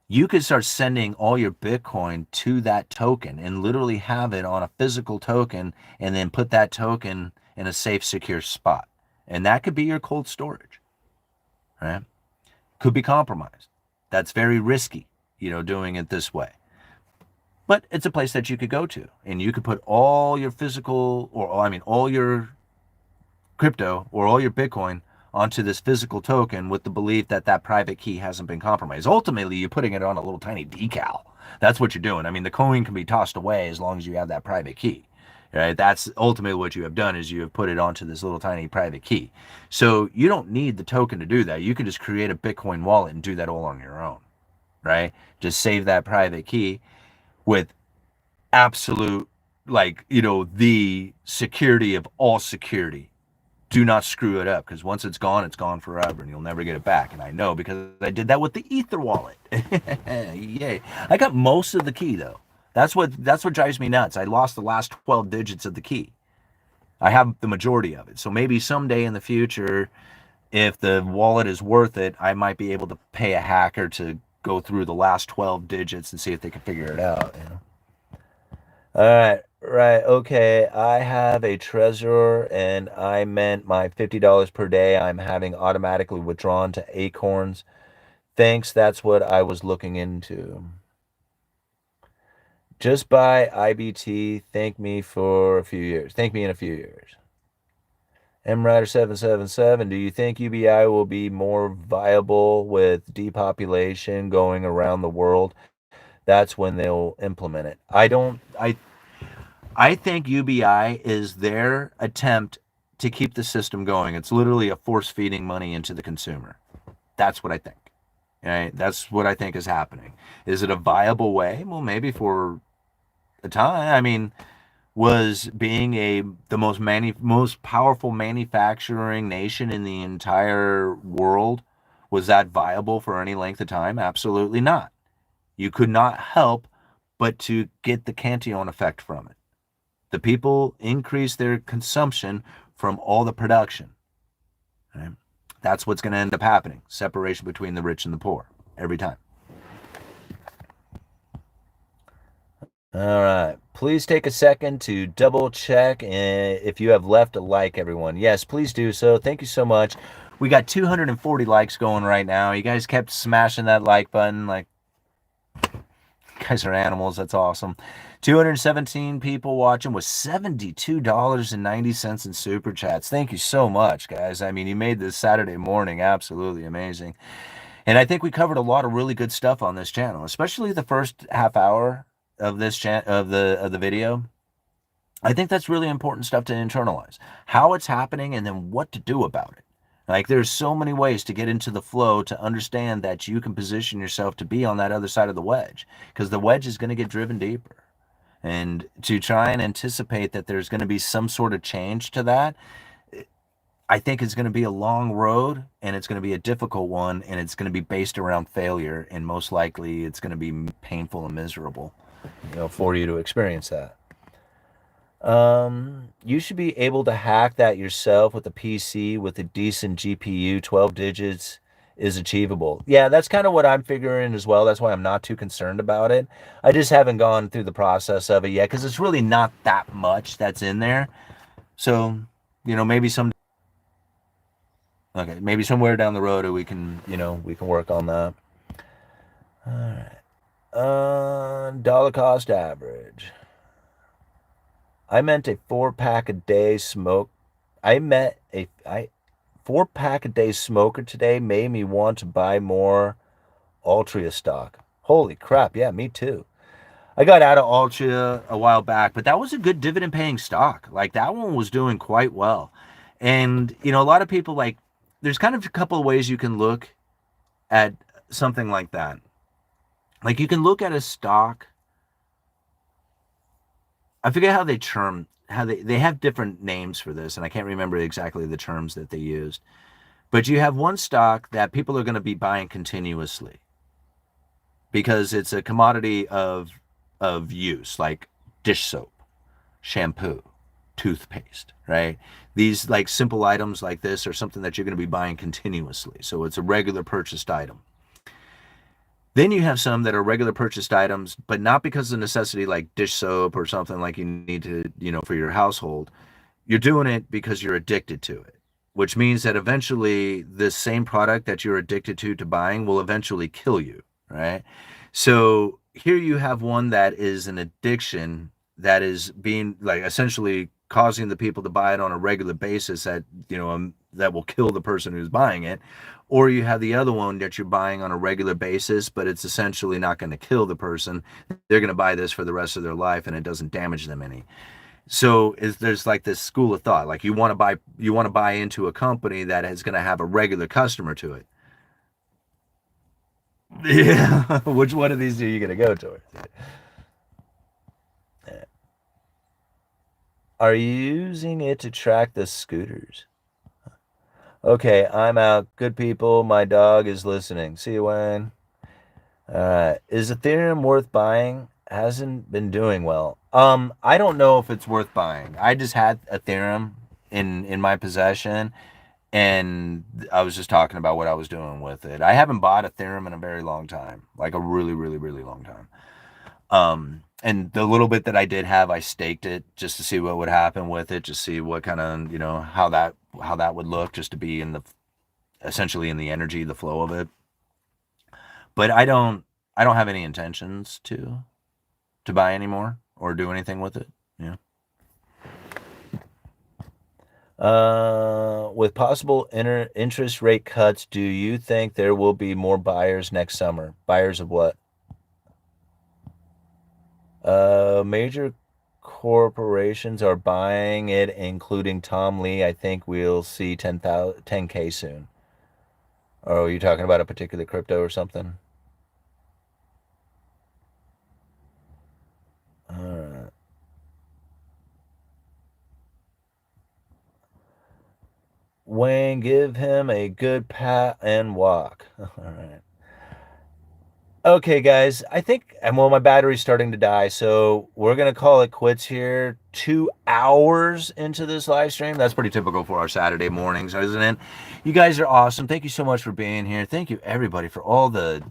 you could start sending all your Bitcoin to that token and literally have it on a physical token and then put that token in a safe, secure spot. And that could be your cold storage, right? Could be compromised. That's very risky, you know, doing it this way. But it's a place that you could go to and you could put all your physical, or I mean, all your crypto or all your Bitcoin onto this physical token with the belief that that private key hasn't been compromised. Ultimately, you're putting it on a little tiny decal. That's what you're doing. I mean, the coin can be tossed away as long as you have that private key, right? That's ultimately what you have done, is you have put it onto this little tiny private key. So you don't need the token to do that. You can just create a Bitcoin wallet and do that all on your own, right? Just save that private key with absolute, like, you know, the security of all security. Do not screw it up, because once it's gone forever and you'll never get it back. And I know because I did that with the Ether wallet. Yay. I got most of the key though. That's what drives me nuts. I lost the last 12 digits of the key. I have the majority of it. So maybe someday in the future, if the wallet is worth it, I might be able to pay a hacker to go through the last 12 digits and see if they can figure it out. All right, right, okay. I have a treasurer, and I meant my $50 per day I'm having automatically withdrawn to Acorns. Thanks, that's what I was looking into. Just buy IBT. Thank me for a few years. Thank me in a few years. MRider777, do you think UBI will be more viable with depopulation going around the world? That's when they'll implement it. I think UBI is their attempt to keep the system going. It's literally a force feeding money into the consumer. That's what I think. Right? That's what I think is happening. Is it a viable way? Well, maybe for a time. I mean, was being the most powerful manufacturing nation in the entire world, was that viable for any length of time? Absolutely not. You could not help but to get the Cantillon effect from it. The people increase their consumption from all the production. Right? That's what's going to end up happening. Separation between the rich and the poor every time. All right. Please take a second to double check if you have left a like, everyone. Yes, please do so. Thank you so much. We got 240 likes going right now. You guys kept smashing that like button. Like, you guys are animals. That's awesome. 217 people watching with $72.90 in super chats. Thank you so much, guys. I mean, you made this Saturday morning absolutely amazing. And I think we covered a lot of really good stuff on this channel, especially the first half hour of this of the video. I think that's really important stuff to internalize. How it's happening and then what to do about it. Like, there's so many ways to get into the flow to understand that you can position yourself to be on that other side of the wedge, because the wedge is going to get driven deeper. And to try and anticipate that there's going to be some sort of change to that, I think it's going to be a long road, and it's going to be a difficult one, and it's going to be based around failure, and most likely it's going to be painful and miserable, for you to experience that. You should be able to hack that yourself with a PC with a decent GPU. 12 digits is achievable. Yeah, that's kind of what I'm figuring as well. That's why I'm not too concerned about it. I just haven't gone through the process of it yet, because it's really not that much that's in there. So, maybe maybe somewhere down the road we can, we can work on that. All right. Dollar cost average. I meant a 4-pack a day smoke. I met a 4-pack a day smoker today made me want to buy more Altria stock. Holy crap, yeah, me too. I got out of Altria a while back, but that was a good dividend paying stock. Like, that one was doing quite well. And, a lot of people, like, there's kind of a couple of ways you can look at something like that. Like, you can look at a stock. I forget how they have different names for this, and I can't remember exactly the terms that they used. But you have one stock that people are going to be buying continuously because it's a commodity of use, like dish soap, shampoo, toothpaste, right? These, like, simple items like this are something that you're going to be buying continuously. So it's a regular purchased item. Then you have some that are regular purchased items, but not because of necessity, like dish soap or something like you need to, for your household. You're doing it because you're addicted to it, which means that eventually this same product that you're addicted to buying will eventually kill you, right? So here you have one that is an addiction that is being, like, essentially causing the people to buy it on a regular basis that, that will kill the person who's buying it. Or you have the other one that you're buying on a regular basis, but it's essentially not going to kill the person. They're going to buy this for the rest of their life, and it doesn't damage them any. So there's like this school of thought, like you want to buy into a company that is going to have a regular customer to it. Yeah, which one of these are you going to go towards? Are you using it to track the scooters? Okay, I'm out. Good people, my dog is listening. See you, Wayne. Is Ethereum worth buying? Hasn't been doing well. I don't know if it's worth buying. I just had Ethereum in my possession, And I was just talking about what I was doing with it. I haven't bought Ethereum in a very long time, like a really, really, really long time. And the little bit that I did have, I staked it just to see what would happen with it, just see what kind of, how that would look, just to be in the essentially in the energy, the flow of it. But I don't have any intentions to buy anymore or do anything with it. Yeah. With possible interest rate cuts, do you think there will be more buyers next summer? Buyers of what? Major corporations are buying it, including Tom Lee. I think we'll see 10K soon. Oh, are you talking about a particular crypto or something? All right. Wayne, give him a good pat and walk. All right. Okay, guys, I think, and well, my battery's starting to die, so we're gonna call it quits here. 2 hours into this live stream. That's pretty typical for our Saturday mornings, isn't it? You guys are awesome. Thank you so much for being here. Thank you everybody for all the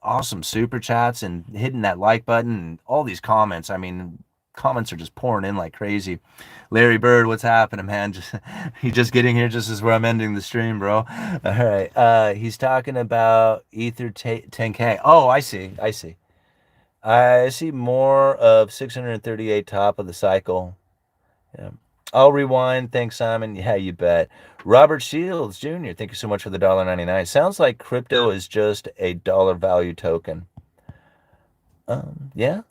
awesome super chats and hitting that like button and all these comments. I mean, comments are just pouring in like crazy. Larry Bird, what's happening, man? He's just getting here just as where I'm ending the stream, bro. All right. He's talking about Ether 10K. Oh, I see. I see. I see more of 638 top of the cycle. Yeah. I'll rewind. Thanks, Simon. Yeah, you bet. Robert Shields Jr., thank you so much for the $1.99. Sounds like crypto is just a dollar value token. Yeah.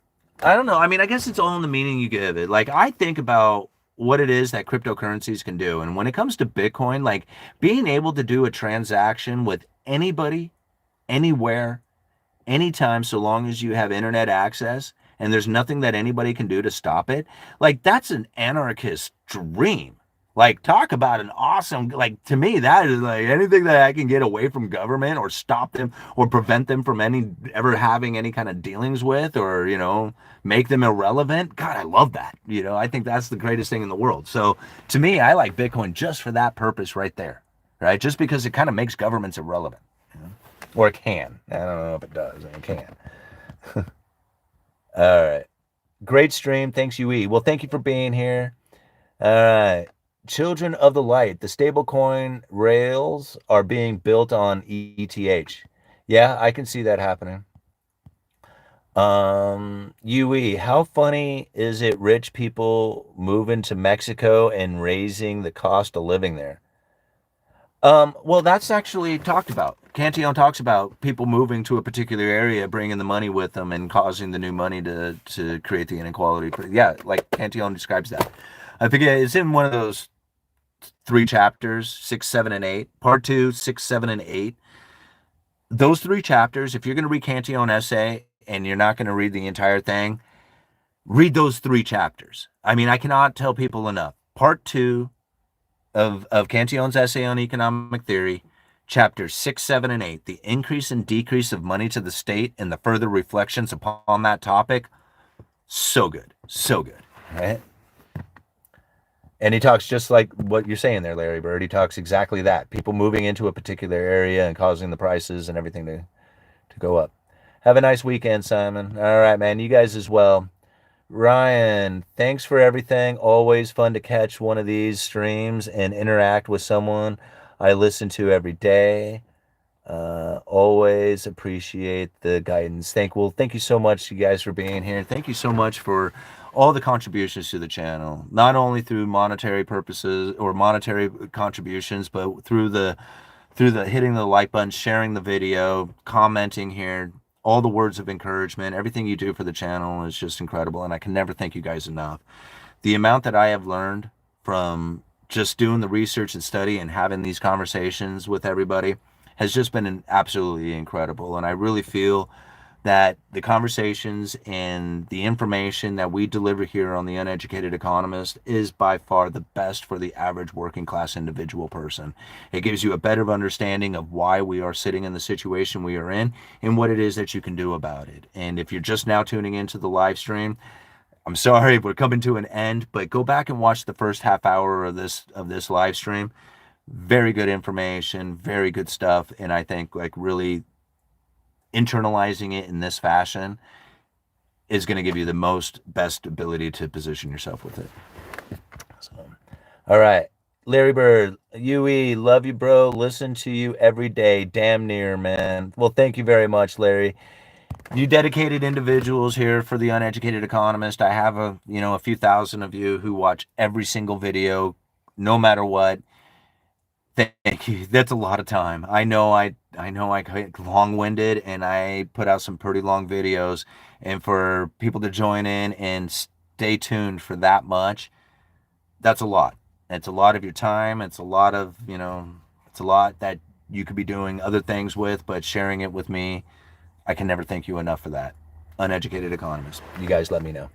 I don't know. I mean, I guess it's all in the meaning you give it. Like, I think about what it is that cryptocurrencies can do. And when it comes to Bitcoin, like being able to do a transaction with anybody, anywhere, anytime, so long as you have internet access and there's nothing that anybody can do to stop it, like that's an anarchist dream. Like, talk about an awesome, like, to me, that is like anything that I can get away from government or stop them or prevent them from any ever having any kind of dealings with, or, make them irrelevant. God, I love that. I think that's the greatest thing in the world. So to me, I like Bitcoin just for that purpose right there, right? Just because it kind of makes governments irrelevant, or it can. I don't know if it does. It can. All right. Great stream. Thanks, UE. Well, thank you for being here. All right. Children of the Light, the stablecoin rails are being built on ETH. Yeah, I can see that happening. UE, how funny is it rich people moving to Mexico and raising the cost of living there? Well, that's actually talked about. Cantillon talks about people moving to a particular area, bringing the money with them, and causing the new money to create the inequality. Yeah, like Cantillon describes that. I think it's in one of those 3 chapters, 6, 7, and 8. Part 2, 6, 7, and 8. Those 3 chapters, if you're going to read Cantillon essay and you're not going to read the entire thing, read those 3 chapters. I mean, I cannot tell people enough. Part 2 of Cantillon's essay on economic theory, chapters 6, 7, and 8, the increase and decrease of money to the state and the further reflections upon that topic. So good. So good. Right? And he talks just like what you're saying there, Larry Bird. He talks exactly that. People moving into a particular area and causing the prices and everything to go up. Have a nice weekend, Simon. All right, man. You guys as well. Ryan, thanks for everything. Always fun to catch one of these streams and interact with someone I listen to every day. Always appreciate the guidance. Thank you so much, you guys, for being here. Thank you so much for all the contributions to the channel, not only through monetary purposes or monetary contributions, but through the hitting the like button, sharing the video, commenting here, all the words of encouragement. Everything you do for the channel is just incredible, and I can never thank you guys enough. The amount that I have learned from just doing the research and study and having these conversations with everybody has just been absolutely incredible. And I really feel that the conversations and the information that we deliver here on the Uneducated Economist is by far the best for the average working class individual person. It gives you a better understanding of why we are sitting in the situation we are in and what it is that you can do about it. And if you're just now tuning into the live stream, I'm sorry, we're coming to an end, but go back and watch the first half hour of this live stream. Very good information, very good stuff, and I think like really internalizing it in this fashion is going to give you the best ability to position yourself with it. So, all right. Larry Bird, UE, love you, bro. Listen to you every day. Damn near, man. Well, thank you very much, Larry. You dedicated individuals here for the Uneducated Economist. I have a few thousand of you who watch every single video, no matter what. Thank you. That's a lot of time. I know I get long-winded and I put out some pretty long videos, and for people to join in and stay tuned for that much, that's a lot. It's a lot of your time. It's a lot of, it's a lot that you could be doing other things with, but sharing it with me, I can never thank you enough for that. Uneducated Economist. You guys let me know.